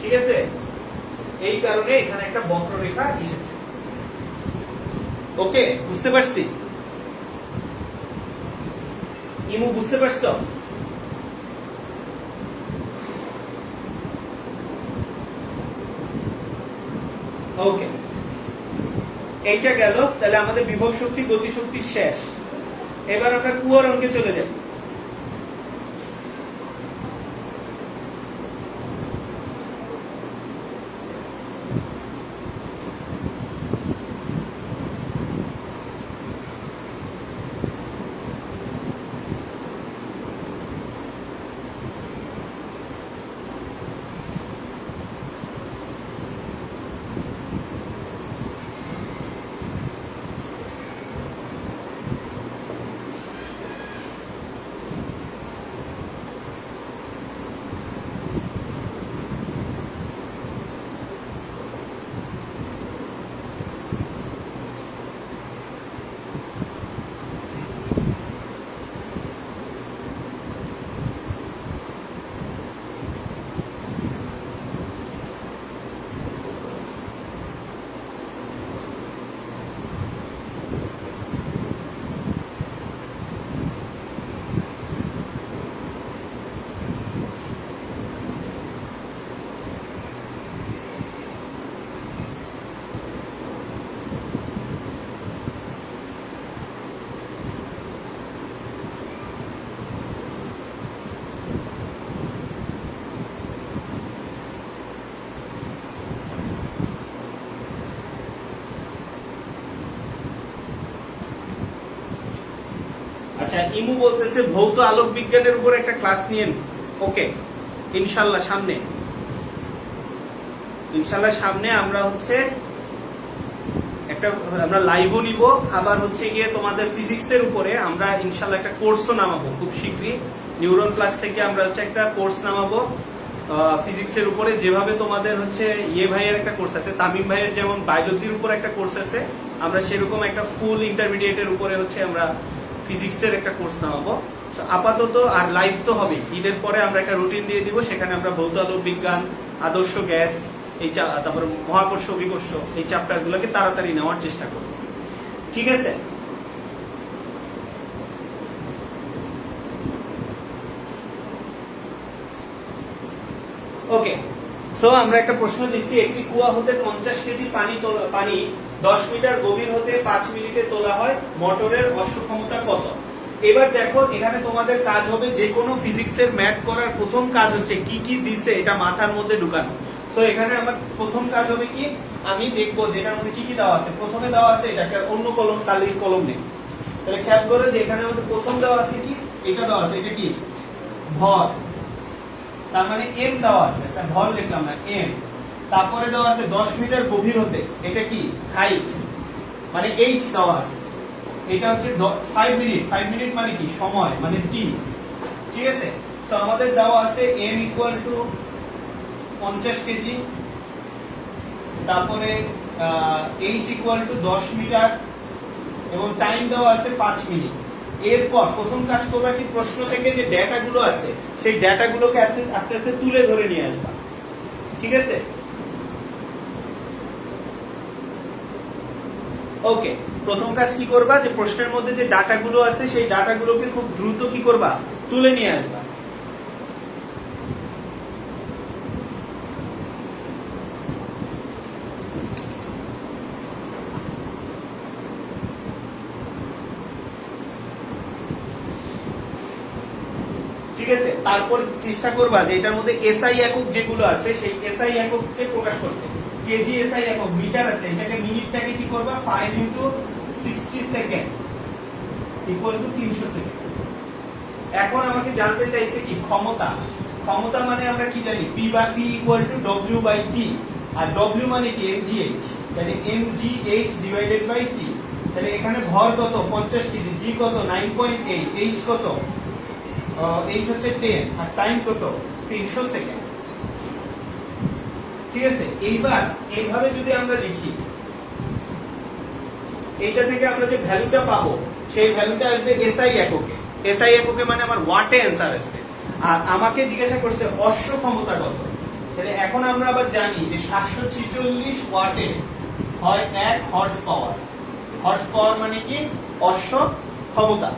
ঠিক আছে? এই কারণে এখানে একটা বক্ররেখা এসেছে। ওকে, বুঝতে পারছি? ইমু বুঝতে পারছো? ওকে, এইটা গেল। তাহলে আমাদের বিভব শক্তি গতি শক্তি শেষ। এবার আমরা কুয়ার অঙ্কে চলে যাই। ইমু বলতেছে ভৌত আলোক বিজ্ঞানের উপর একটা ক্লাস নিয়েন। ওকে, ইনশাল্লাহ সামনে আমরা হচ্ছে আমরা লাইভও নিব, আবার হচ্ছে গিয়ে তোমাদের ফিজিক্সের উপরে আমরা ইনশাল্লাহ একটা কোর্সও নামাবো খুব শীঘ্রই। নিউরন প্লাস থেকে আমরা হচ্ছে একটা কোর্স নামাবো ফিজিক্সের উপরে, যেভাবে তোমাদের হচ্ছে ভাইয়ের একটা কোর্স আছে, তামিম ভাইয়ের যেমন বায়োলজির উপর একটা কোর্স আছে, আমরা সেরকম একটা ফুল ইন্টারমিডিয়েটের উপরে হচ্ছে আমরা ফিজিক্সের একটা কোর্স নামাবো। আপাতত আর লাইভ তো হবে, ঈদের পরে আমরা একটা রুটিন দিয়ে দিব, সেখানে আমরা ভৌত আলোক বিজ্ঞান, আদর্শ গ্যাস, তারপর মহাকর্ষ অভিকর্ষ, এই চ্যাপ্টার গুলোকে তাড়াতাড়ি নেওয়ার চেষ্টা করব। ঠিক আছে, ওকে। সো আমরা একটা প্রশ্ন দিচ্ছি, একটি কুয়া হতে 50 কেজি পানি 10 মিটার গভীর হতে 5 মিনিটে তোলা হয়, মোটরের অশ্ব ক্ষমতা কত? এবার দেখো, এখানে তোমাদের কাজ হবে যে কোনো ফিজিক্সের ম্যাথ করার প্রথম কাজ হচ্ছে কি কি দিছে এটা মাথার মধ্যে ঢুকানো। সো এখানে আমার প্রথম কাজ হবে কি, আমি দেখবো যে এটার মধ্যে কি কি দেওয়া আছে। প্রথমে দেওয়া আছে এটাকে অন্য কলম, কালির কলম নেই, তাহলে খেয়াল করে যে এখানে আমাদের প্রথম দেওয়া আছে কি, এটা দেওয়া আছে, এটা কি ভর, তার মানে এম দেওয়া আছে, ভর লিখলাম না এম। তারপরে দেওয়া আছে 10 মিটার গভীর হতে, এটা কি হাইট, মানে এইচ দেওয়া আছে। এটা হচ্ছে 5 মিনিট মানে কি সময়, মানে টি। ঠিক আছে, সো আমাদের দেওয়া আছে এম ইকুয়াল টু 50 কেজি, তারপরে এইচ ইকুয়াল টু 10 মিটার, এবং টাইম দেওয়া আছে 5 মিনিট। এরপর প্রথম কাজ করবা কি, প্রশ্ন থেকে যে ডেটা গুলো আছে সেই ডেটা গুলোকে আস্তে আস্তে তুলে ধরে নিয়ে আসবা। ঠিক আছে, ওকে। প্রথম কাজ কি করবা, যে প্রশ্নের মধ্যে যে ডাটা গুলো আছে সেই ডাটা গুলোকে খুব দ্রুত কি করবা, তুলে নিয়ে আসবা। ঠিক আছে, তারপর চেষ্টা করবা যে এটার মধ্যে এসআই একক যেগুলো আছে সেই এসআই একককে প্রকাশ করতে। কেজি এসআই একক, মিটার আছে, এটাকে মিনিটটাকে কি করবা 5 × 60 সেকেন্ড ইকুয়াল টু 300 সেকেন্ড। এখন আমাকে জানতে চাইছে কি ক্ষমতা। ক্ষমতা মানে আমরা কি জানি, P ইকুয়াল টু W/T, আর W মানে কি mgh, তাহলে mgh ডিভাইডেড বাই T। তাহলে এখানে ভর কত 50 কেজি, G কত 9.8, H কত H হচ্ছে 10, আর টাইম কত 300 সেকেন্ড। ঠিক আছে, এইবার এইভাবে যদি আমরা লিখি, এইটা থেকে আমরা যে ভ্যালুটা পাবো সেই ভ্যালুটা আসবে এসআই এককে। এসআই এককে মানে আমার ওয়াটে অ্যান্সার আসবে। আর আমাকে জিজ্ঞাসা করছে অশ্ব ক্ষমতা কত, তাহলে এখন আমরা আবার জানি যে 746 ওয়াটে হয় 1 হর্স পাওয়ার। হর্স পাওয়ার মানে কি অশ্ব ক্ষমতা।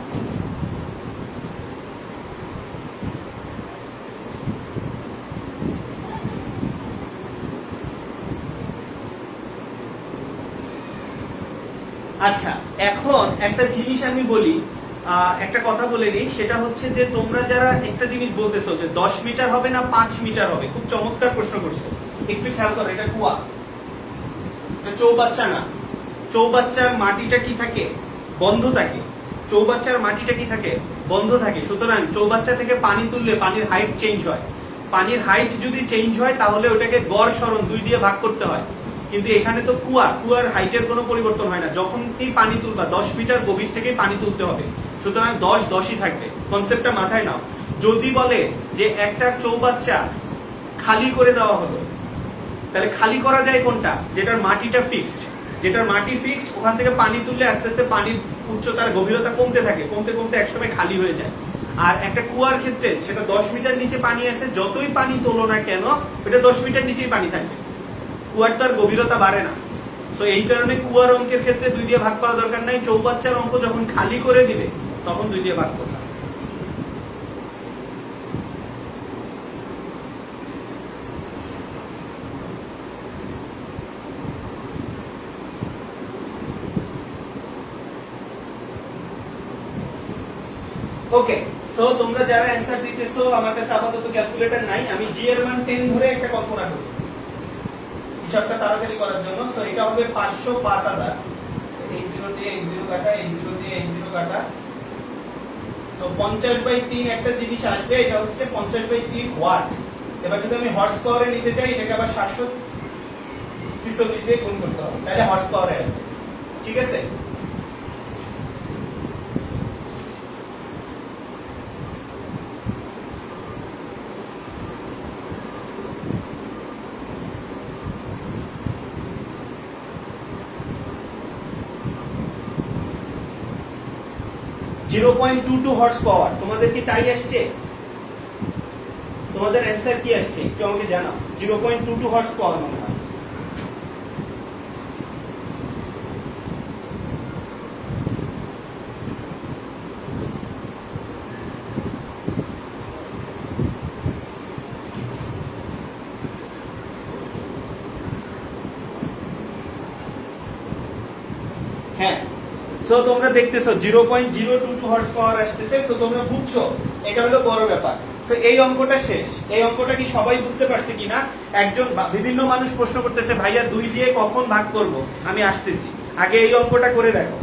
আচ্ছা, এখন একটা জিনিস আমি বলি, একটা কথা বলে নিই, সেটা হচ্ছে যে তোমরা যারা একটা জিনিস বলতেছো যে 10 মিটার হবে না 5 মিটার হবে, খুব চমৎকার প্রশ্ন করছো, একটু খেয়াল করো। এটা কুয়া, এটা চৌবাচ্চা না। চৌবাচ্চার মাটিটা কি থাকে, বন্ধ থাকে। চৌবাচ্চার মাটিটা কি থাকে, বন্ধ থাকে। সুতরাং চৌবাচ্চা থেকে পানি তুললে পানির হাইট চেঞ্জ হয়। পানির হাইট যদি চেঞ্জ হয় তাহলে ওটাকে গড় সরণ 2 দিয়ে ভাগ করতে হয়। কিন্তু এখানে তো কুয়ার হাইটের কোনো পরিবর্তন হয় না। যখন এই পানি তুলবা 10 মিটার গভীর থেকে পানি তুলতে হবে, সুতরাং 10 থাকবে। কনসেপ্টটা মাথায় নাও। যদি বলে যে একটা চৌবাচ্চা খালি করে দেওয়া হলো, তাহলে খালি করা যায় কোনটা, যেটার মাটিটা ফিক্সড। যেটার মাটি ফিক্সড, ওখান থেকে পানি তুললে আস্তে আস্তে পানির উচ্চতার গভীরতা কমতে থাকে, কমতে কমতে একসময় খালি হয়ে যায়। আর একটা কুয়ার ক্ষেত্রে সেটা 10 মিটার নিচে পানি আছে, যতই পানি তোলো না কেন ওটা 10 মিটার নিচেই পানি থাকবে, কুয়ার তার গভীরতা বাড়ে না। সো এই কারণে কুয়ার অঙ্কের ক্ষেত্রে 2 দিয়ে ভাগ করা দরকার নাই। চৌবাচ্চার অঙ্ক যখন খালি করে দিবে তখন 2 দিয়ে ভাগ করবে। ওকে, সো তোমরা যারা অ্যানসার দিতেছো, আমার কাছে আপাতত ক্যালকুলেটর নাই, আমি জি এর মান 10 ধরে একটা কল্পনা করি হিসাবটা তাড়াতাড়ি করার জন্য। সো এটা হবে 500 5000, এই 0 দিয়ে এই 0 কাটা, এই 0 দিয়ে এই 0 কাটা, তো 50/3 একটা জিনিস আসবে, এটা হচ্ছে 50/3 ওয়াট। এবার যদি আমি হর্স পাওয়ারে নিতে চাই, এটাকে আবার 746 দিয়ে গুণ করতে হবে, তাহলে হর্স পাওয়ারে আসবে। ঠিক আছে? (0.22 হর্স পাওয়ার। তোমাদের কি তাই আসছে? তোমাদের অ্যান্সার কি আসছে একটু আমাকে জানাও। 0.22 হর্স পাওয়ার মনে হয়। হ্যাঁ, সো তোমরা দেখতেছো 0.022 হর্স পাওয়ার আসতেছে। সো তোমরা বুঝছো এটা হলো বড় ব্যাপার। সো এই অঙ্কটা শেষ। এই অঙ্কটা কি সবাই বুঝতে পারছে কিনা? একজন বিভিন্ন মানুষ প্রশ্ন করতেছে, ভাইয়া 2 দিয়ে কখন ভাগ করব? আমি আসতেছি, আগে এই অঙ্কটা করে দেখো।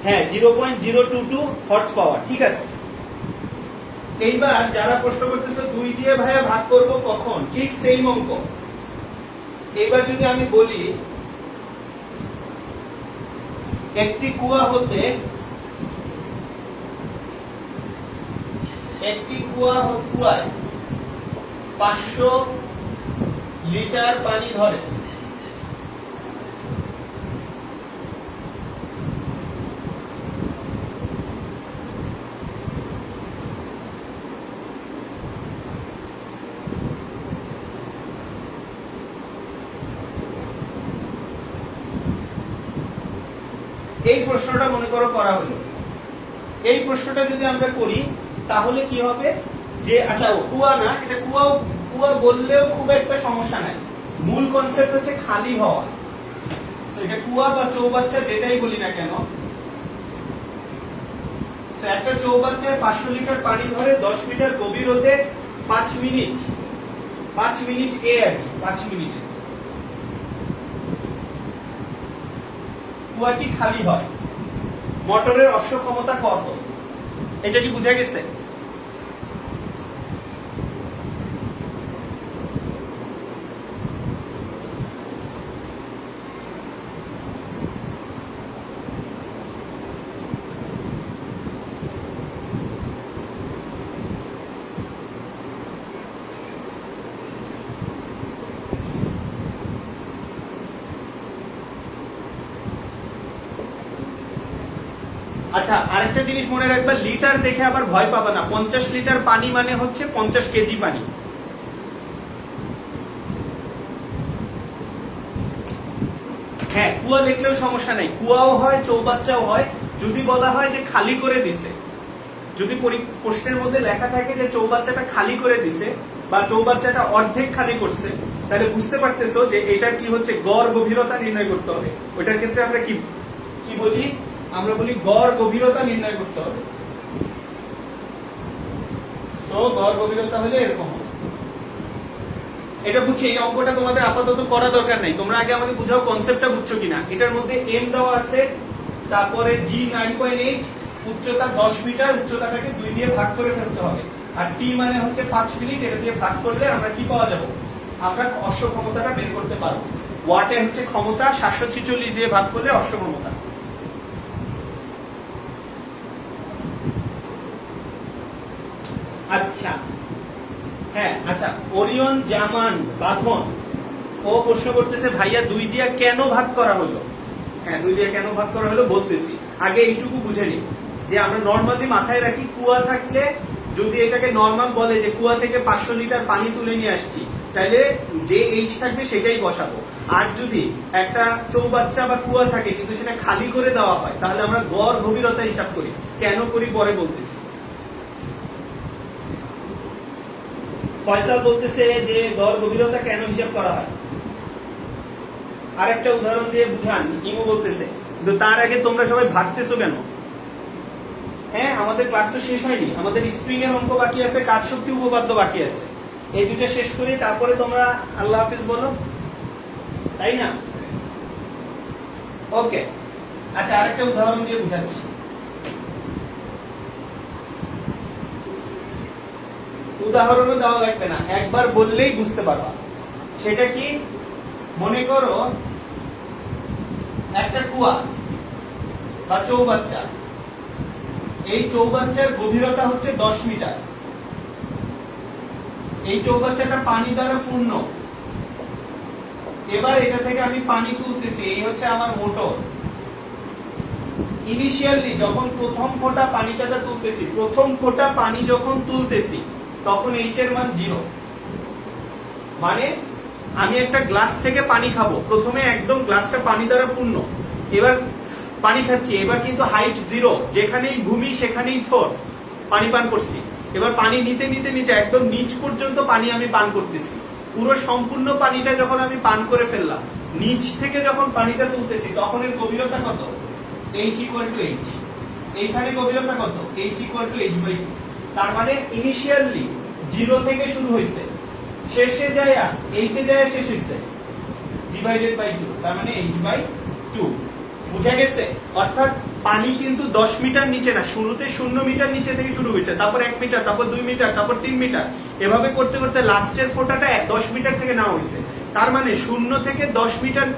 হ্যাঁ, 0.022 হর্স পাওয়ার, ঠিক আছে। এইবার যারা প্রশ্ন করতেছে 2 দিয়ে ভাইয়া ভাগ করব কখন, ঠিক সেম অঙ্ক। এইবার যদি আমি বলি একটি কুয়ায় 500 লিটার পানি ধরে, এই প্রশ্নটা মনে করো করা হলো। এই প্রশ্নটা যদি আমরা করি তাহলে কি হবে যে, আচ্ছা কুয়া না, এটা কুয়া বললেও খুব একটা সমস্যা নাই। মূল কনসেপ্ট হচ্ছে খালি হওয়া। এটা কুয়া বা চৌবাচ্চা যেটাই বলি না কেন, একটা চৌবাচ্চায় 500 লিটার পানি ধরে 10 মিটার গভীরতে 5 মিনিট এ আর কি, 5 মিনিটে কুয়াটি খালি হয়। মোটরের অশ্ব ক্ষমতা কত? এটা কি বুঝা গেছে? আচ্ছা, আরেকটা জিনিস মনে রাখবা, লিটার দেখে আবার ভয় পাবা না। 50 লিটার পানি মানে হচ্ছে 50 কেজি পানি। হ্যাঁ, কুয়া লিখলেও সমস্যা নাই, কুয়াও হয় চৌবাচ্চাও হয়। যদি বলা হয় যে খালি করে দিছে, যদি প্রশ্নের মধ্যে লেখা থাকে যে চৌবাচ্চাটা খালি করে দিছে বা চৌবাচ্চাটা অর্ধেক খালি করছে, তাহলে বুঝতে পারতেছো যে এটা কি হচ্ছে, গড় গভীরতা নির্ণয় করতে হবে। ওইটার ক্ষেত্রে আমরা কি বলি? আমরা বলি গড় গভীরতা নির্ণয় করতে হবে। সো গড় গভীরতা হলে এরকম হবে। এটা বুঝছি, এই অঙ্কটা তোমাদের আপাতত করা দরকার নাই। তোমরা আগে আমাকে বুঝাও কনসেপ্টটা বুঝছো কিনা। এটার মধ্যে এম দেওয়া আছে, তারপরে জি 9.8, উচ্চতা 10 মিটার, উচ্চতাটাকে 2 দিয়ে ভাগ করে ফেলতে হবে। আর টি মানে হচ্ছে 5 মিনিট, এটা দিয়ে ভাগ করলে আমরা কি পাওয়া যাবে? আমরা অশ্ব ক্ষমতাটা বের করতে পারবো। ওয়াটে হচ্ছে ক্ষমতা, 746 দিয়ে ভাগ করলে অশ্ব ক্ষমতা। আচ্ছা, হ্যাঁ, আচ্ছা, ওরিয়ন জামান বাঁধন ও প্রশ্ন করতেছে, ভাইয়া 2 দিয়ে কেন ভাগ করা হলো? হ্যাঁ, 2 দিয়ে কেন ভাগ করা হলো বলতেছি। আগে এইটুকু বুঝে নিই যে আমরা নরমালি মাথায় রাখি, কুয়া থাকলে যদি এটাকে নরমাল বলে যে কুয়া থেকে 500 লিটার পানি তুলে নিয়ে আসছি, তাহলে যে এইচ থাকবে সেটাই বসাবো। আর যদি একটা চৌবাচ্চা বা কুয়া থাকে কিন্তু সেটা খালি করে দেওয়া হয়, তাহলে আমরা গড় গভীরতা হিসাব করি। কেন করি পরে বলতেছি। ফয়সাল বলতেছে যে গড় গভীরতা কেন হিসাব করা হয়, আরেকটা উদাহরণ দিয়ে বুঝান। ইমু বলতেছে, কিন্তু তার আগে তোমরা সবাই ভাবতেছো কেন? হ্যাঁ, আমাদের ক্লাস তো শেষ হয়নি, আমাদের স্প্রিং এর অঙ্ক বাকি আছে, কাজ শক্তি উপপাদ্য বাকি আছে। এই দুটো শেষ করি, তারপরে তোমরা আল্লাহ হাফিজ বলো, তাই না? ওকে, আচ্ছা, আরেকটা উদাহরণ দিয়ে বুঝাচ্ছি। উদাহরণও দেওয়া লাগবে না, একবার বললেই বুঝতে পারবা। সেটা কি, মনে করো একটা কুয়া বা চৌবাচ্চা, এই চৌবাচ্চার গভীরতা হচ্ছে 10 মিটার। এই চৌবাচ্চাটা পানি দ্বারা পূর্ণ। এবার এটা থেকে আমি পানি তুলতেছি, এই হচ্ছে আমার মোটর। ইনিশিয়ালি যখন প্রথম ফোঁটা পানিটা তুলতেছি, প্রথম ফোঁটা পানি যখন তুলতেছি তখন এইচ এর মান 0। মানে আমি একটা গ্লাস থেকে পানি খাবো, প্রথমে একদম গ্লাসটা পানি দ্বারা পূর্ণ, এবার পানি খাচ্ছি, এবার কিন্তু হাইট 0, যেখানেই ভূমি সেখানেই ঠোঁট, পানি পান করছি। এবার পানি নিতে নিতে নিতে একদম নিচ পর্যন্ত পানি আমি পান করতেছি। পুরো সম্পূর্ণ পানিটা যখন আমি পান করে ফেললাম, নিচ থেকে যখন পানিটা তুলতেছি তখন এর গভীরতা কত? h = h। এইখানে গভীরতা কত? h = h/2। তার মানে ইনিশিয়ালি 0 থেকে শুরু হইছে, শেষে যায় h এ যায় শেষ হইছে, /2। তার মানে h/2। বুঝা গেছে? অর্থাৎ পানি কিন্তু 10 মিটার নিচে না, শুরুতে 0 মিটার নিচে থেকে শুরু হইছে, তারপর 1 মিটার, তারপর 2 মিটার, তারপর 3 মিটার, এভাবে করতে করতে লাস্টের ফোঁটাটা 10 মিটার থেকে নেওয়া হইছে। তার মানে 0 থেকে 10 মিটার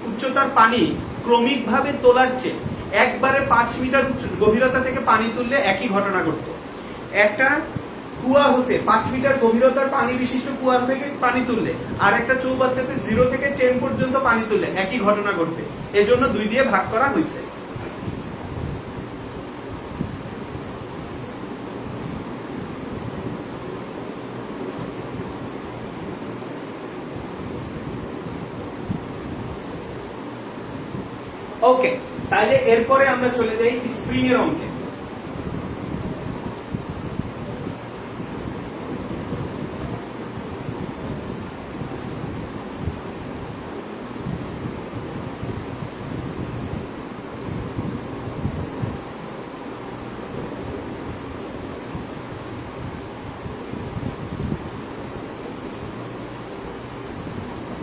উচ্চতার পানি ক্রমিকভাবে তোলার চেয়ে একবারে 5 মিটার গভীরতা থেকে পানি তুললে একই ঘটনা ঘটতো। একটা কুয়া হতে 5 মিটার গভীরতার পানি বিশিষ্ট কুয়া থেকে পানি তুললে আর একটা চৌবাচ্চাতে 0 থেকে 10 পর্যন্ত পানি তুললে একই ঘটনা ঘটবে। এজন্য 2 দিয়ে ভাগ করা হয়েছে। ওকে, তাহলে এরপরে আমরা চলে যাই স্প্রিং এর অঙ্কে।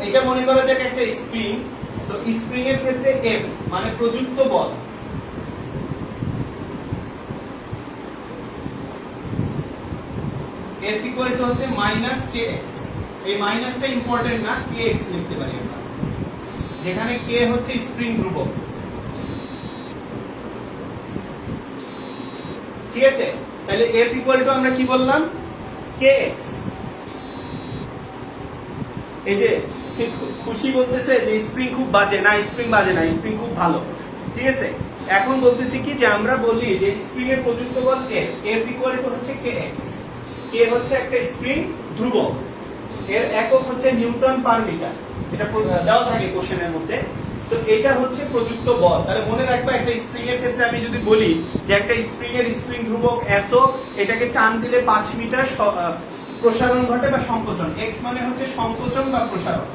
এটা মনে করা যাক একটা স্প্রিং। তো স্প্রিং এর ক্ষেত্রে F মানে প্রযুক্ত বল, F ইকুয়াল টু হচ্ছে -kx। এই মাইনাসটা ইম্পর্টেন্ট না, kx লিখতে পারি আমরা, যেখানে k হচ্ছে স্প্রিং ধ্রুবক। ঠিক আছে? তাহলে F ইকুয়াল টু আমরা কি বললাম? kx। এই যে খুশি বলতেছে যে স্প্রিং খুব বাজে না, স্প্রিং বাজে না, স্প্রিং খুব ভালো। ঠিক আছে, এখন বলতেছি কি যে আমরা বলি যে স্প্রিং এর প্রযুক্ত বল F ইকুয়াল টু হচ্ছে kx। k হচ্ছে একটা স্প্রিং ধ্রুবক, এর একক হচ্ছে নিউটন পার মিটার, এটা দেওয়া থাকে কোশ্চেনের মধ্যে। সো এটা হচ্ছে প্রযুক্ত বল। তাহলে মনে রাখবা একটা স্প্রিং এর ক্ষেত্রে আমি যদি বলি যে একটা স্প্রিং এর স্প্রিং ধ্রুবক এত, এটাকে টান দিলে 5 মিটার প্রসারণ ঘটে বা সংকোচন, x মানে হচ্ছে সংকোচন বা প্রসারণ।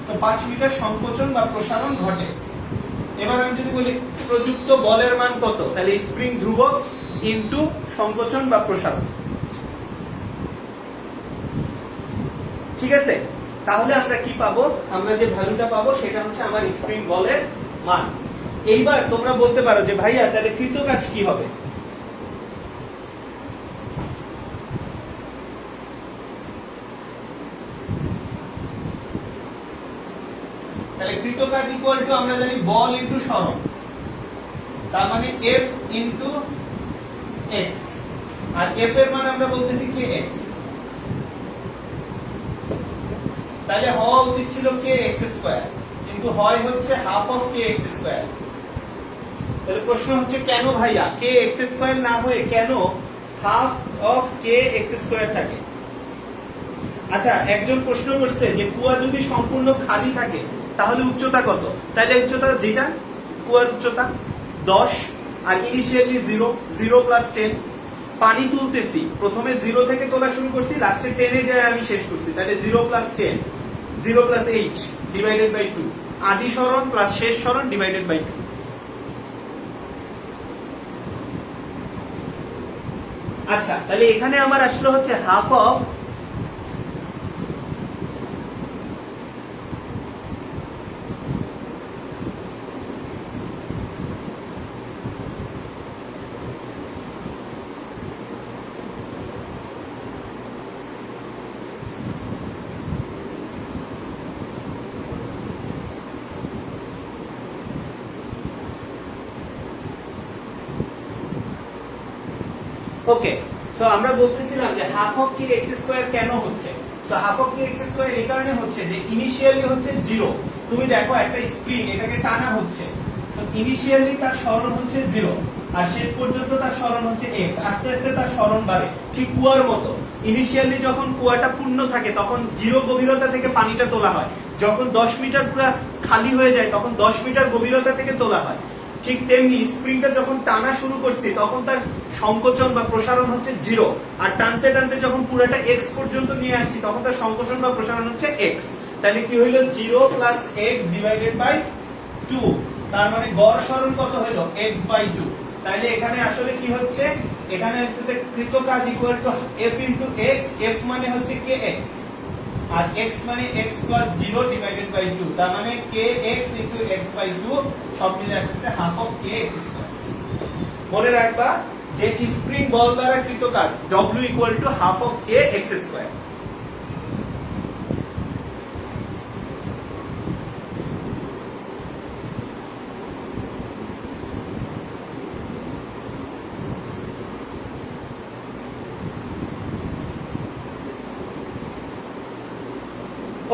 তো 5 মিটার সংকোচন বা প্রসারণ ঘটে। এবার আমি যদি বলি প্রযুক্ত বলের মান কত, তাহলে স্প্রিং ধ্রুবক ইনটু সংকোচন বা প্রসারণ। ঠিক আছে, তাহলে আমরা কি পাবো? আমরা যে ভ্যালুটা পাবো সেটা হচ্ছে আমার স্প্রিং বলের মান। এইবার তোমরা বলতে পারো যে ভাইয়া তাহলে কৃত কাজ কি হবে? তাহলে কৃত কাজ ইকুয়াল টু আমরা জানি বল ইনটু সরণ, তার মানে F ইনটু x, আর F এর মান আমরা বলতেছি kx। তাহলে হওয়া উচিত ছিল kx², কিন্তু হয় হচ্ছে হাফ অফ kx²। তাহলে প্রশ্ন হচ্ছে কেন ভাইয়া kx² না হয়ে কেন হাফ অফ kx² থাকে? আচ্ছা, একজন প্রশ্ন করছে যে কুয়া যদি সম্পূর্ণ খালি থাকে তাহলে উচ্চতা কত? তাহলে উচ্চতা যেটা কুয়ার উচ্চতা 10 আর ইনিশিয়ালি 0, 0 + 10। পানি তুলতেছি, প্রথমে 0 থেকে তোলা শুরু করছি, লাস্টে 10 এ যায় আমি শেষ করছি, তাহলে 0 + 10, 0 + h / 2, আদি সরণ প্লাস শেষ সরণ / 2। আচ্ছা, তাহলে এখানে আমার আসলে হচ্ছে হাফ অফ ওকে, সো আমরা বলতেছিলাম যে half of K x square কেন হচ্ছে। So half of K x square এই কারণে হচ্ছে যে ইনিশিয়ালি হচ্ছে 0। তুমি দেখো একটা স্প্রিং এটাকে টানা হচ্ছে, সো ইনিশিয়ালি তার সরণ হচ্ছে 0 আর শেষ পর্যন্ত তার সরণ হচ্ছে x। আস্তে আস্তে তার সরণ বাড়ে, ঠিক কুয়ার মতো। ইনিশিয়ালি যখন কুয়াটা পূর্ণ থাকে তখন 0 গভীরতা থেকে পানিটা তোলা হয়, যখন 10 মিটার পুরো খালি হয়ে যায় তখন 10 মিটার গভীরতা থেকে তোলা হয়। ঠিক তেমনি স্প্রিংটা যখন টানা শুরু করছি তখন তার সংকোচন বা প্রসারণ হচ্ছে 0, আর টানতে টানতে যখন পুরোটা x পর্যন্ত নিয়ে আসছি তখন তার সংকোচন বা প্রসারণ হচ্ছে x। তাহলে কি হইলো 0 + x ডিভাইডেড বাই 2, তার মানে গড় সরণ কত হলো x/2। তাহলে এখানে আসলে কি হচ্ছে, এখানে আসছে কৃত কাজ equal to f * x, f মানে হচ্ছে kx আর x মানে x + 0 ডিভাইডেড বাই 2, তার মানে kx * x/2 সব মিলে আসছে হাফ অফ kx স্কয়ার। মনে রাখবা যে স্প্রিং বল দ্বারা কৃত কাজ w = half of kx square.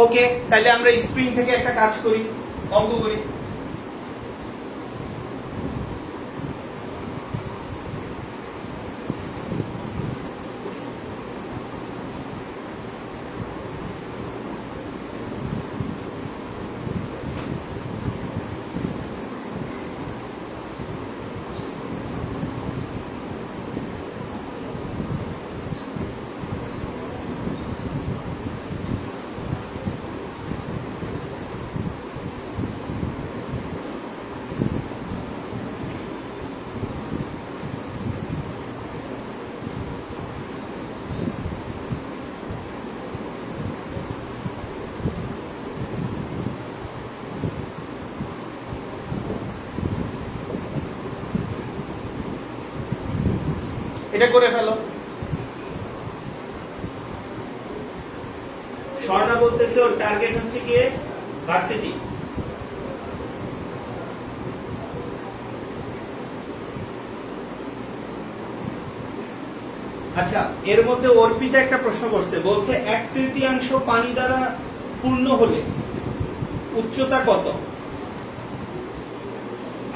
Okay, তাহলে আমরা স্প্রিং থেকে একটা কাজ করি, অঙ্ক করি। এটা করে ফেলো। স্বর্ণা বলতেছে ওর টার্গেট হচ্ছে কি ভার্সিটি। আচ্ছা, এর মধ্যে অর্পিতা একটা প্রশ্ন করছে, বলছে 1/3 পানি দ্বারা পূর্ণ হলে উচ্চতা কত?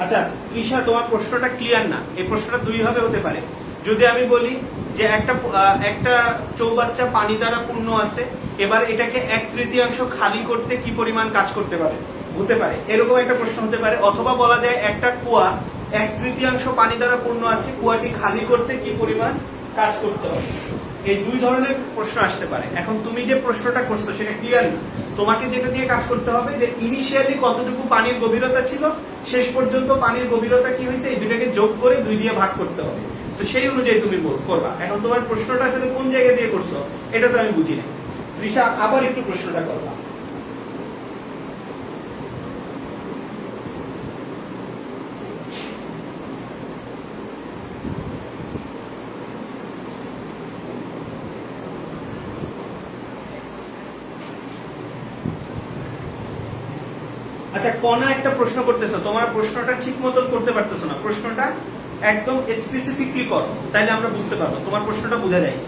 আচ্ছা তৃষা, তোমার প্রশ্নটা ক্লিয়ার না। এই প্রশ্নটা দুই ভাবে হতে পারে। যদি আমি বলি যে একটা চৌবাচ্চা পানি দ্বারা পূর্ণ আছে, এবার এটাকে 1/3 খালি করতে কি পরিমাণ কাজ করতে পারে, হতে পারে এরকম একটা প্রশ্ন হতে পারে। অথবা বলা যায় একটা কুয়া 1/3 পানি দ্বারা পূর্ণ আছে, কুয়াটি খালি করতে কি পরিমাণ কাজ করতে হবে। এই দুই ধরনের প্রশ্ন আসতে পারে। এখন তুমি যে প্রশ্নটা করছো সেটা ক্লিয়ার না। তোমাকে যেটা দিয়ে কাজ করতে হবে যে ইনিশিয়ালি কতটুকু পানির গভীরতা ছিল, শেষ পর্যন্ত পানির গভীরতা কি হয়েছে, এই দুটাকে যোগ করে 2 দিয়ে ভাগ করতে হবে। তো সেই অনুযায়ী তুমি করবা। এখন তোমার প্রশ্নটা আসলে কোন জায়গা দিয়ে করছো এটা তো আমি বুঝি না। তৃষা, আবার একটু প্রশ্নটা করবা। আচ্ছা, কণা একটা প্রশ্ন করতেছো, তোমার প্রশ্নটা ঠিক মতন করতে পারতেছো না। প্রশ্নটা একদম স্পেসিফিকলি করো, তাইলে আমরা বুঝতে পারবো তোমার প্রশ্নটা বোঝা যায়।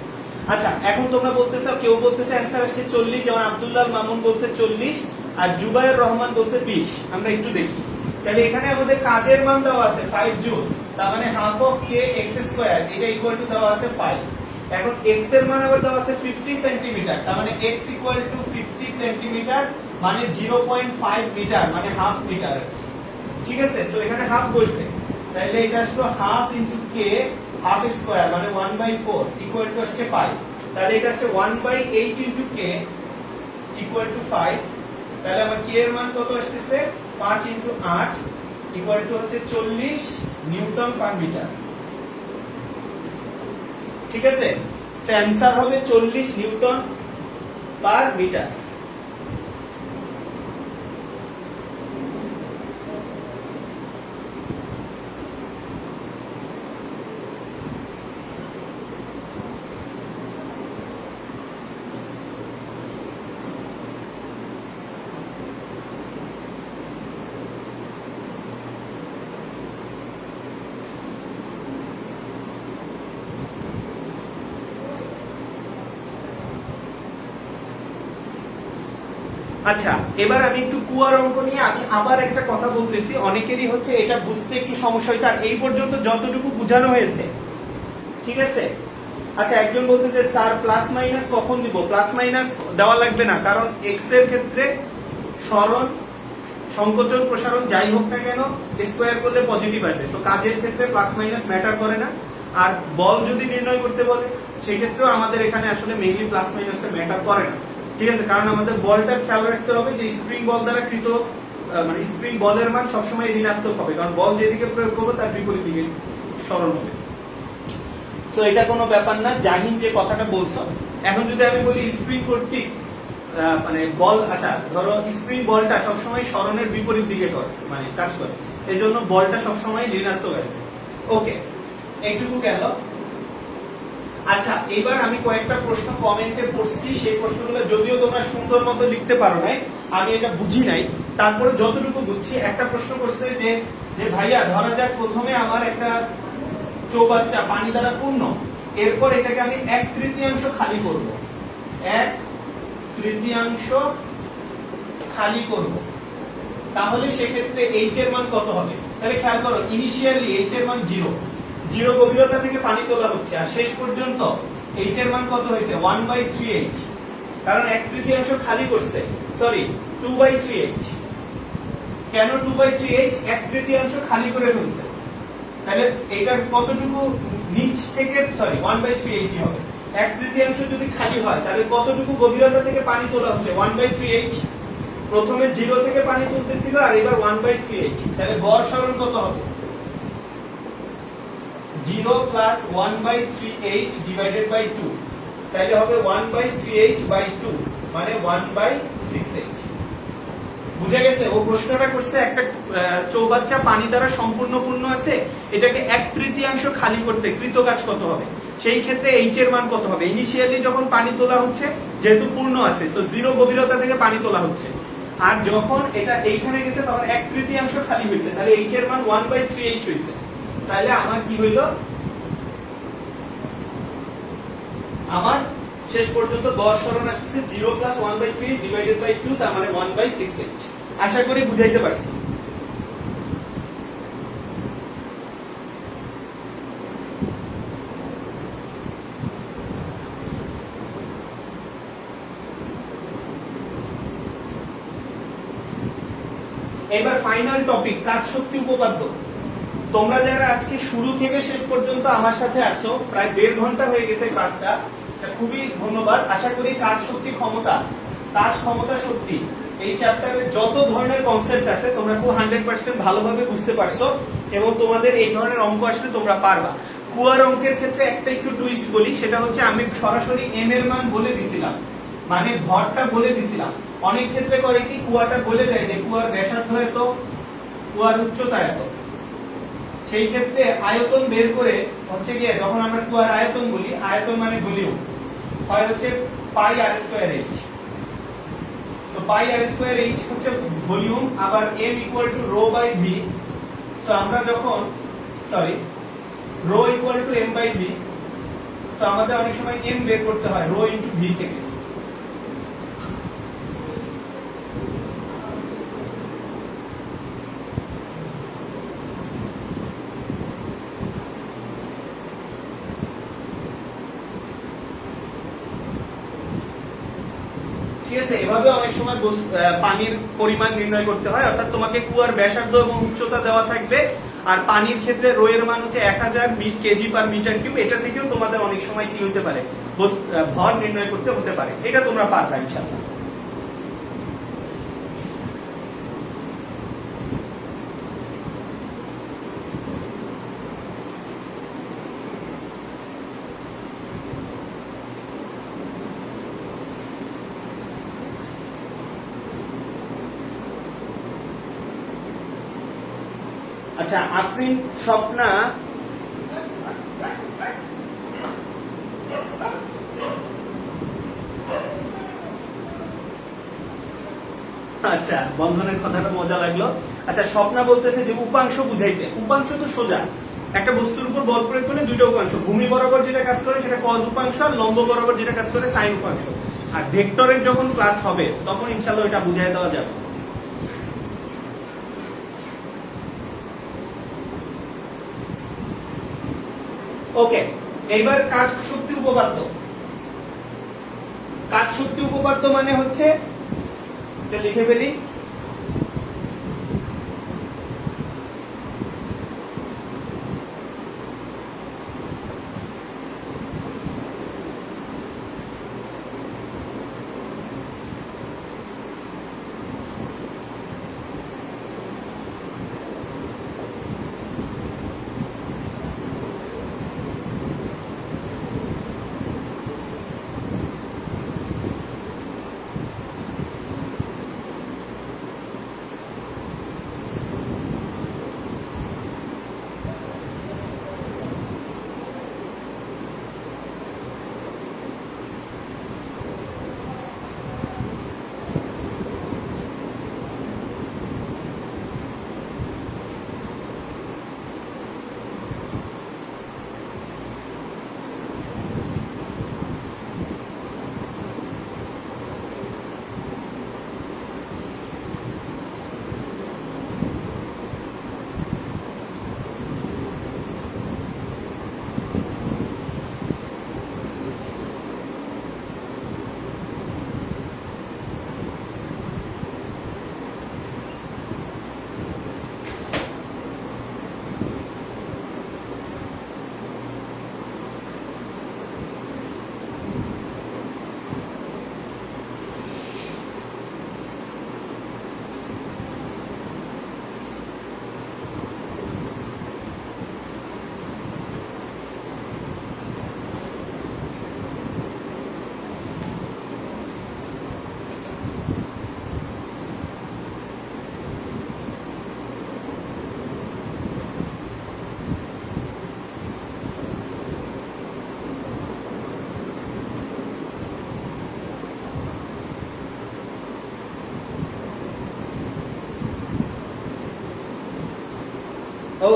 আচ্ছা, এখন তোমরা বলতেছো, কেউ বলতেছে অ্যানসার আসছে 40, যেমন আব্দুল্লাহ মামুন বলছে 40 আর জুবায়ের রহমান বলছে 20। আমরা একটু দেখি। তাহলে এখানে আমাদের কাজের মান দেওয়া আছে 5 জুল, তার মানে half of K x square, এটা ইকুয়াল টু দেওয়া আছে 5। এখন এক্স এর মান আবার দেওয়া আছে 50 সেন্টিমিটার, তার মানে এক্স ইকুয়াল টু 50 সেন্টিমিটার মানে 0.5 মিটার, মানে হাফ মিটার। ঠিক আছে, সো এখানে হাফ বসবে, তাহলে এটা আসলো হাফ ইনটু কে হাফ স্কয়ার মানে 1/4 ইকুয়াল টু আসছে 5। তাহলে এটা আসছে 1/8 ইনটু কে ইকুয়াল টু 5। তাহলে আমার কে এর মান কত আসছে 5 ইনটু 8 ইকুয়াল টু হচ্ছে 40 নিউটন পার মিটার। ঠিক আছে, সো অ্যানসার হবে 40 নিউটন পার মিটার। আচ্ছা, এবার আমি একটু কুয়ার অঙ্ক নিয়ে আমি আবার একটা কথা বলতেছি, অনেকেরই হচ্ছে এটা বুঝতে একটু সমস্যা হয়েছে, আর এই পর্যন্ত যতটুকু বোঝানো হয়েছে ঠিক আছে। আচ্ছা, একজন বলতেছে স্যার প্লাস মাইনাস কখন দিব? প্লাস মাইনাস দেওয়া লাগবে না, কারণ এক্স এর ক্ষেত্রে সরণ সংকোচন প্রসারণ যাই হোক না কেন স্কোয়ার করলে পজিটিভ আসবে, সো কাজের ক্ষেত্রে প্লাস মাইনাস ম্যাটার করে না। আর বল যদি নির্ণয় করতে বলে সেই ক্ষেত্রেও আমাদের এখানে আসলে মেইনলি প্লাস মাইনাসটা ম্যাটার করে না, ঠিক আছে। কারণ আমাদের বলটা খেয়াল রাখতে হবে যে স্প্রিং বল দ্বারা কৃত মানে স্প্রিং বলের মান সবসময় ঋণাত্মক হবে, কারণ বল যেদিকে প্রয়োগ করবো তার বিপরীত দিকে সরণ হবে। সো এটা কোনো ব্যাপার না, জাহিন যে কথাটা বলছো। এখন যদি আমি বলি স্প্রিং কর্তৃক মানে বল, আচ্ছা ধরো স্প্রিং বলটা সবসময় সরণের বিপরীত দিকে করে মানে কাজ করে, এই জন্য বলটা সবসময় ঋণাত্মক আসবে। ওকে, এইটুকু গেল। আচ্ছা, এবার আমি কয়েকটা প্রশ্ন কমেন্টে পড়ছি, সেই প্রশ্নগুলো যদিও তোমরা সুন্দর মতো লিখতে পারো নাই, আমি এটা বুঝি নাই, তারপরে যতটুকু বুঝছি। একটা প্রশ্ন করছে যে ভাইয়া ধরা যাক প্রথমে আমার একটা চৌবাচ্চা পানি দ্বারা পূর্ণ, এরপর এটাকে আমি 1/3 খালি করব, 1/3 খালি করব, তাহলে সেক্ষেত্রে এইচ এর মান কত হবে? তাহলে খেয়াল করো, ইনিশিয়ালি এইচ এর মান 0 গভীরতা থেকে পানি তোলা হচ্ছে, আর শেষ পর্যন্ত এইচ এর মান কত হয়েছে? 1/3h, কারণ 1/3 খালি করছে, সরি 2/3h। কেন 2/3h? 1/3 খালি করে ফেলছে, তাহলে এটার কতটুকু নিচ থেকে, সরি 1/3h হবে। 1/3 যদি খালি হয় তাহলে কতটুকু গভীরতা থেকে পানি তোলা হচ্ছে? 1/3h। প্রথমে 0 থেকে পানি তুলতেছিল আর এবার 1/3h, তাহলে গড় সরণ কত হবে? 0 প্লাস 1/3h ডিভাইডেড বাই 2, তাহলে হবে 1/3h বাই 2 মানে 1/6h। বুঝে গেছে? ও প্রশ্নটা করছে একটা চৌবাচ্চা পানি দ্বারা সম্পূর্ণ পূর্ণ আছে, এটাকে 1/3 খালি করতে কৃত কাজ কত হবে, সেই ক্ষেত্রে এইচ এর মান কত হবে? ইনিশিয়ালি যখন পানি তোলা হচ্ছে যেহেতু পূর্ণ আছে, সো 0 গভীরতা থেকে পানি তোলা হচ্ছে, আর যখন এটা এইখানে গেছে তখন 1/3 খালি হয়েছে, তাহলে এইচ এর মান 1/3h হয়েছে। তাহলে আমার কি হইল? আমার শেষ পর্যন্ত গড় সরণ আসছে 0 প্লাস 1/3 ডিভাইডেড বাই 2, তার মানে 1/6h। আশা করি বুঝাইতে পারছি। এবার ফাইনাল টপিক, কাজ শক্তি উপপাদ্য। তোমরা যারা আজকে শুরু থেকে শেষ পর্যন্ত আমার সাথে আছো, প্রায় 1.5 ঘন্টা হয়ে গেছে ক্লাসটা, খুবই ধন্যবাদ। আশা করি কাজ শক্তি ক্ষমতা, কাজ ক্ষমতা শক্তি এই চ্যাপ্টারে যত ধরনের কনসেপ্ট আছে তোমরা খুব 100% ভালোভাবে বুঝতে পারছো, এবং তোমাদের এই ধরনের অঙ্ক আসলে তোমরা পারবা। কুয়ার অঙ্কের ক্ষেত্রে একটা একটু টুইস্ট বলি, সেটা হচ্ছে আমি সরাসরি এম এর মান বলে দিছিলাম, মানে ভরটা বলে দিছিলাম। অনেক ক্ষেত্রে করে কি কুয়াটা বলে দেয় যে কুয়ার ব্যাসার্ধ এত, কুয়ার উচ্চতা এত, সেই ক্ষেত্রে আয়তন বের করে হচ্ছে গিয়ে যখন আমরা কুয়ার আয়তন বলি, আয়তন মানে ভলিউম হয় হচ্ছে পাই আর স্কয়ার এইচ। সো পাই আর স্কয়ার এইচ হচ্ছে ভলিউম, আবার m equal to rho by V. So আমরা যখন rho equal to m by V, so আমাদের অনেক সময় m বের করতে হয় রো ইনটু ভি থেকে। ঠিক আছে, এভাবে অনেক সময় পানির পরিমাণ নির্ণয় করতে হয়, অর্থাৎ তোমাকে কুয়ার ব্যাসার্ধ এবং উচ্চতা দেওয়া থাকবে, আর পানির ক্ষেত্রে রো এর মান হচ্ছে 1000 কেজি পার মিটার কিউব। এটা থেকেও তোমাদের অনেক সময় কি হতে পারে, ভর নির্ণয় করতে হতে পারে, এটা তোমরা পারবে ইনশাআল্লাহ। আচ্ছা, আফরিন স্বপ্না আচ্ছা, বন্ধনের কথাটা মজা লাগলো। আচ্ছা, স্বপ্না বলতেছে যে উপাংশ বুঝাইতে, উপাংশ তো সোজা, একটা বস্তুর উপর বল প্রয়োগ করলে দুইটা উপাংশ, ভূমি বরাবর যেটা কাজ করে সেটা কজ উপাংশ, আর লম্ব বরাবর যেটা কাজ করে সাইন উপাংশ। আর ভেক্টরের যখন ক্লাস হবে তখন ইনশাআল্লাহ এটা বুঝিয়ে দেওয়া যাবে। ওকে, এইবার কাজ শক্তি উপপাদ্য। কাজ শক্তি উপপাদ্য মানে হচ্ছে, এটা লিখে ফেলি,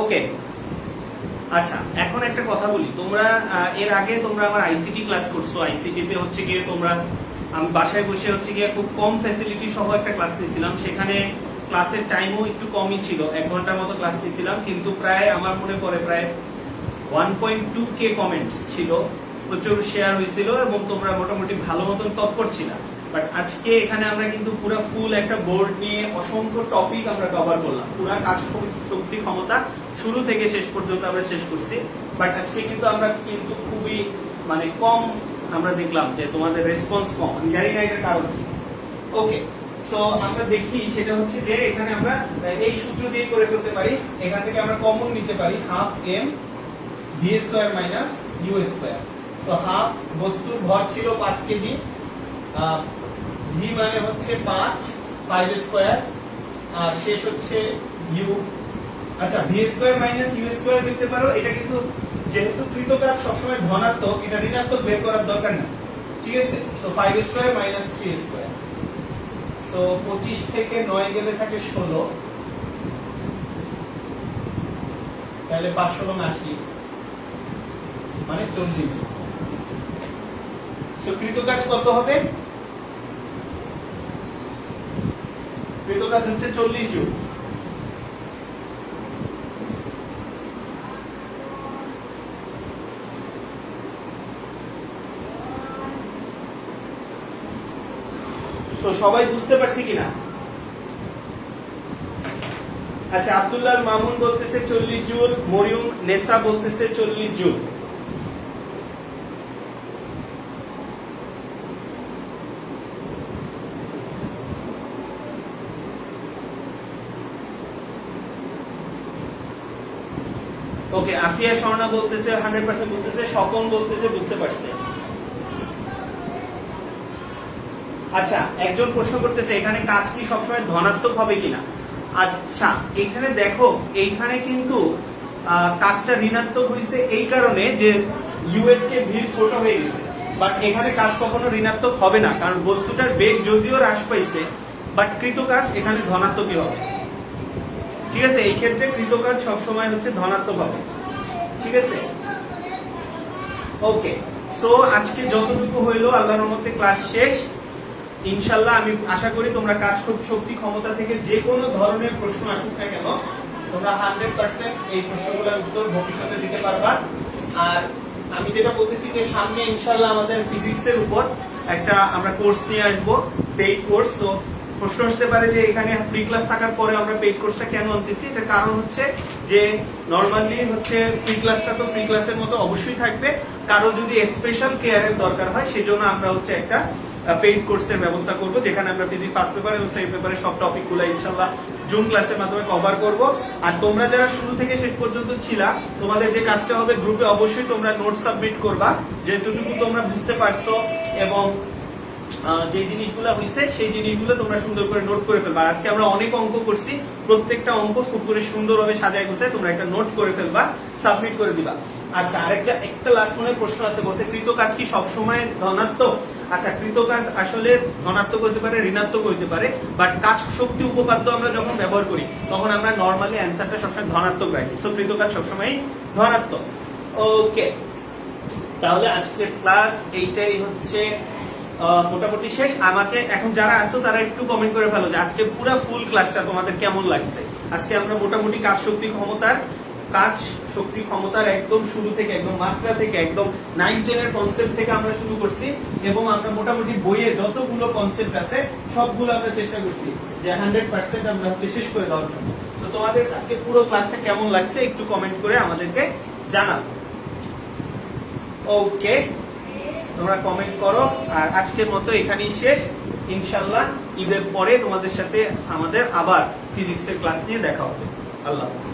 ওকে। আচ্ছা, এখন একটা কথা বলি, তোমরা এর আগে তোমরা আমার আইসিটি ক্লাস করছো। আইসিটি তে হচ্ছে গিয়ে তোমরা, আমি বাসায় বসে হচ্ছে গিয়ে খুব কম ফ্যাসিলিটি সহ একটা ক্লাস নিয়েছিলাম। সেখানে ক্লাসের টাইমও একটু কমই ছিল, 1 ঘন্টার মতো ক্লাস নিয়েছিলাম, কিন্তু প্রায় আমার মনে পড়ে প্রায় 1.2K কমেন্টস ছিল, প্রচুর শেয়ার হয়েছিল এবং তোমরা মোটামুটি ভালো মতন তৎপর ছিল। বাট আজকে এখানে আমরা কিন্তু পুরো ফুল একটা বোর্ড নিয়ে অসংখ্য টপিক আমরা কভার করলাম, পুরো কাজ শক্তি ক্ষমতা শুরু থেকে শেষ পর্যন্ত আমরা শেষ করছি। বাট আজকে কিন্তু আমরা কিন্তু খুবই মানে কম আমরা দেখলাম যে তোমাদের রেসপন্স কম, আমি জানি না এটার কারণ কি। ওকে, সো আমরা দেখি সেটা হচ্ছে যে এখানে আমরা এই সূত্র দিয়ে করে ফেলতে পারি। এখান থেকে আমরা কমন নিতে পারি half m v square minus u square. So half, বস্তুর ভর ছিল 5 কেজি, v মানে হচ্ছে 5 স্কয়ার, আর শেষ হচ্ছে u। আচ্ছা, v square minus u square লিখতে পারো। এটা কিন্তু যেহেতু কৃতকাজ সবসময় ধনাত্মক, এটা ঋণাত্মক বের করার দরকার নেই, ঠিক আছে। So 5 square minus 3 square. So 25 থেকে 9 গেলে থাকে 16, তাহলে 5 16 80 মানে 40। সো কৃতকাজ কত হবে? কৃতকাজ হচ্ছে 40 জুল। তো সবাই বুঝতে পারছি কিনা? আচ্ছা, আব্দুল্লাহ মামুন বলতেছে 40 জুল, মরিয়ম নেসা বলতেছে 40 জুল। ওকে, আফিয়া স্বর্ণা বলতেছে 100% বুঝতেছে, স্বপন বলতেছে বুঝতে পারছে। আচ্ছা, একজন প্রশ্ন করতেছে এখানে কাজ কি সবসময় ধনাত্মক হবে কিনা। আচ্ছা, এখানে দেখো, এইখানে কিন্তু কাজটা ঋণাত্মক হয়েছে এই কারণে যে u এর চেয়ে v ছোট হয়ে গেছে। বাট এখানে কাজ কখনো ঋণাত্মক হবে না, কারণ বস্তুটার বেগ যদিও হ্রাস পাইছে, বাট কৃতকাজ এখানে ধনাত্মকই হবে, ঠিক আছে। এই ক্ষেত্রে কৃতকাজ সবসময় হচ্ছে ধনাত্মক হবে, ঠিক আছে। ওকে, সো আজকে যতটুকু হইলো আল্লাহর রহমতে ক্লাস শেষ। ইনশাআল্লাহ আমি আশা করি তোমরা কাজ শক্তি ক্ষমতা থেকে যে কোনো ধরনের প্রশ্ন আসুক না কেন তোমরা 100% এই প্রশ্নগুলোর উত্তর ভবিষ্যতে দিতে পারবা। আর আমি যেটা বলতেছি যে সামনে ইনশাআল্লাহ আমাদের ফিজিক্সের উপর একটা আমরা কোর্স নিয়ে আসবো, পেইড কোর্স। সো প্রশ্ন আসতে পারে যে এখানে ফ্রি ক্লাস থাকার পরে আমরা পেইড কোর্সটা কেন আনতেছি, এটার কারণ হচ্ছে যে নরমালি হচ্ছে ফ্রি ক্লাসটা তো ফ্রি ক্লাসের মতো অবশ্যই থাকবে, কারো যদি স্পেশাল কেয়ারের দরকার হয় সেজন্য আমরা হচ্ছে একটা পেইড কোর্সের ব্যবস্থা করব, যেখানে আমরা ফিজিক্স ফার্স্ট পেপার এবং সেকেন্ড পেপারে সব টপিকগুলো ইনশাআল্লাহ জুম ক্লাসের মাধ্যমে কভার করব। আর তোমরা যারা শুরু থেকে শেষ পর্যন্ত ছিলা তোমাদের যে কাজটা হবে গ্রুপে অবশ্যই তোমরা নোট সাবমিট করবা, যেটুকু তোমরা বুঝতে পারছো এবং যে জিনিসগুলো হয়েছে সেই জিনিসগুলো তোমরা সুন্দর করে নোট করে ফেলবা। আজকে আমরা অনেক অঙ্ক করছি, প্রত্যেকটা অঙ্ক খুব করে সুন্দরভাবে সাজায় গোছায় তোমরা একটা নোট করে ফেলবা, সাবমিট করে দিবা। আচ্ছা, একটা লাস্ট মনে প্রশ্ন আছে, বলছে কৃত কাজ কি সবসময় ধনাত্মক? আচ্ছা, কৃত কাজ আসলে ধনাত্মক হতে পারে, ঋণাত্মক হতে পারে, বাট কাজ শক্তি উপপাদ্য আমরা যখন ব্যবহার করি তখন আমরা নর্মালি অ্যান্সারটা সবসময় ধনাত্মক রাখি। সো কৃত কাজ সবসময় ধনাত্মক। ওকে, তাহলে আজকের ক্লাস এইটাই হচ্ছে মোটামুটি শেষ। আমাকে এখন যারা আসো তারা একটু কমেন্ট করে ফেলো যে আজকে পুরো ফুল ক্লাসটা তোমাদের কেমন লাগছে। আজকে আমরা মোটামুটি কাজ শক্তি ক্ষমতার একদম শুরু থেকে একদম মাত্রা থেকে একদম 9-10 এর কনসেপ্ট থেকে আমরা শুরু করছি এবং আমরা মোটামুটি বইয়ে যতগুলো কনসেপ্ট আছে সবগুলো আমরা চেষ্টা করছি যে 100% আমরা হচ্ছে শেষ করে দেওয়ার জন্য। তো তোমাদের আজকে পুরো ক্লাসটা কেমন লাগছে একটু কমেন্ট করে আমাদেরকে জানাও। ওকে, তোমরা কমেন্ট করো। আর আজকের মতো এখানেই শেষ। ইনশাআল্লাহ ঈদের পরে তোমাদের সাথে আমাদের আবার ফিজিক্সের ক্লাস নিয়ে দেখা হবে। আল্লাহ হাফেজ।